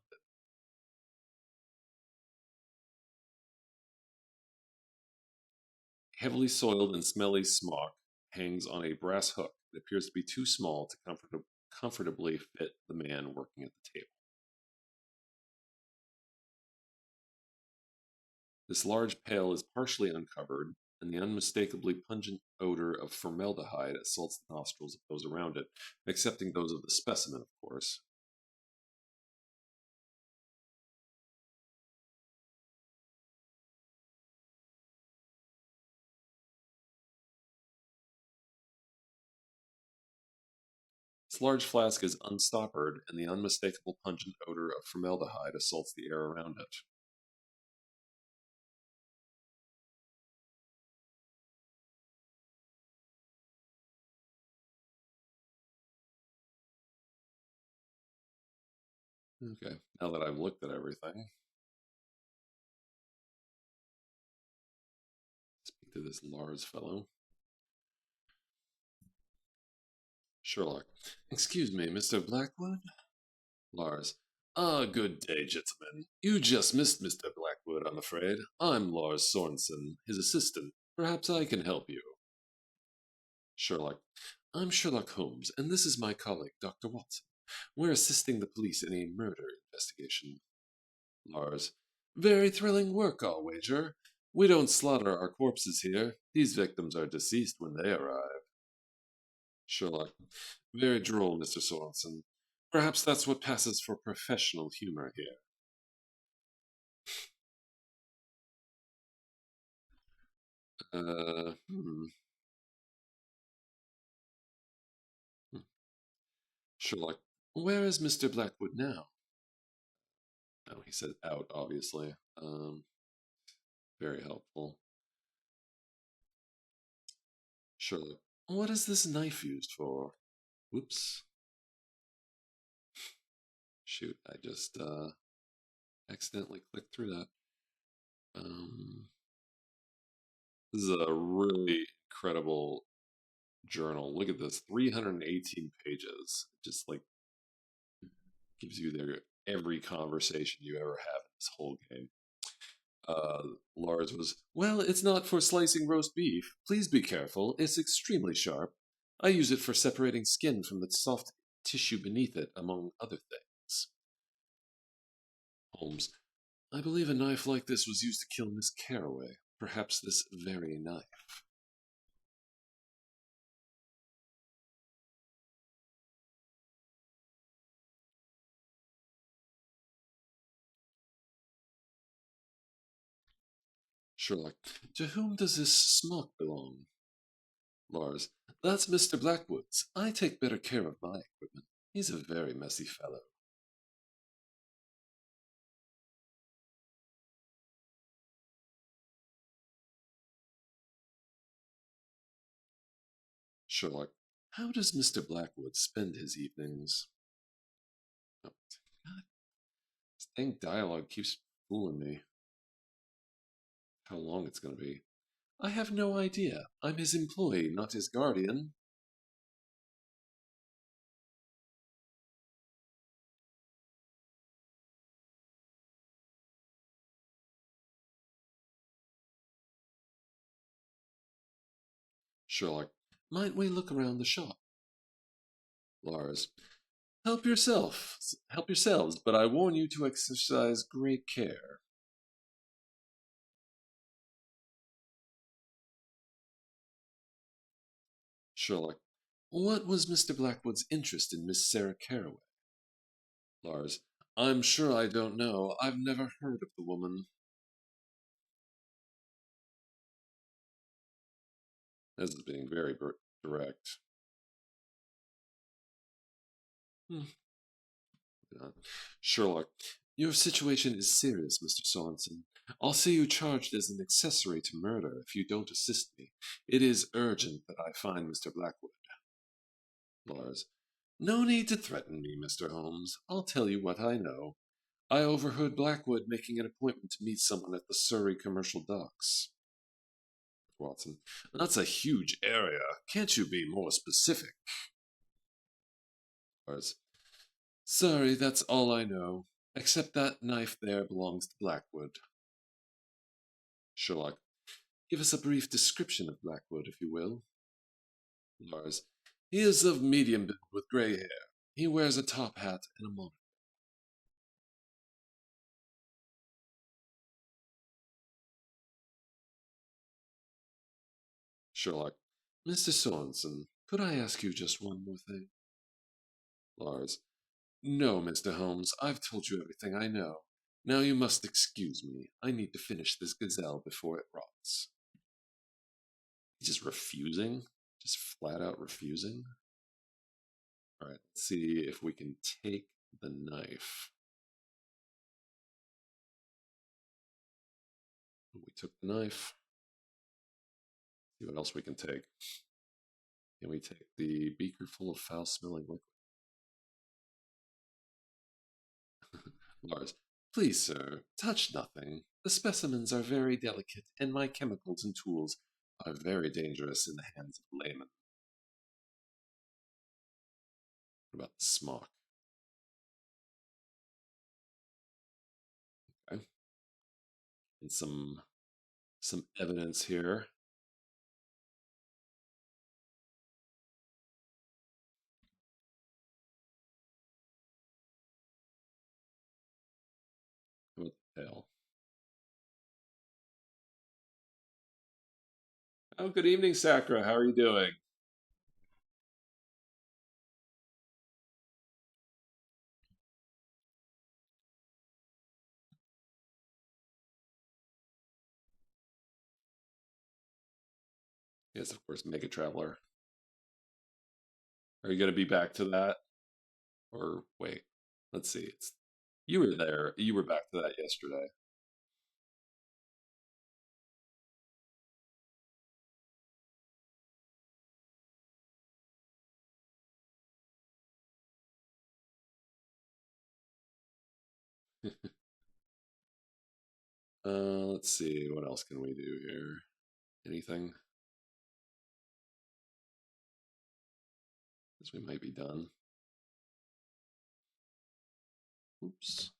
Heavily soiled and smelly smock hangs on a brass hook. It appears to be too small to comfortably fit the man working at the table. This large pail is partially uncovered, and the unmistakably pungent odor of formaldehyde assaults the nostrils of those around it, excepting those of the specimen, of course. This large flask is unstoppered, and the unmistakable pungent odor of formaldehyde assaults the air around it. Okay, now that I've looked at everything, speak to this Lars fellow. Sherlock. Excuse me, Mr. Blackwood? Lars. Ah, good day, gentlemen. You just missed Mr. Blackwood, I'm afraid. I'm Lars Sorensen, his assistant. Perhaps I can help you. Sherlock. I'm Sherlock Holmes, and this is my colleague, Dr. Watson. We're assisting the police in a murder investigation. Lars. Very thrilling work, I'll wager. We don't slaughter our corpses here. These victims are deceased when they arrive. Sherlock. Very droll, Mr. Sorensen. Perhaps that's what passes for professional humor here. Uh, hmm. Sherlock. Where is Mr. Blackwood now? Oh, he said out, obviously. Very helpful. Sherlock. What is this knife used for? Whoops. Shoot, I just, accidentally clicked through that. This is a really incredible journal. Look at this, 318 pages. Just like gives you every conversation you ever have in this whole game. Lars was, well, it's not for slicing roast beef. Please be careful. It's extremely sharp. I use it for separating skin from the soft tissue beneath it, among other things. Holmes, I believe a knife like this was used to kill Miss Carroway. Perhaps this very knife. Sherlock, to whom does this smock belong? Lars, that's Mr. Blackwood's. I take better care of my equipment. He's a very messy fellow. Sherlock, how does Mr. Blackwood spend his evenings? Oh, God, this dang dialogue keeps fooling me. How long it's going to be. I have no idea. I'm his employee, not his guardian. Sherlock, might we look around the shop? Lars, help yourselves, but I warn you to exercise great care. Sherlock, what was Mr. Blackwood's interest in Miss Sarah Carroway? Lars, I'm sure I don't know. I've never heard of the woman. This is being very direct. Sherlock, your situation is serious, Mr. Sorensen. I'll see you charged as an accessory to murder if you don't assist me. It is urgent that I find Mr. Blackwood. Lars, no need to threaten me, Mr. Holmes. I'll tell you what I know. I overheard Blackwood making an appointment to meet someone at the Surrey commercial docks. Watson, that's a huge area. Can't you be more specific? Lars, sorry, that's all I know. Except that knife there belongs to Blackwood. Sherlock, give us a brief description of Blackwood, if you will. Lars, he is of medium build with grey hair. He wears a top hat and a monocle. Sherlock, Mr. Sorensen, could I ask you just one more thing? Lars, no, Mr. Holmes, I've told you everything I know. Now you must excuse me. I need to finish this gazelle before it rots. He's just refusing? Just flat out refusing? Alright, let's see if we can take the knife. We took the knife. See what else we can take. Can we take the beaker full of foul-smelling liquid? Lars, please, sir, touch nothing. The specimens are very delicate, and my chemicals and tools are very dangerous in the hands of laymen. What about the smock? Okay. And some evidence here. What the hell? Oh, good evening, Sakura. How are you doing? Yes, of course, Mega Traveler. Are you going to be back to that? Or wait, let's see. You were there. You were back to that yesterday. Let's see, what else can we do here? Anything? Because we might be done. Oops.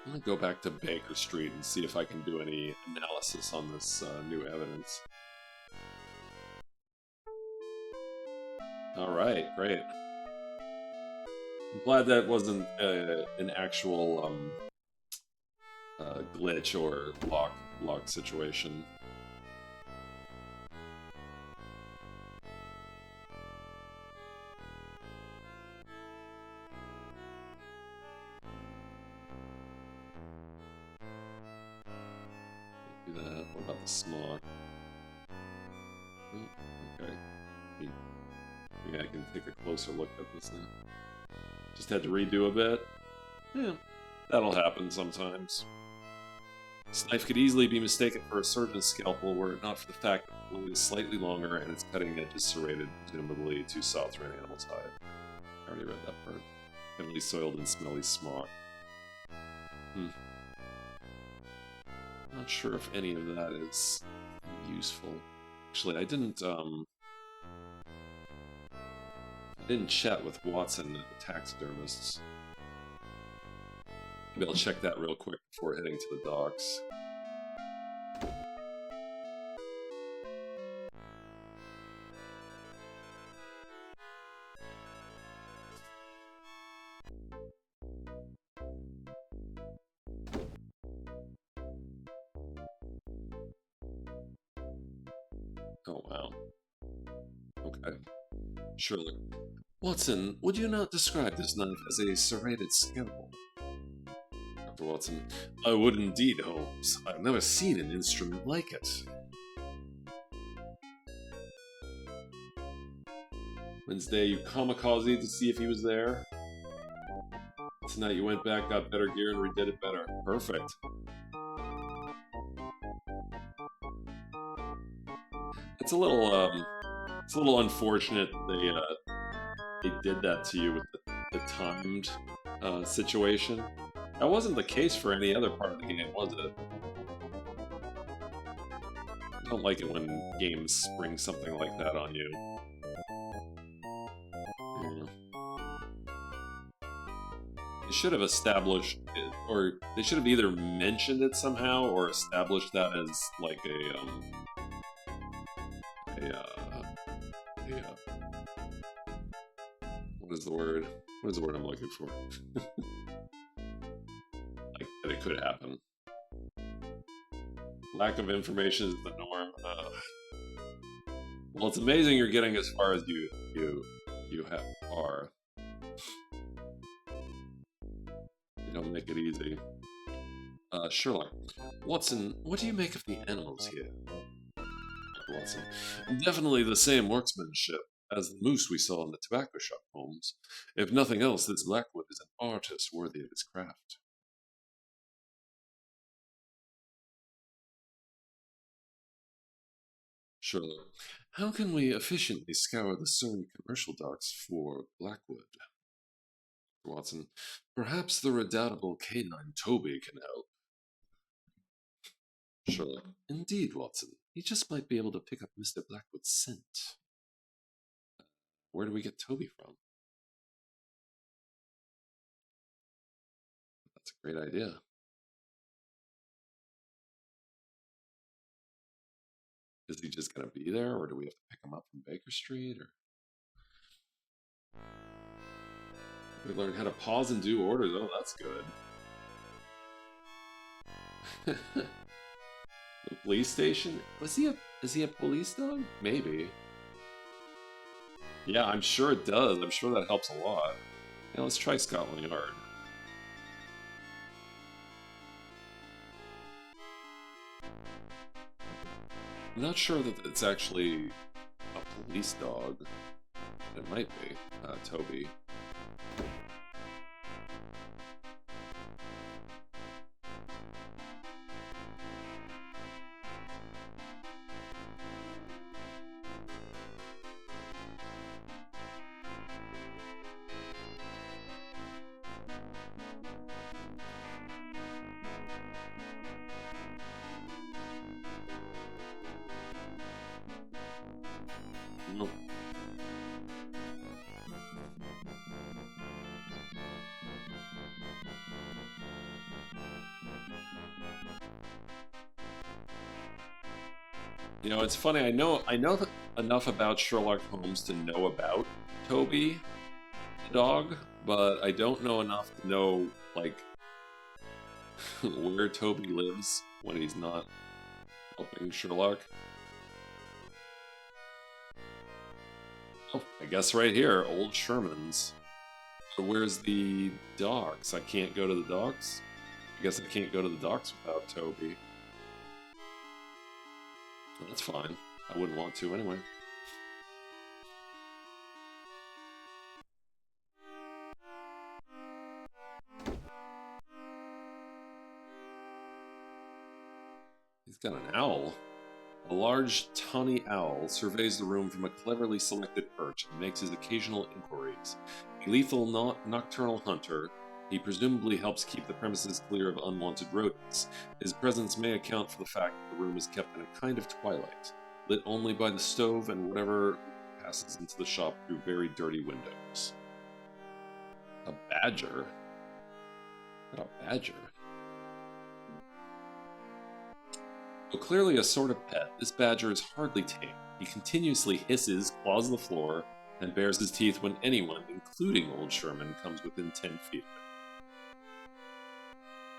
I'm gonna go back to Baker Street and see if I can do any analysis on this new evidence. Alright, great. I'm glad that wasn't an actual glitch or lock situation. Do that. What about the smog? Oh, okay. Maybe I can take a closer look at this now. Just had to redo a bit. Yeah, that'll happen sometimes. This knife could easily be mistaken for a serrated scalpel were it not for the fact that the blade is slightly longer and its cutting edge is serrated, presumably too soft for an animal's hide. I already read that part. Heavily soiled and smelly smog. Not sure if any of that is useful. Actually, I didn't chat with Watson and the taxidermists. Maybe I'll check that real quick before heading to the docks. Oh wow. Okay. Sherlock. Watson, would you not describe this knife as a serrated scalpel? Dr. Watson. I would indeed, Holmes. I've never seen an instrument like it. Wednesday, you kamikaze to see if he was there. Tonight you went back, got better gear, and redid it better. Perfect. It's a little unfortunate they did that to you with the timed situation. That wasn't the case for any other part of the game, was it? I don't like it when games spring something like that on you. Yeah. They should have established it, or they should have either mentioned it somehow or established that as like what is the word? What is the word I'm looking for? Like that it could happen. Lack of information is the norm. Well, it's amazing you're getting as far as you are. They don't make it easy. Sherlock. Watson, what do you make of the animals here? Watson. Definitely the same workmanship as the moose we saw in the tobacco shop, Holmes. If nothing else, this Blackwood is an artist worthy of his craft. Sherlock. How can we efficiently scour the Surrey commercial docks for Blackwood? Watson. Perhaps the redoubtable canine Toby can help. Sherlock. Indeed, Watson. He just might be able to pick up Mr. Blackwood's scent. Where do we get Toby from? That's a great idea. Is he just going to be there, or do we have to pick him up from Baker Street? Or we learn how to pause and do orders. Oh, that's good. The police station? Is he a police dog? Maybe. Yeah, I'm sure it does. I'm sure that helps a lot. Yeah, let's try Scotland Yard. I'm not sure that it's actually a police dog. It might be. Toby. Nope. You know, it's funny. I know enough about Sherlock Holmes to know about Toby, the dog, but I don't know enough to know like where Toby lives when he's not helping Sherlock. Oh, I guess right here, Old Sherman's. So where's the docks? I can't go to the docks? I guess I can't go to the docks without Toby. That's fine. I wouldn't want to anyway. He's got an owl. A large, tawny owl surveys the room from a cleverly selected perch and makes his occasional inquiries. A lethal nocturnal hunter, he presumably helps keep the premises clear of unwanted rodents. His presence may account for the fact that the room is kept in a kind of twilight, lit only by the stove and whatever passes into the shop through very dirty windows. A badger? Not a badger. Though clearly a sort of pet, this badger is hardly tame. He continuously hisses, claws the floor, and bares his teeth when anyone, including Old Sherman, comes within 10 feet of it.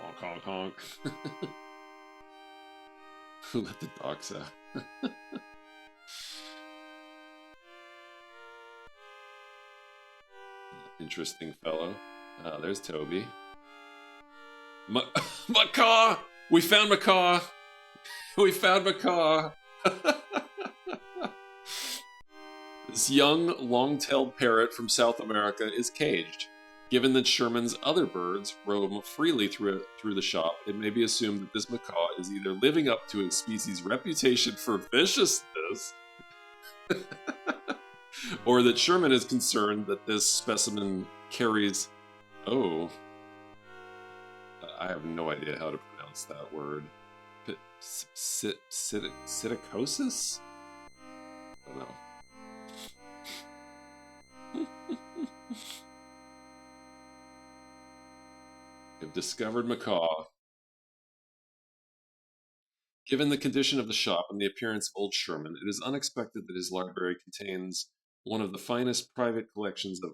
Honk, honk, honk. Who let the dogs out? Interesting fellow. There's Toby. Macaw! We found Macaw! We found Macaw! This young, long-tailed parrot from South America is caged. Given that Sherman's other birds roam freely through the shop, it may be assumed that this macaw is either living up to its species' reputation for viciousness, or that Sherman is concerned that this specimen carries... Oh. I have no idea how to pronounce that word. Psittacosis? I don't know. We've discovered Macaw. Given the condition of the shop and the appearance of Old Sherman, it is unexpected that his library contains one of the finest private collections of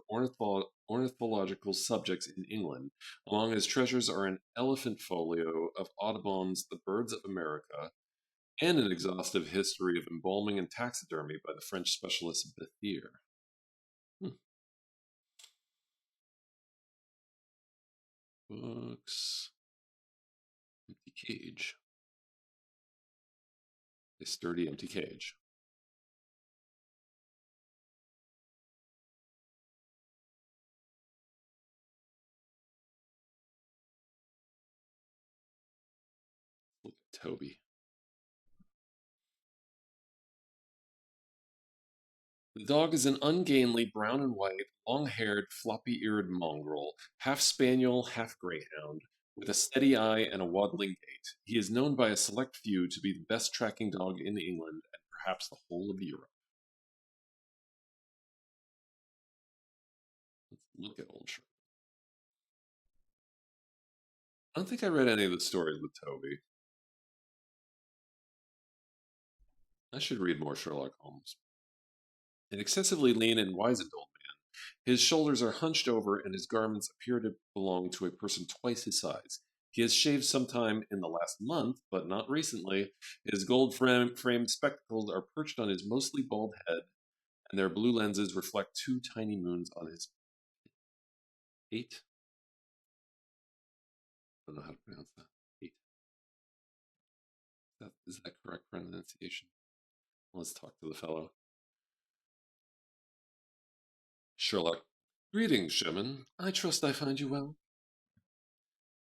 ornithological subjects in England. Among his treasures are an elephant folio of Audubon's The Birds of America, and an exhaustive history of embalming and taxidermy by the French specialist Bethier. Books. Empty cage. A sturdy empty cage. Look at Toby. The dog is an ungainly brown and white, long-haired, floppy-eared mongrel, half spaniel, half greyhound, with a steady eye and a waddling gait. He is known by a select few to be the best tracking dog in England and perhaps the whole of Europe. Let's look at Old Sherman. I don't think I read any of the stories with Toby. I should read more Sherlock Holmes. An excessively lean and wizened old man. His shoulders are hunched over and his garments appear to belong to a person twice his size. He has shaved sometime in the last month, but not recently. His gold-framed spectacles are perched on his mostly bald head, and their blue lenses reflect two tiny moons on his pate. I don't know how to pronounce that. Pate. Is that correct pronunciation? Let's talk to the fellow. Sherlock. Greetings, Sherman. I trust I find you well.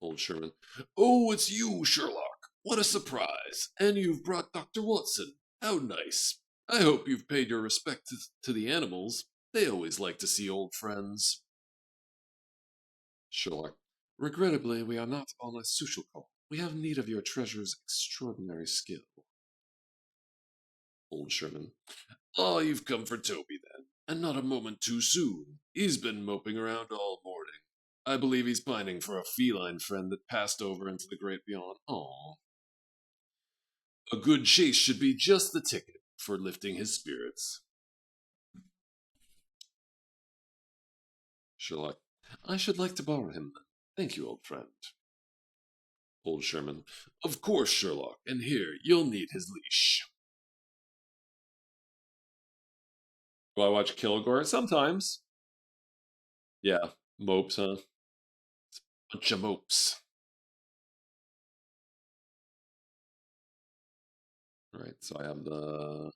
Old Sherman. Oh, it's you, Sherlock. What a surprise. And you've brought Dr. Watson. How nice. I hope you've paid your respect to the animals. They always like to see old friends. Sherlock. Regrettably, we are not on a social call. We have need of your treasure's extraordinary skill. Old Sherman. Oh, you've come for Toby then, and not a moment too soon. He's been moping around all morning. I believe he's pining for a feline friend that passed over into the great beyond. Aw. A good chase should be just the ticket for lifting his spirits. Sherlock, I should like to borrow him then. Thank you, old friend. Old Sherman, of course, Sherlock, and here, you'll need his leash. Do I watch Kilgore? Sometimes. Yeah, mopes, huh? It's a bunch of mopes. Alright, so I have the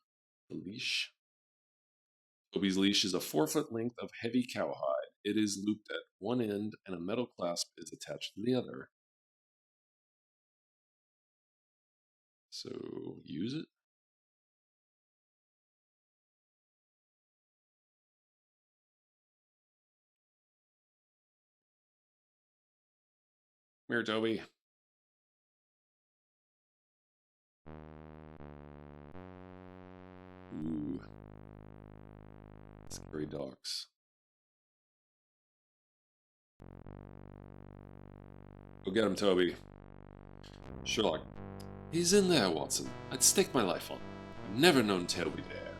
leash. Toby's leash is a 4-foot length of heavy cowhide. It is looped at one end, and a metal clasp is attached to the other. So, use it. Come here, Toby. Ooh. Scary dogs. Go get him, Toby. Sherlock. He's in there, Watson. I'd stake my life on. I've never known Toby there.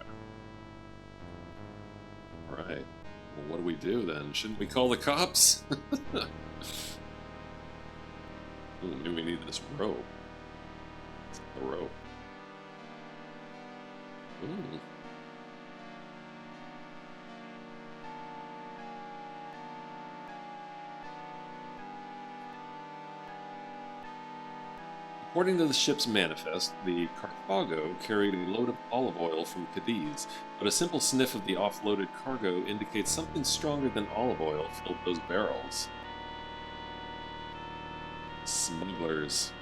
Right. Well, what do we do then? Shouldn't we call the cops? Ooh, maybe we need this rope. It's a rope. Ooh. According to the ship's manifest, the Carthago carried a load of olive oil from Cadiz, but a simple sniff of the offloaded cargo indicates something stronger than olive oil filled those barrels. Smugglers.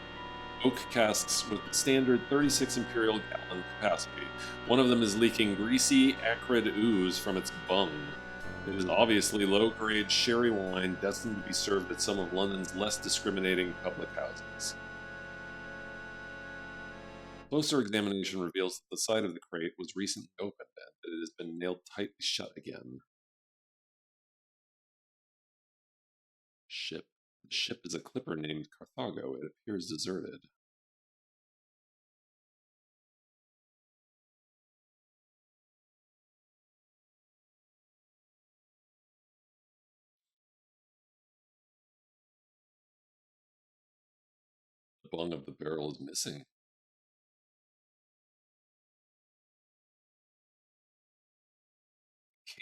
Oak casks with the standard 36 imperial gallon capacity. One of them is leaking greasy, acrid ooze from its bung. It is obviously low-grade sherry wine destined to be served at some of London's less discriminating public houses. Closer examination reveals that the side of the crate was recently opened and that it has been nailed tightly shut again. Ship. The ship is a clipper named Carthago. It appears deserted. The bung of the barrel is missing.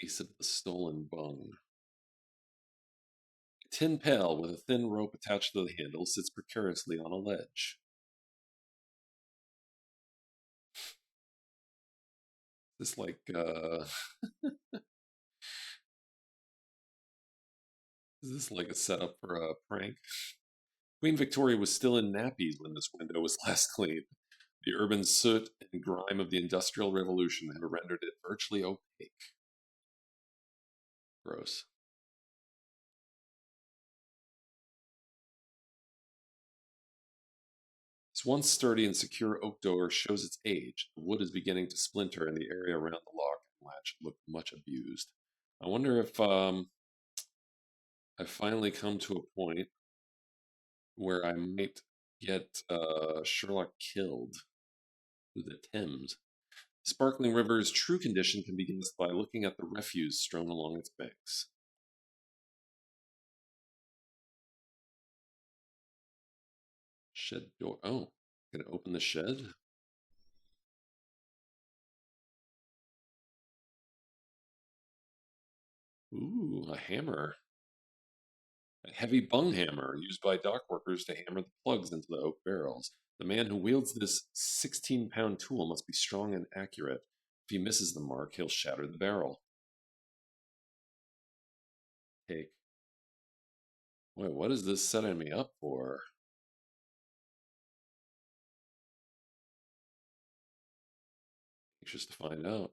Case of the stolen bung. A tin pail with a thin rope attached to the handle sits precariously on a ledge. Is this like, is this like a setup for a prank? Queen Victoria was still in nappies when this window was last cleaned. The urban soot and grime of the Industrial Revolution had rendered it virtually opaque. Gross. This once sturdy and secure oak door shows its age. The wood is beginning to splinter, and the area around the lock and latch look much abused. I wonder if I've finally come to a point where I might get Sherlock killed with the Thames. The sparkling river's true condition can be guessed by looking at the refuse strewn along its banks. Shed door. Oh, can I open the shed? Ooh, a hammer. A heavy bung hammer used by dock workers to hammer the plugs into the oak barrels. The man who wields this 16-pound tool must be strong and accurate. If he misses the mark, he'll shatter the barrel. Take. Wait, what is this setting me up for? Anxious to find out.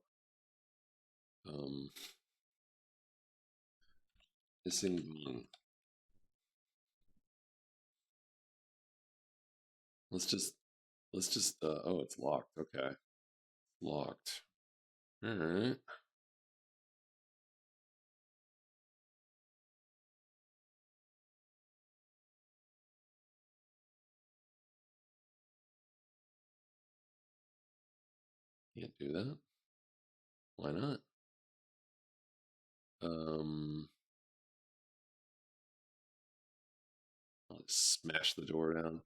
Missing bung. Let's just, oh, it's locked. Okay. Locked. Alright. Can't do that. Why not? I'll just smash the door down.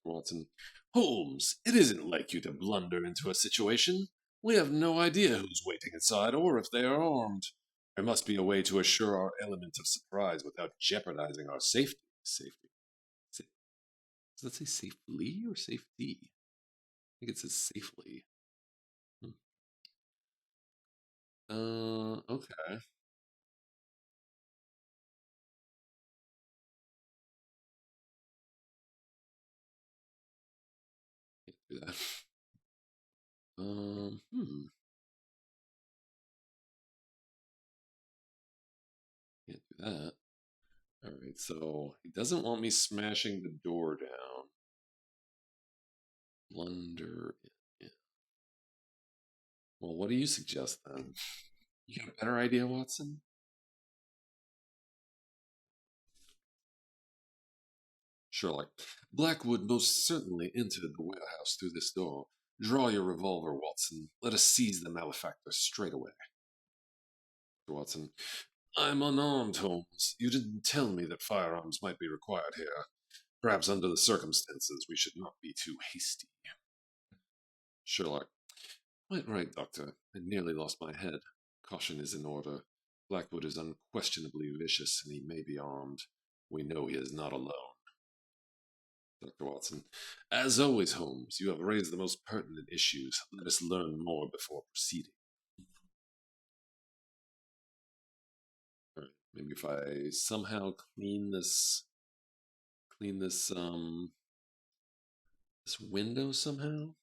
Watson. Holmes, it isn't like you to blunder into a situation. We have no idea who's waiting inside or if they are armed. There must be a way to assure our element of surprise without jeopardizing our safety. Safety. Does that say safely or safety? I think it says safely. Okay. Can't do that. Can't do that. Alright, so he doesn't want me smashing the door down. Blunder in. Well, what do you suggest then? You got a better idea, Watson? Sherlock. Blackwood most certainly entered the warehouse through this door. Draw your revolver, Watson. Let us seize the malefactor straight away. Watson. I'm unarmed, Holmes. You didn't tell me that firearms might be required here. Perhaps under the circumstances we should not be too hasty. Sherlock. Quite right, Doctor. I nearly lost my head. Caution is in order. Blackwood is unquestionably vicious, and he may be armed. We know he is not alone. Dr. Watson. As always, Holmes, you have raised the most pertinent issues. Let us learn more before proceeding. All right, maybe if I somehow this window somehow.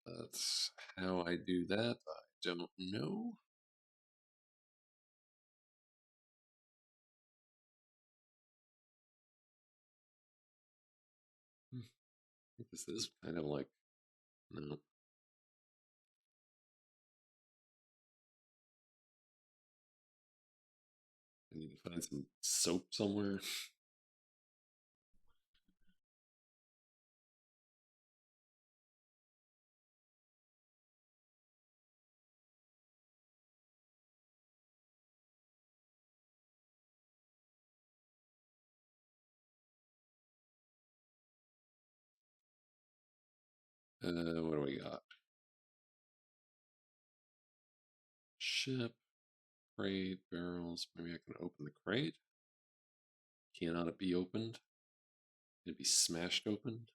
That's how I do that. I don't know. I think this is kind of like, no. I need to find some soap somewhere. What do we got? Ship, crate, barrels. Maybe I can open the crate. Cannot it be opened? Can it be smashed open?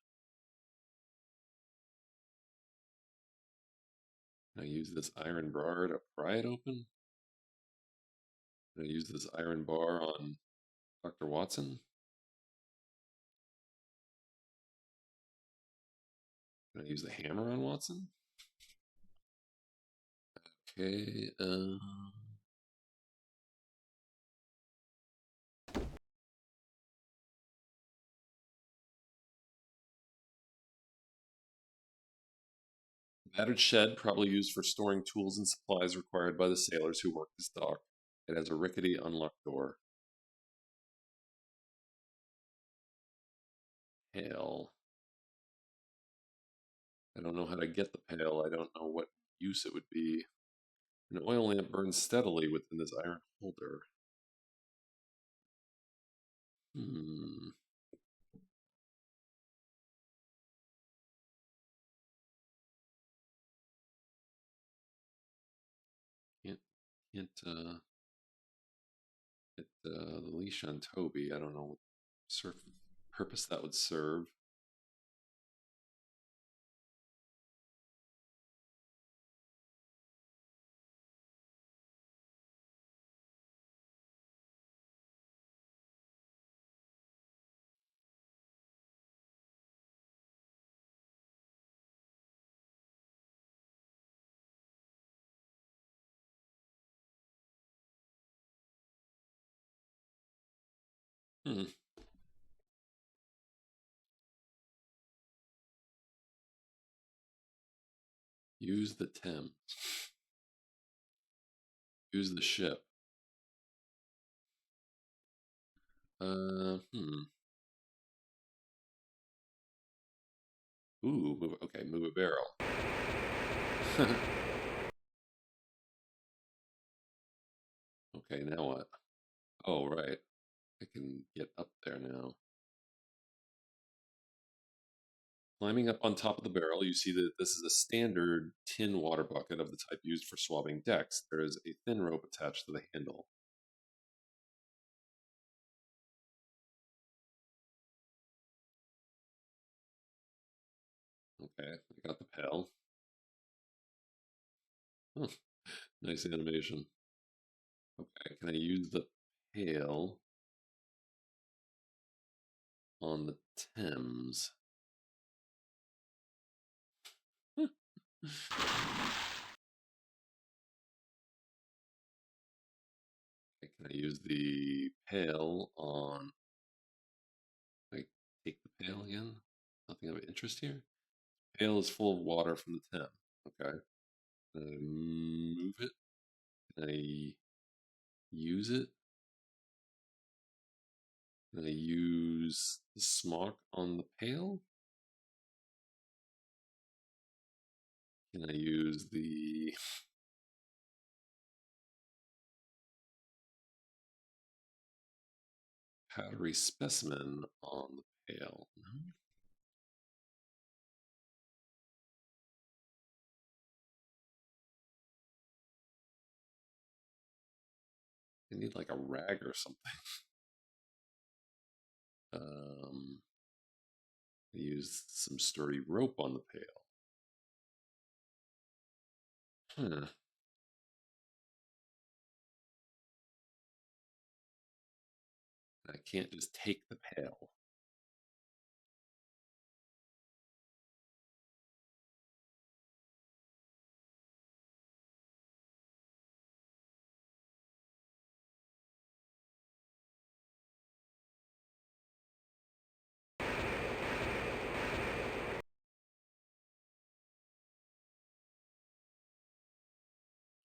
Can I use this iron bar to pry it open? Can I use this iron bar on Dr. Watson? Can I use the hammer on Watson? Okay, battered shed, probably used for storing tools and supplies required by the sailors who work this dock. It has a rickety unlocked door. Pail. I don't know how to get the pail. I don't know what use it would be. An oil lamp burns steadily within this iron holder. Can't get the leash on Toby. I don't know what purpose that would serve. Hmm. Use the Thames. Use the ship. Ooh, move a barrel. Okay, now what? Oh, right. I can get up there now. Climbing up on top of the barrel, you see that this is a standard tin water bucket of the type used for swabbing decks. There is a thin rope attached to the handle. Okay, I got the pail. Oh, nice animation. Okay, can I use the pail on the Thames? Okay, can I use the pail on... Like, take the pail again? Nothing of interest here? Pail is full of water from the Thames. Okay. Can I move it? Can I use it? Can I use the smock on the pail? Can I use the... powdery specimen on the pail? No? I need like a rag or something. Use some sturdy rope on the pail. I can't just take the pail.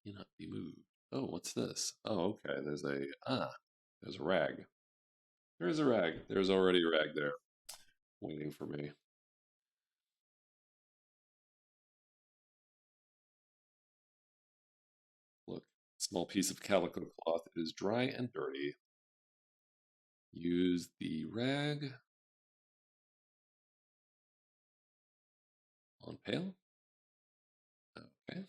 Cannot be moved. Oh, what's this? Oh, okay. There's a rag. There's a rag. There's already a rag there, waiting for me. Look, small piece of calico cloth. It is dry and dirty. Use the rag on pail. Okay.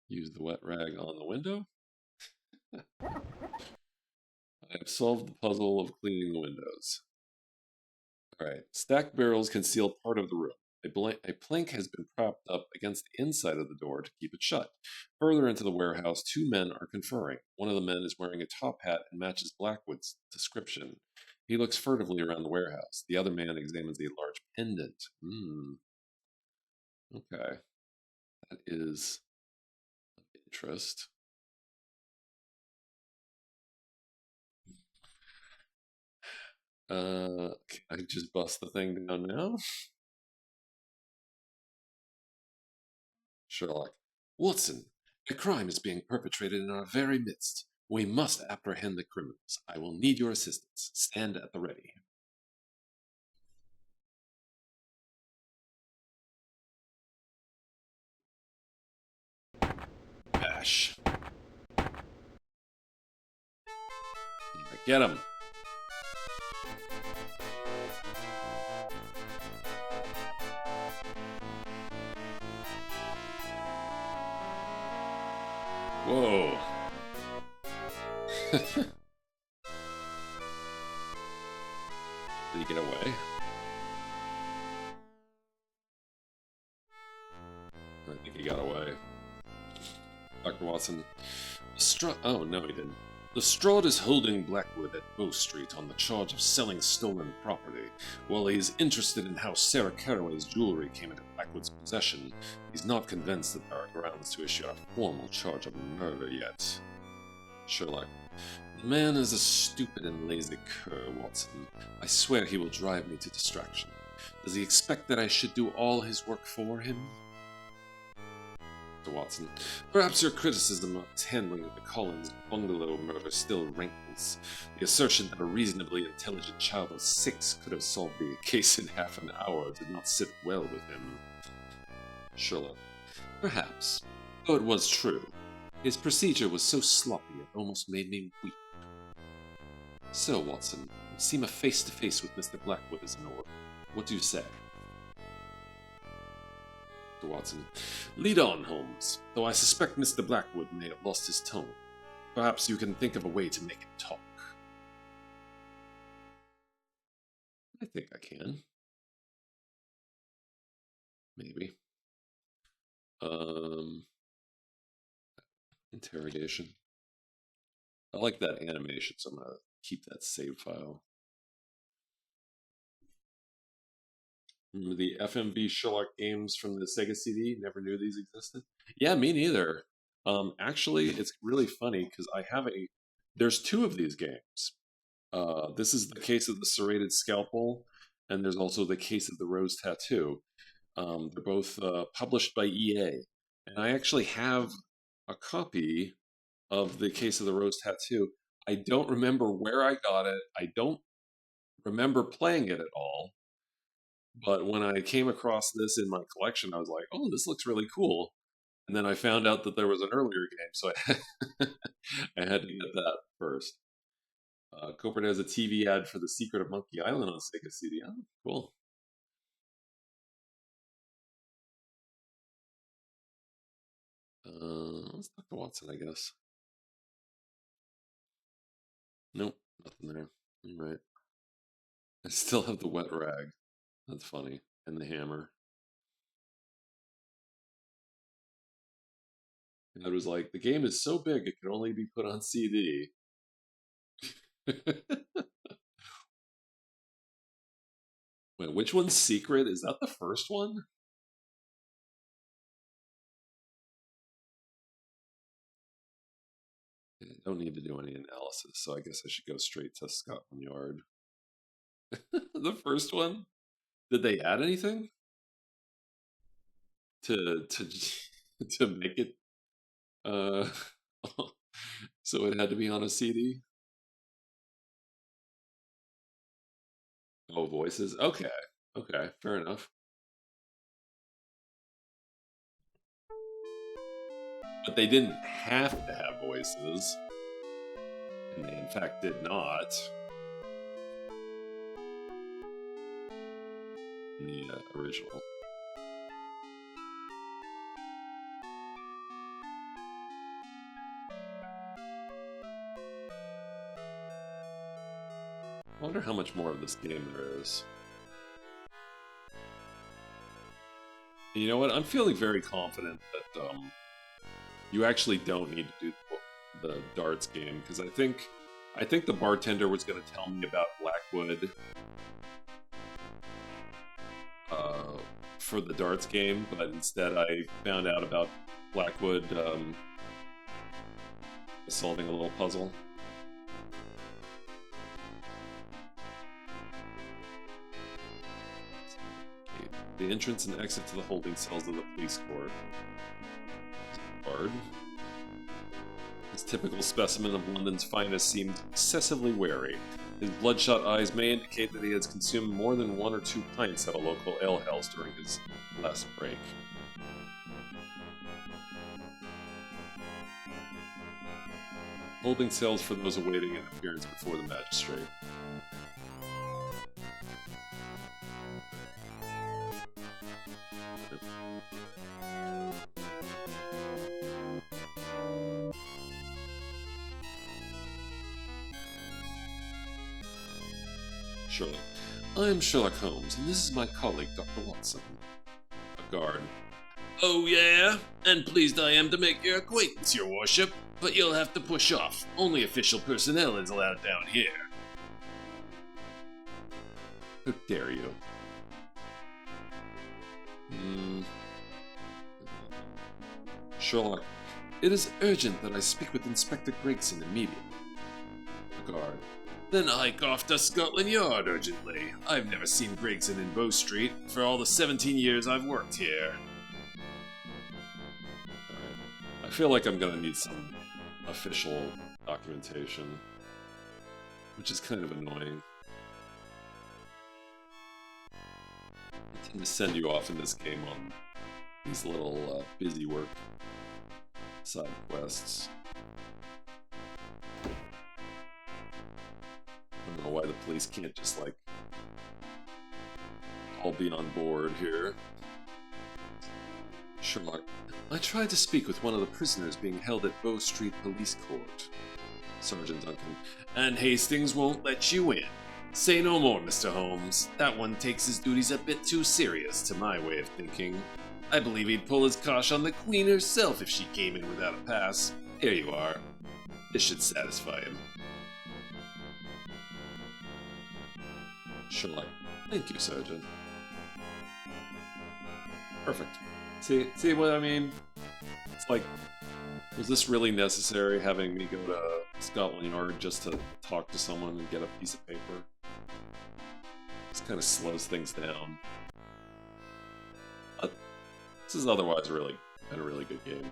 Use the wet rag on the window. I have solved the puzzle of cleaning the windows. All right. Stacked barrels conceal part of the room. A plank has been propped up against the inside of the door to keep it shut. Further into the warehouse, two men are conferring. One of the men is wearing a top hat and matches Blackwood's description. He looks furtively around the warehouse. The other man examines a large pendant. Okay. That is of interest. Can I just bust the thing down now? Sherlock. Watson, a crime is being perpetrated in our very midst. We must apprehend the criminals. I will need your assistance. Stand at the ready. Bash. Get him. Whoa. Did he get away? I think he got away. Dr. Watson. Oh, no, he didn't. Lestrade is holding Blackwood at Bow Street on the charge of selling stolen property. While he is interested in how Sarah Carraway's jewelry came into Blackwood's possession, he's not convinced that there are grounds to issue a formal charge of murder yet. Sherlock. The man is a stupid and lazy cur, Watson. I swear he will drive me to distraction. Does he expect that I should do all his work for him? Dr. Watson. Perhaps your criticism of his handling of the Collins bungalow murder still rankles. The assertion that a reasonably intelligent child of 6 could have solved the case in half an hour did not sit well with him. Sherlock. Perhaps. Though it was true. His procedure was so sloppy it almost made me weep. So, Watson, it seems a face-to-face with Mr. Blackwood is in order. What do you say? Watson. Lead on, Holmes, though I suspect Mr. Blackwood may have lost his tone. Perhaps you can think of a way to make him talk. I think I can. Maybe. Interrogation. I like that animation, so I'm gonna keep that save file. Remember the FMV Sherlock games from the Sega CD? Never knew these existed. Yeah, me neither. Actually, it's really funny because there's 2 of these games. This is the case of the Serrated Scalpel, and there's also the case of the Rose Tattoo. They're both published by EA, and I actually have a copy of the case of the Rose Tattoo. I don't remember where I got it. I don't remember playing it at all. But when I came across this in my collection, I was like, oh, this looks really cool. And then I found out that there was an earlier game, so I had to get that first. Cooper has a TV ad for The Secret of Monkey Island on Sega CD. Oh, cool. Let's talk to Watson, I guess. Nope, nothing there. All right. I still have the wet rag. That's funny. And the hammer. And I was like, the game is so big it can only be put on CD. Wait, which one's Secret? Is that the first one? I don't need to do any analysis, so I guess I should go straight to Scotland Yard. The first one? Did they add anything to to make it so it had to be on a CD? Oh, voices. Okay, fair enough. But they didn't have to have voices, and they in fact did not. In the original. I wonder how much more of this game there is. You know what? I'm feeling very confident that you actually don't need to do the darts game, because I think the bartender was going to tell me about Blackwood for the darts game, but instead I found out about Blackwood solving a little puzzle. The entrance and exit to the holding cells of the police court. Bard. This typical specimen of London's finest seemed excessively wary. His bloodshot eyes may indicate that he has consumed more than 1 or 2 pints at a local alehouse during his last break. Holding cells for those awaiting an appearance before the magistrate. Sherlock. I am Sherlock Holmes, and this is my colleague, Dr. Watson. A guard. Oh, yeah? And pleased I am to make your acquaintance, your worship. But you'll have to push off. Only official personnel is allowed down here. How dare you? Sherlock. It is urgent that I speak with Inspector Gregson immediately. A guard. Then hike off to Scotland Yard urgently. I've never seen Gregson in Bow Street for all the 17 years I've worked here. feel like I'm gonna need some official documentation, which is kind of annoying. I tend to send you off in this game on these little busy work side quests. I don't know why the police can't just, like, all be on board here. Sherlock, I tried to speak with one of the prisoners being held at Bow Street Police Court. Sergeant Duncan, and Hastings won't let you in. Say no more, Mr. Holmes. That one takes his duties a bit too serious, to my way of thinking. I believe he'd pull his cosh on the Queen herself if she came in without a pass. Here you are. This should satisfy him. Sherlock, thank you, Sergeant. Perfect. See what I mean? It's like, was this really necessary, having me go to Scotland Yard just to talk to someone and get a piece of paper? This kind of slows things down. But this is otherwise really been a really good game.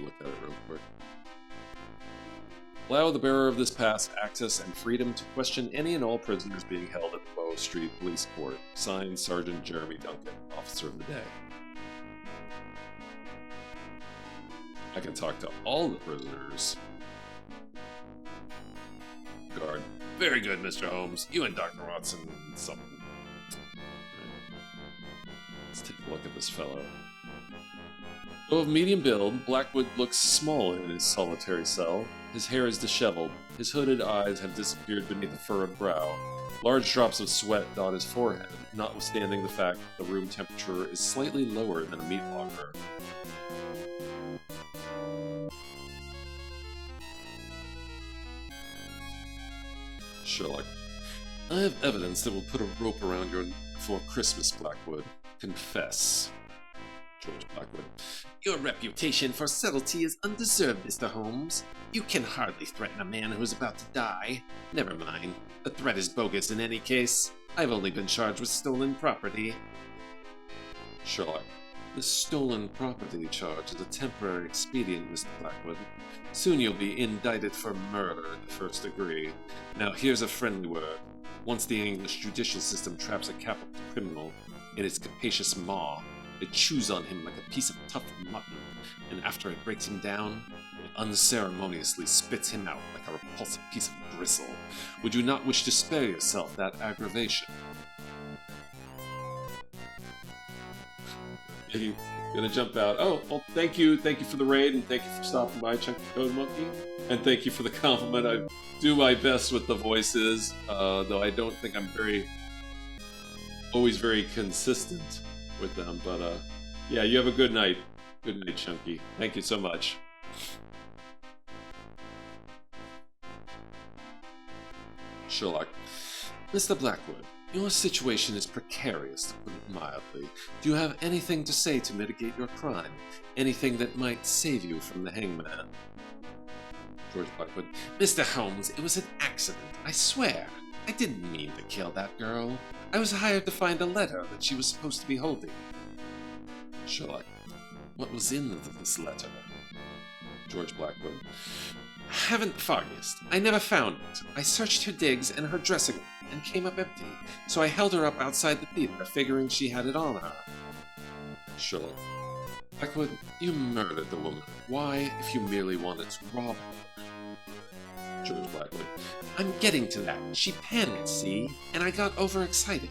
Look at it real quick. Allow the bearer of this pass access and freedom to question any and all prisoners being held at the Bow Street Police Court. Signed, Sergeant Jeremy Duncan, Officer of the Day. I can talk to all the prisoners. Guard. Very good, Mr. Holmes. You and Dr. Watson, something. Right. Let's take a look at this fellow. Though of medium build, Blackwood looks small in his solitary cell. His hair is disheveled. His hooded eyes have disappeared beneath a furrowed brow. Large drops of sweat dot his forehead, notwithstanding the fact that the room temperature is slightly lower than a meat locker. Sherlock. I have evidence that will put a rope around your neck before Christmas, Blackwood. Confess. George Blackwood. Your reputation for subtlety is undeserved, Mr. Holmes. You can hardly threaten a man who is about to die. Never mind. The threat is bogus in any case. I've only been charged with stolen property. Sherlock. The stolen property charge is a temporary expedient, Mr. Blackwood. Soon you'll be indicted for murder in the first degree. Now here's a friendly word. Once the English judicial system traps a capital criminal in its capacious maw, it chews on him like a piece of tough mutton, and after it breaks him down, it unceremoniously spits him out like a repulsive piece of gristle. Would you not wish to spare yourself that aggravation? You're gonna jump out. Oh, well, thank you for the raid, and thank you for stopping by, Chunky Code Monkey, and thank you for the compliment. I do my best with the voices, though I don't think I'm always very consistent with them, but yeah, you have a good night. Good night, Chunky. Thank you so much. Sherlock. Mr. Blackwood, your situation is precarious, to put it mildly. Do you have anything to say to mitigate your crime? Anything that might save you from the hangman? George Blackwood. Mr. Holmes, it was an accident, I swear. I didn't mean to kill that girl. I was hired to find a letter that she was supposed to be holding. Sherlock. What was in this letter? George Blackwood. Haven't the foggiest. I never found it. I searched her digs and her dressing room and came up empty, so I held her up outside the theater, figuring she had it on her. Sherlock. Blackwood, you murdered the woman. Why, if you merely wanted to rob her? George Blackwood. I'm getting to that. She panicked, see? And I got overexcited.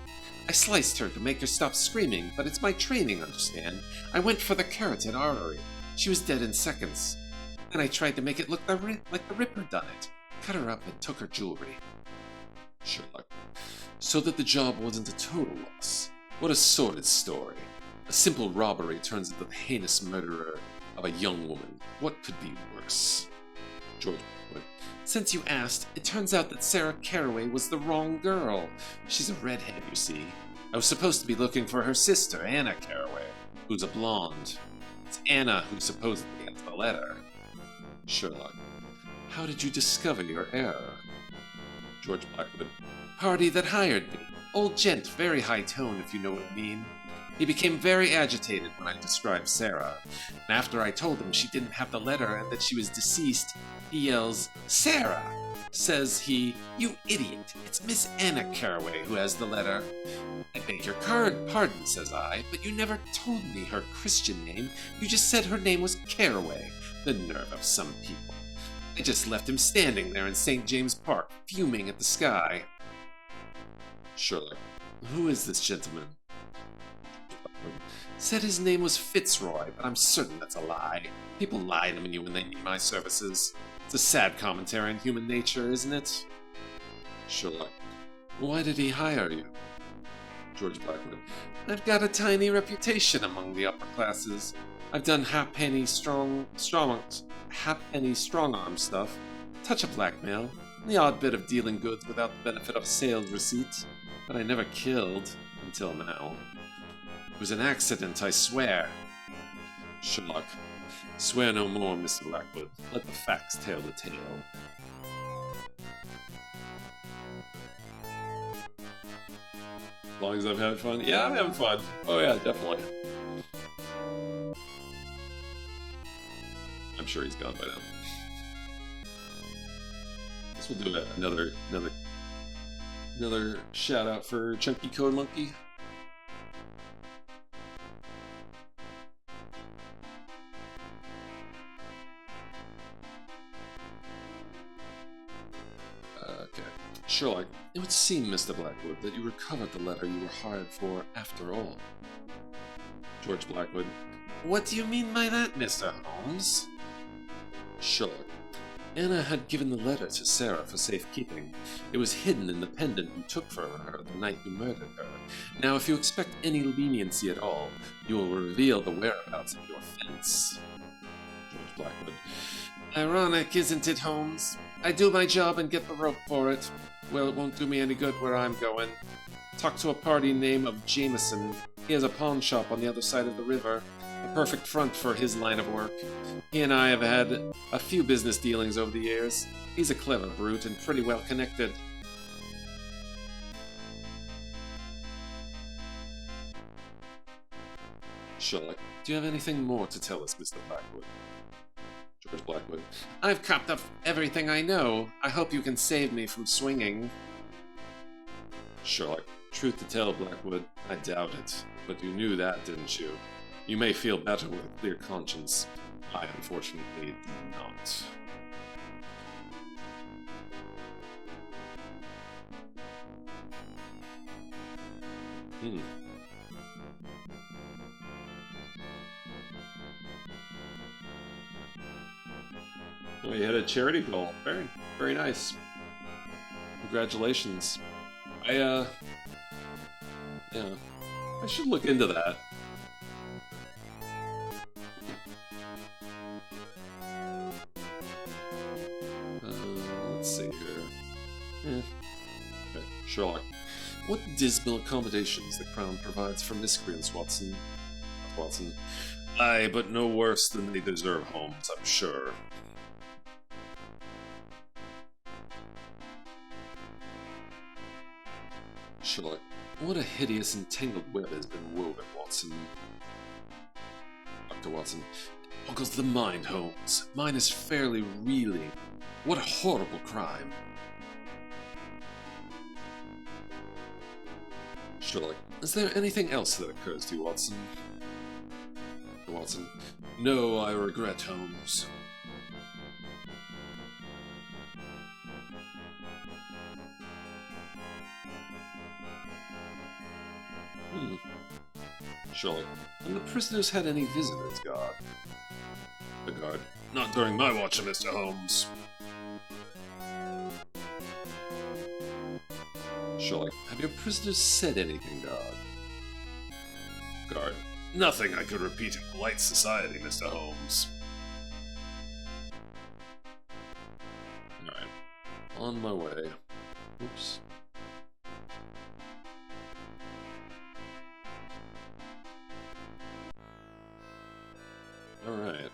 I sliced her to make her stop screaming, but it's my training, understand? I went for the carotid artery. She was dead in seconds. Then I tried to make it look like the Ripper done it. Cut her up and took her jewelry. Sherlock. So that the job wasn't a total loss. What a sordid story. A simple robbery turns into the heinous murderer of a young woman. What could be worse? George Blackwood. Since you asked, it turns out that Sarah Caraway was the wrong girl. She's a redhead, you see. I was supposed to be looking for her sister, Anna Caraway, who's a blonde. It's Anna who supposedly has the letter. Sherlock. How did you discover your error? George Blackwood. Party that hired me. Old gent, very high tone, if you know what I mean. He became very agitated when I described Sarah, and after I told him she didn't have the letter and that she was deceased, he yells, "Sarah!" Says he, "You idiot, it's Miss Anna Carraway who has the letter." "I beg your pardon," says I, "but you never told me her Christian name. You just said her name was Carraway." The nerve of some people. I just left him standing there in St. James Park, fuming at the sky. Sherlock, who is this gentleman? Said his name was Fitzroy, but I'm certain that's a lie. People lie to me when they need my services. It's a sad commentary on human nature, isn't it? Sherlock, why did he hire you? George Blackwood, I've got a tiny reputation among the upper classes. I've done halfpenny strong arm stuff, touch of blackmail, and the odd bit of dealing goods without the benefit of sales receipts, but I never killed, until now. It was an accident, I swear. Sherlock, swear no more, Mr. Blackwood. Let the facts tell the tale. As long as I'm having fun? Yeah, I'm having fun. Oh yeah, definitely. I'm sure he's gone by now. Guess we'll do another shout out for Chunky Code Monkey. Okay. Sherlock, it would seem, Mr. Blackwood, that you recovered the letter you were hired for after all. George Blackwood, what do you mean by that, Mr. Holmes? Sherlock, Anna had given the letter to Sarah for safekeeping. It was hidden in the pendant you took from her the night you murdered her. Now, if you expect any leniency at all, you will reveal the whereabouts of your fence. George Blackwood, ironic, isn't it, Holmes? I do my job and get the rope for it. Well, it won't do me any good where I'm going. Talk to a party named of Jameson. He has a pawn shop on the other side of the river. A perfect front for his line of work. He and I have had a few business dealings over the years. He's a clever brute and pretty well connected. Sherlock, do you have anything more to tell us, Mr. Blackwood? George Blackwood, I've copped up everything I know. I hope you can save me from swinging. Sherlock, truth to tell, Blackwood, I doubt it. But you knew that, didn't you? You may feel better with a clear conscience. I, unfortunately, do not. Oh, you had a charity goal. Very, very nice. Congratulations. Yeah, I should look into that. Let's see here. Okay. Sherlock, what dismal accommodations the Crown provides for miscreants, Watson? Watson, aye, but no worse than they deserve, Holmes, I'm sure. Sherlock, what a hideous and tangled web has been woven, Watson. Dr. Watson, it boggles the mind, Holmes. Mine is fairly reeling. What a horrible crime. Sherlock, is there anything else that occurs to you, Watson? Dr. Watson, no, I regret, Holmes. Sherlock, have the prisoners had any visitors, guard? The guard, not during my watch, Mr. Holmes. Sherlock, have your prisoners said anything, guard? Guard, nothing I could repeat in polite society, Mr. Holmes. Alright, on my way. Oops. Alright.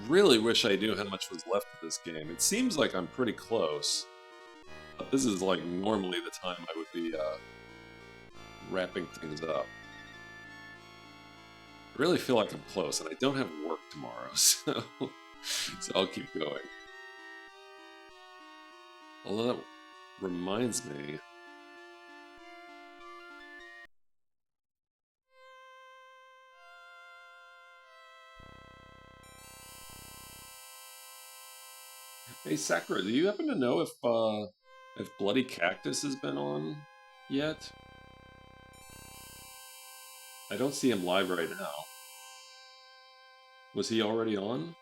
really wish I knew how much was left of this game. It seems like I'm pretty close. But this is like normally the time I would be wrapping things up. I really feel like I'm close, and I don't have work tomorrow, so I'll keep going. Although that reminds me... Hey Sakura, do you happen to know if Bloody Cactus has been on yet? I don't see him live right now. Was he already on?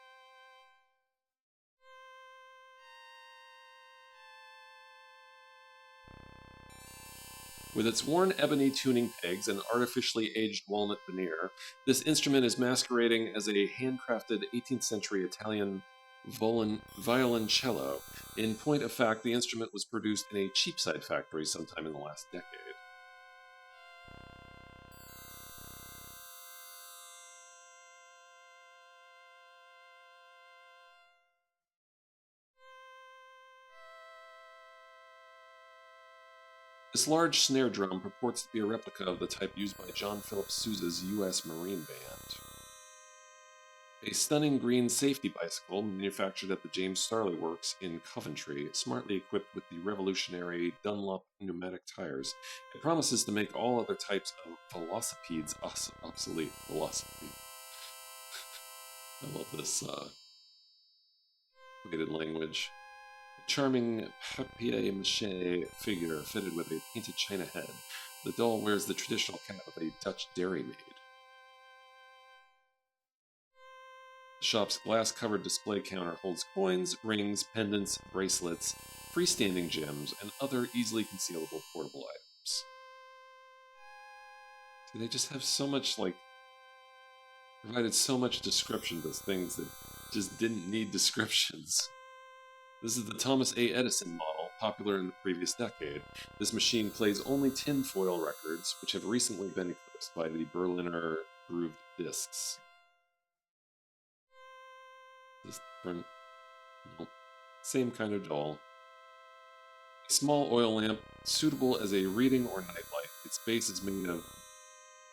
With its worn ebony tuning pegs and artificially aged walnut veneer, this instrument is masquerading as a handcrafted 18th century Italian violoncello. In point of fact, the instrument was produced in a Cheapside factory sometime in the last decade. This large snare drum purports to be a replica of the type used by John Philip Sousa's U.S. Marine Band. A stunning green safety bicycle, manufactured at the James Starley Works in Coventry, smartly equipped with the revolutionary Dunlop pneumatic tires, it promises to make all other types of velocipedes obsolete. Velocipede. I love this weighted language. A charming papier-mâché figure fitted with a painted china head. The doll wears the traditional cap of a Dutch dairymaid. The shop's glass-covered display counter holds coins, rings, pendants, bracelets, freestanding gems, and other easily concealable portable items. See, they just have so much, provided so much description to things that just didn't need descriptions. This is the Thomas A. Edison model, popular in the previous decade. This machine plays only tinfoil records, which have recently been eclipsed by the Berliner grooved discs. This different? Nope. Same kind of doll. A small oil lamp, suitable as a reading or nightlight. Its base is made of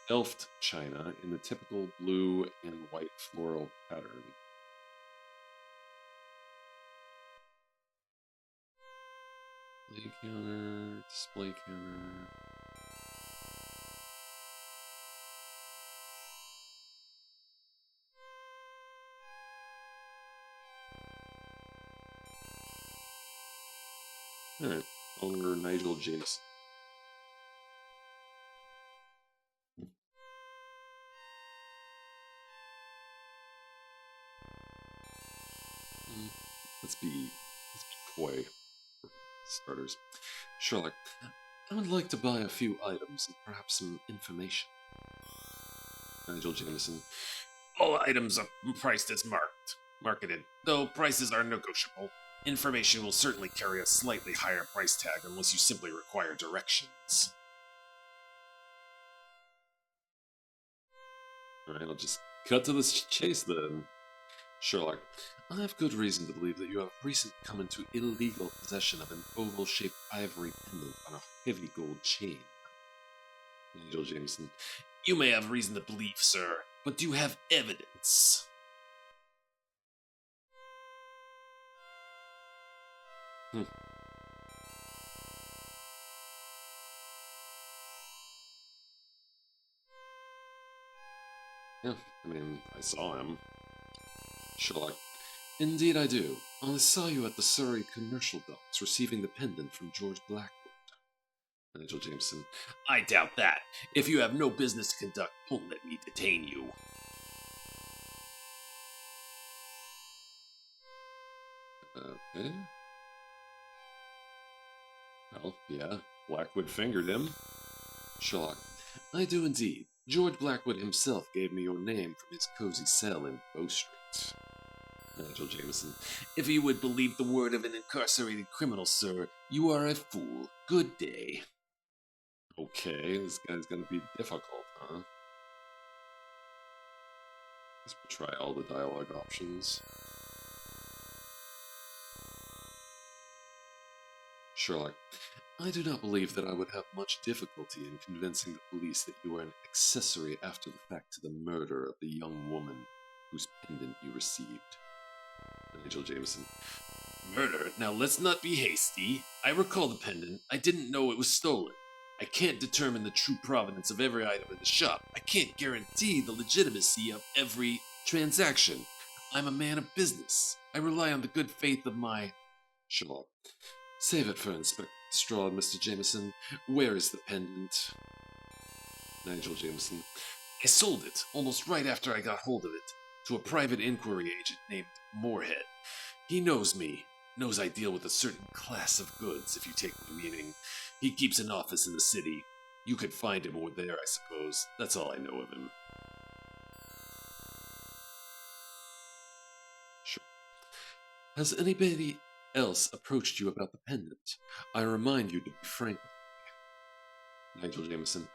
Delft china in the typical blue and white floral pattern. Display counter, display counter. Alright, owner Nigel Jameson. Let's be coy for starters. Sherlock, I would like to buy a few items and perhaps some information. Nigel Jameson. All items are priced as marketed, though prices are negotiable. Information will certainly carry a slightly higher price tag unless you simply require directions. Alright, I'll just cut to the chase then. Sherlock, I have good reason to believe that you have recently come into illegal possession of an oval-shaped ivory pendant on a heavy gold chain. Nigel Jameson, you may have reason to believe, sir, but do you have evidence? Yeah, I mean, I saw him. Sherlock, indeed I do. I saw you at the Surrey commercial docks receiving the pendant from George Blackwood. Nigel Jameson, I doubt that. If you have no business to conduct, don't let me detain you. Okay. Well, yeah, Blackwood fingered him. Sherlock, I do indeed. George Blackwood himself gave me your name from his cozy cell in Bow Street. Nigel Jameson, if you would believe the word of an incarcerated criminal, sir, you are a fool. Good day. Okay, this guy's gonna be difficult, huh? Guess we'll try all the dialogue options. Sherlock, I do not believe that I would have much difficulty in convincing the police that you are an accessory after the fact to the murder of the young woman whose pendant you received. Nigel Jameson. Murder? Now let's not be hasty. I recall the pendant. I didn't know it was stolen. I can't determine the true provenance of every item in the shop. I can't guarantee the legitimacy of every transaction. I'm a man of business. I rely on the good faith of my... Sherlock. Save it for Inspector Straw, Mr. Jameson. Where is the pendant? Nigel Jameson. I sold it, almost right after I got hold of it, to a private inquiry agent named Moorhead. He knows me. Knows I deal with a certain class of goods, if you take my meaning. He keeps an office in the city. You could find him over there, I suppose. That's all I know of him. Sure. Has anybody else approached you about the pendant? I remind you to be frank with me. Nigel Jameson.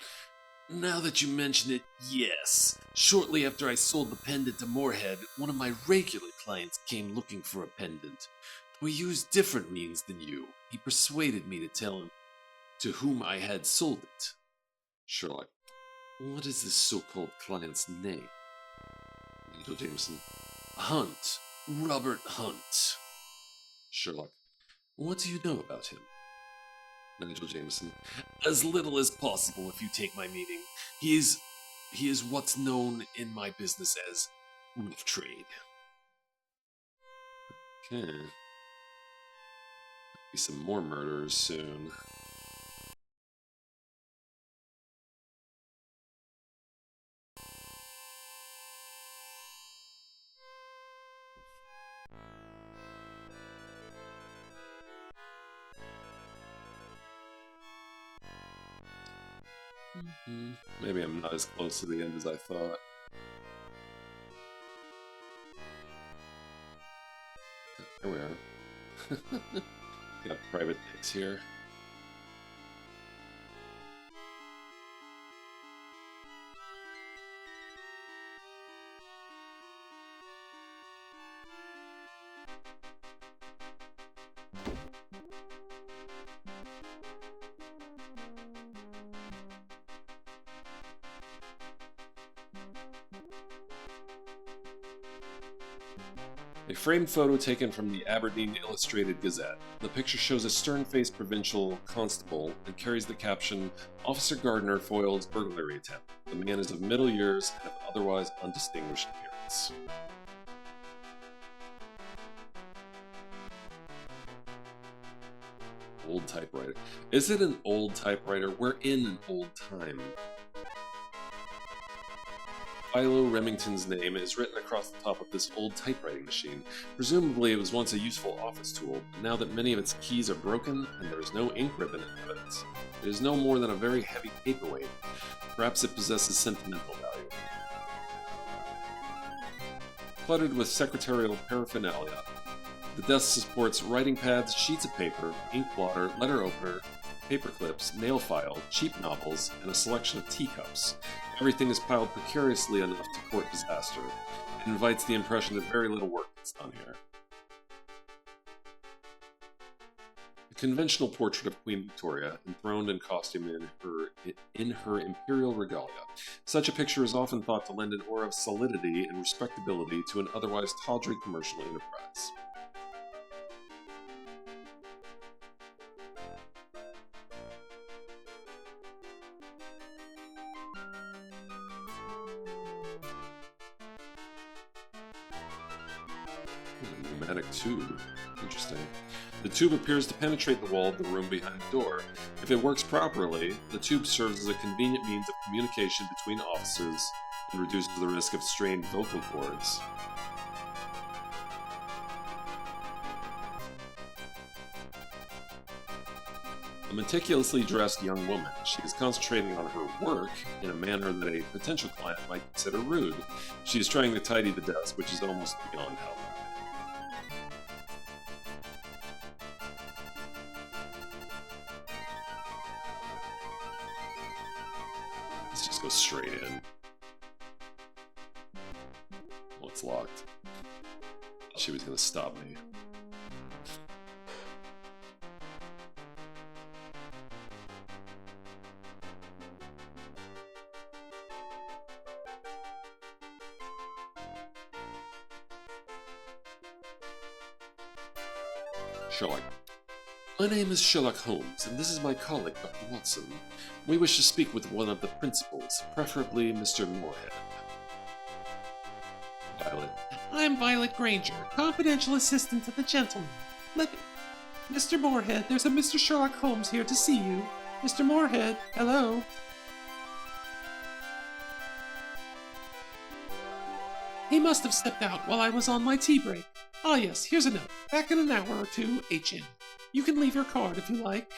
Now that you mention it, yes. Shortly after I sold the pendant to Moorhead, one of my regular clients came looking for a pendant. We used different means than you. He persuaded me to tell him to whom I had sold it. Sherlock. What is this so-called client's name? Nigel Jameson. Hunt. Robert Hunt. Sherlock. What do you know about him? Nigel Jameson. As little as possible, if you take my meaning. He is what's known in my business as rough trade. Okay. Be some more murderers soon. Maybe I'm not as close to the end as I thought. There we are. Got private pics here. A framed photo taken from the Aberdeen Illustrated Gazette. The picture shows a stern-faced provincial constable and carries the caption, Officer Gardner foils burglary attempt. The man is of middle years and of otherwise undistinguished appearance. Old typewriter. Is it an old typewriter? We're in an old time. Philo Remington's name is written across the top of this old typewriting machine. Presumably it was once a useful office tool, but now that many of its keys are broken and there is no ink ribbon in evidence, it is no more than a very heavy paperweight. Perhaps it possesses sentimental value. Cluttered with secretarial paraphernalia, the desk supports writing pads, sheets of paper, ink blotter, letter opener, paper clips, nail file, cheap novels, and a selection of teacups. Everything is piled precariously enough to court disaster. It invites the impression that very little work is done here. A conventional portrait of Queen Victoria, enthroned in costume in her imperial regalia. Such a picture is often thought to lend an aura of solidity and respectability to an otherwise tawdry commercial enterprise. Pneumatic tube. Interesting. The tube appears to penetrate the wall of the room behind the door. If it works properly, the tube serves as a convenient means of communication between officers and reduces the risk of strained vocal cords. A meticulously dressed young woman. She is concentrating on her work in a manner that a potential client might consider rude. She is trying to tidy the desk, which is almost beyond help. Let's just go straight in. locked. She was gonna stop me. Sherlock. My name is Sherlock Holmes, and this is my colleague, Dr. Watson. We wish to speak with one of the principals, preferably Mr. Moorhead. Violet. I'm Violet Granger, confidential assistant to the gentleman. Mr. Moorhead, there's a Mr. Sherlock Holmes here to see you. Mr. Moorhead, hello? He must have stepped out while I was on my tea break. Ah yes, here's a note. Back in an hour or two, HM. You can leave your card if you like.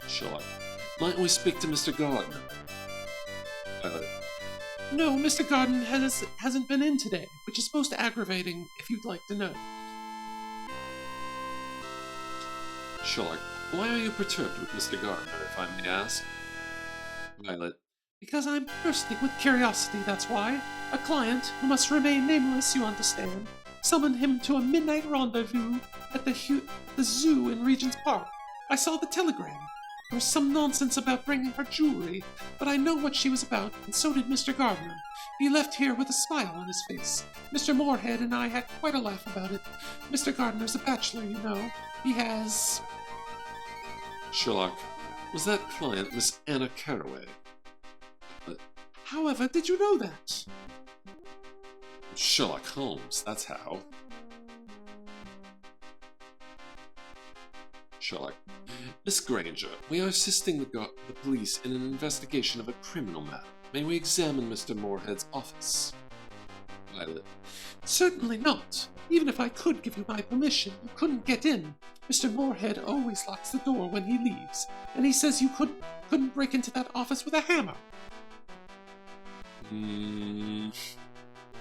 Sherlock. Might we speak to Mr. Gardner? Violet. No, Mr. Gardner hasn't been in today, which is most aggravating if you'd like to know. Sherlock. Why are you perturbed with Mr. Gardner, if I may ask? Violet. Because I'm bursting with curiosity, that's why. A client, who must remain nameless, you understand, summoned him to a midnight rendezvous at the zoo in Regent's Park. I saw the telegram. There was some nonsense about bringing her jewelry, but I know what she was about, and so did Mr. Gardner. He left here with a smile on his face. Mr. Moorhead and I had quite a laugh about it. Mr. Gardner's a bachelor, you know. He has... Sherlock. Was that client Miss Anna Carraway? But however, did you know that? Sherlock Holmes, that's how. Sherlock. Miss Granger, we are assisting the police in an investigation of a criminal matter. May we examine Mr. Moorhead's office? Violet. Certainly not. Even if I could give you my permission, you couldn't get in. Mr. Moorhead always locks the door when he leaves, and he says you couldn't break into that office with a hammer.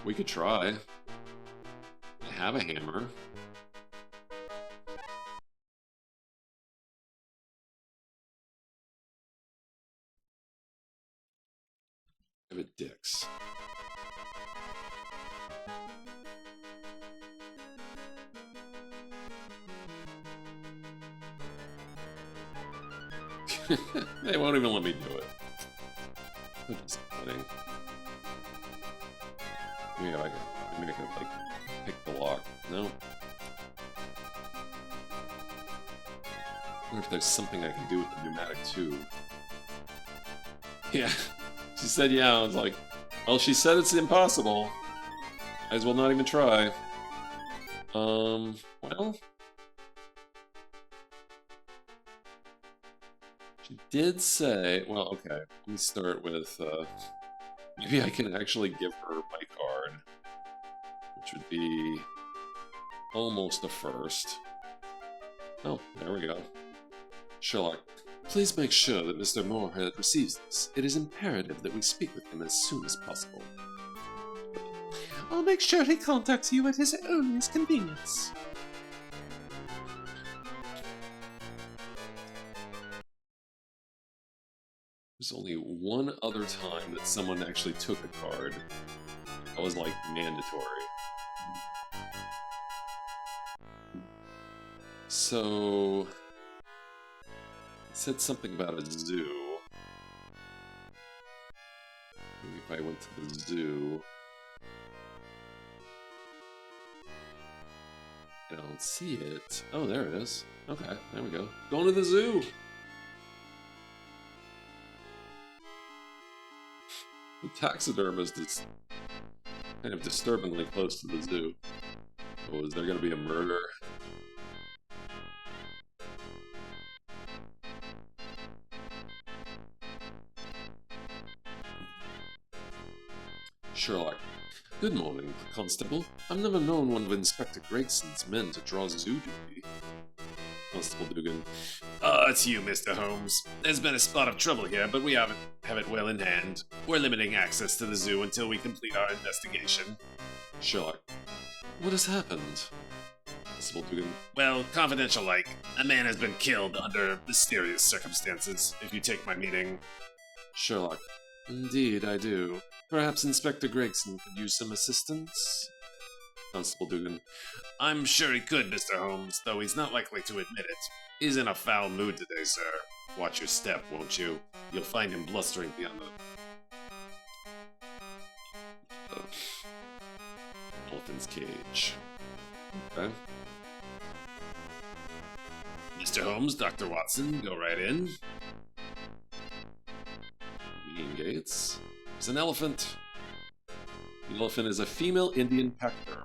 We could try. I have a hammer. Give it dicks. They won't even let me do it. They're disappointing. Maybe I could like pick the lock. No. I wonder if there's something I can do with the pneumatic tube. Yeah. She said yeah, I was like, well, she said it's impossible. Might as well not even try. Well... She did say, well, okay, let me start with, maybe I can actually give her my card, which would be almost a first. Oh, there we go. Sherlock, please make sure that Mr. Moorhead receives this. It is imperative that we speak with him as soon as possible. I'll make sure he contacts you at his earliest convenience. There's only one other time that someone actually took a card. That was, like, mandatory. So... It said something about a zoo. Maybe if I went to the zoo... I don't see it. Oh, there it is. Okay, there we go. Going to the zoo! The taxidermist is kind of disturbingly close to the zoo. Oh, is there going to be a murder? Sherlock. Good morning, Constable. I've never known one of Inspector Gregson's men to draw zoo duty. Constable Dugan. Oh, it's you, Mr. Holmes. There's been a spot of trouble here, but we have it well in hand. We're limiting access to the zoo until we complete our investigation. Sherlock. What has happened? Constable Dugan. Well, confidential like. A man has been killed under mysterious circumstances, if you take my meaning. Sherlock. Indeed, I do. Perhaps Inspector Gregson could use some assistance? Constable Dugan. I'm sure he could, Mr. Holmes, though he's not likely to admit it. He's in a foul mood today, sir. Watch your step, won't you? You'll find him blustering beyond the elephant's cage. Okay. Mr. Holmes, Dr. Watson, go right in. Meeting gates. There's an elephant. The elephant is a female Indian pachyderm.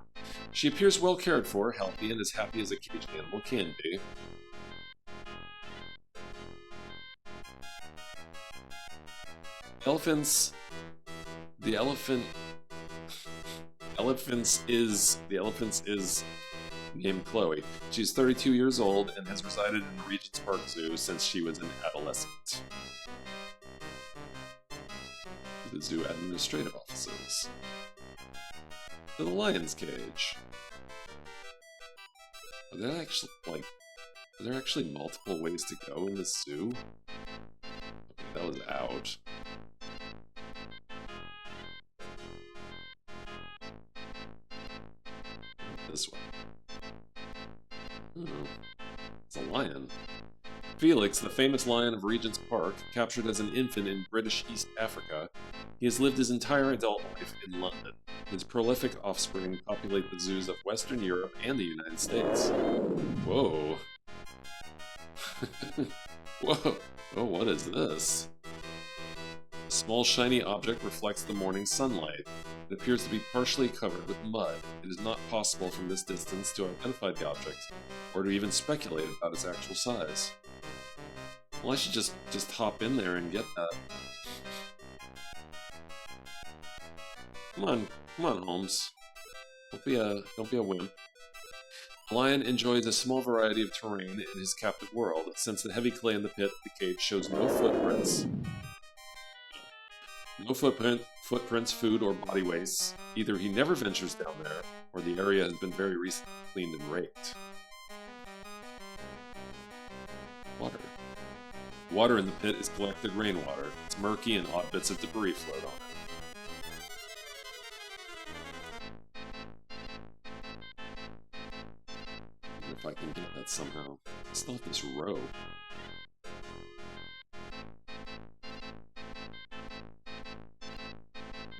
She appears well cared for, healthy, and as happy as a caged animal can be. The elephants is named Chloe. She's 32 years old and has resided in the Regent's Park Zoo since she was an adolescent. The zoo administrative offices. To the lion's cage. Are there actually multiple ways to go in this zoo? Okay, that was out. This one. Oh, it's a lion. Felix, the famous lion of Regent's Park, captured as an infant in British East Africa, he has lived his entire adult life in London. His prolific offspring populate the zoos of Western Europe and the United States. Whoa. Whoa. Oh, what is this? A small shiny object reflects the morning sunlight. It appears to be partially covered with mud. It is not possible from this distance to identify the object, or to even speculate about its actual size. Well, I should just hop in there and get that. Come on, Holmes. Don't be a wimp. The lion enjoys a small variety of terrain in his captive world. Since the heavy clay in the pit, the cage shows no footprints. No footprints, food, or body wastes. Either he never ventures down there, or the area has been very recently cleaned and raked. Water. Water in the pit is collected rainwater. It's murky and odd bits of debris float on it. I wonder if I can get that somehow. It's not this rope.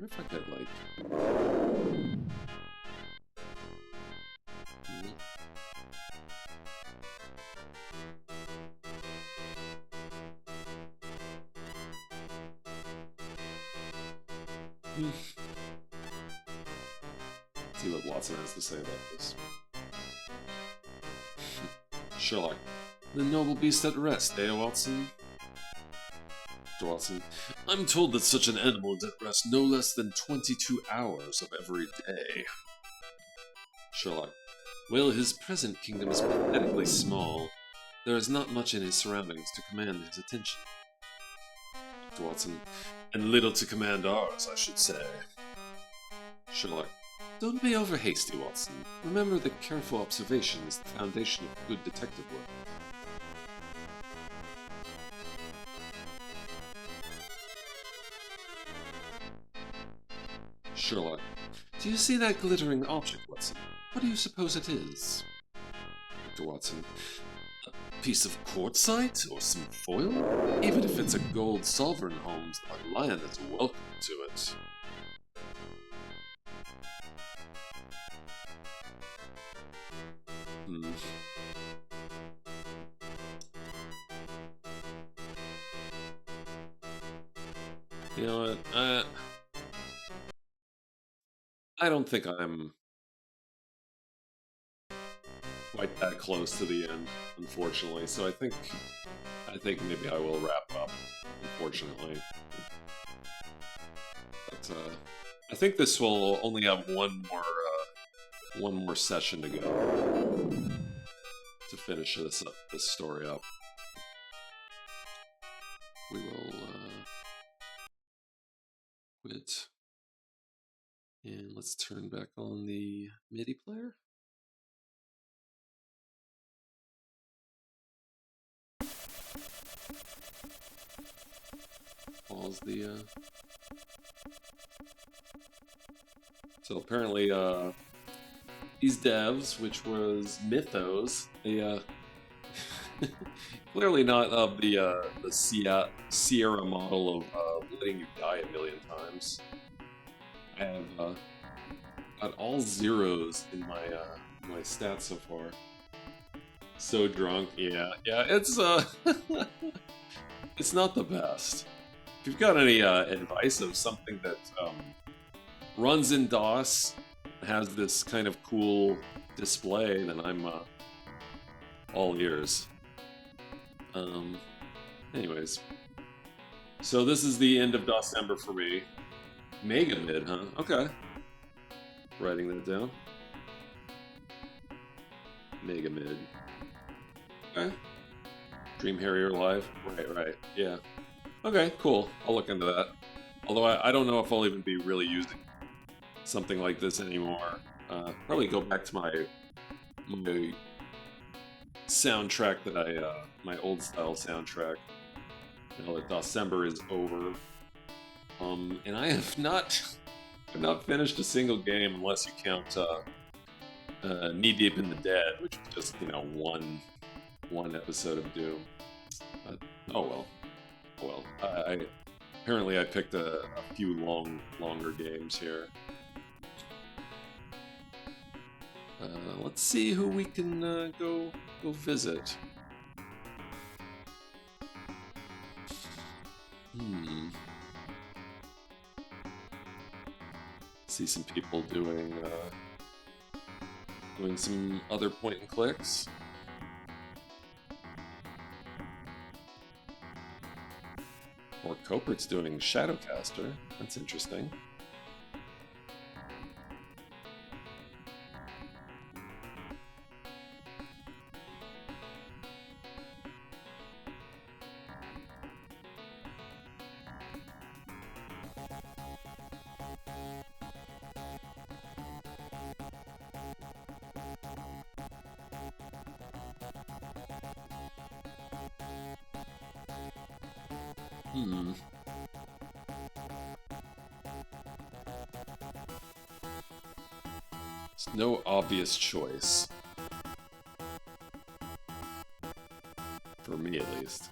I wonder if I could, see what Watson has to say about this. Sherlock. The noble beast at rest, eh, Watson? Dr. Watson. I'm told that such an animal is at rest no less than 22 hours of every day. Sherlock. Well, his present kingdom is pathetically small. There is not much in his surroundings to command his attention. Dr. Watson. And little to command ours, I should say. Sherlock. Don't be over hasty, Watson. Remember that careful observation is the foundation of good detective work. Sherlock. Do you see that glittering object, Watson? What do you suppose it is? Dr. Watson. A piece of quartzite or some foil? Even if it's a gold sovereign, Holmes, a lion is welcome to it. You know what? I don't think I'm quite that close to the end, unfortunately. So I think maybe I will wrap up, unfortunately. But I think this will only have one more session to go to finish this story up. We will quit. And let's turn back on the MIDI player. the so apparently these devs, which was Mythos, they clearly not of the Sierra model of letting you die a million times. I have got all zeros in my stats so far. So drunk, yeah, it's it's not the best. If you've got any advice of something that runs in DOS, has this kind of cool display, then I'm all ears. Anyways, so this is the end of December for me. Mega mid, huh? Okay. Writing that down. Mega mid. Okay. Dream Harrier Live. Right. Yeah. Okay, cool. I'll look into that. Although I don't know if I'll even be really using something like this anymore. Probably go back to my soundtrack that my old style soundtrack. Now that December is over. And I have not finished a single game unless you count Knee Deep in the Dead, which is just, one episode of Doom. Oh well. Apparently I picked a few longer games here. Let's see who we can go visit. See some people doing some other point and clicks. Or Copert's doing Shadowcaster. That's interesting. There's no obvious choice. For me, at least.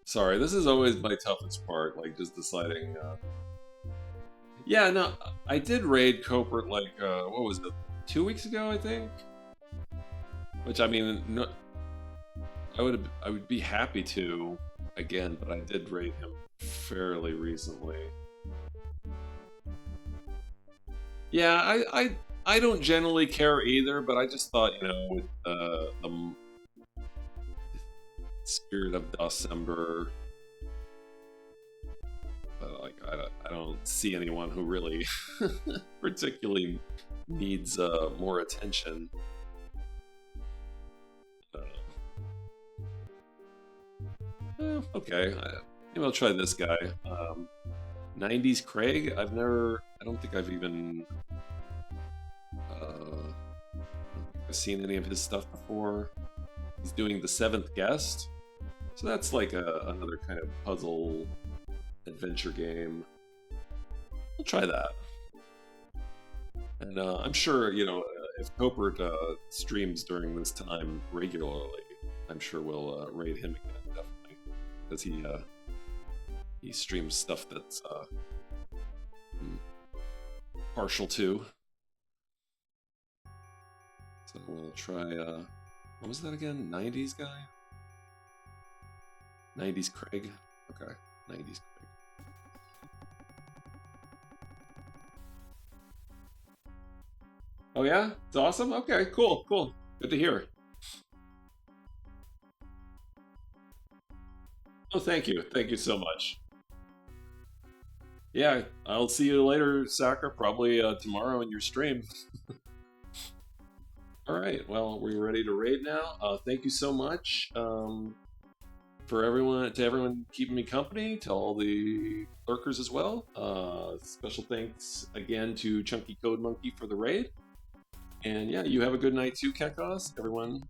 Sorry, this is always my toughest part, like just deciding. Yeah, no, I did raid Copert like what was it, 2 weeks ago, I think. Which I mean, no, I would be happy to again, but I did raid him fairly recently. Yeah, I don't generally care either, but I just thought, with the spirit of December, like I don't see anyone who really particularly needs more attention. Okay, maybe I'll try this guy. 90s Craig. I don't think I've even seen any of his stuff before. He's doing The Seventh Guest, so that's like another kind of puzzle adventure game. I'll try that. And I'm sure, if Copert streams during this time regularly, I'm sure we'll raid him again, definitely. Because he streams stuff that's partial to. So we'll try, what was that again? 90s guy? 90s Craig? Okay, 90s Craig. Oh yeah, it's awesome. Okay, cool, cool. Good to hear. Oh, thank you so much. Yeah, I'll see you later, Sakura. Probably tomorrow in your stream. All right. Well, we're ready to raid now. Thank you so much for everyone keeping me company. To all the lurkers as well. Special thanks again to Chunky Code Monkey for the raid. And yeah, you have a good night too, Kekos. Everyone,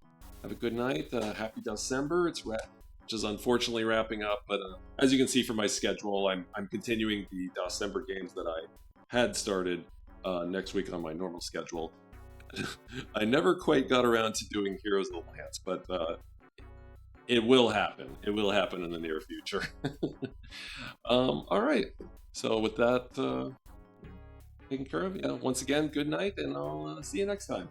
have a good night. Happy December. Which is unfortunately wrapping up, but as you can see from my schedule, I'm continuing the December games that I had started next week on my normal schedule. I never quite got around to doing Heroes of the Lance, but it will happen. It will happen in the near future. All right. So with that taken care of, yeah. Once again, good night, and I'll see you next time.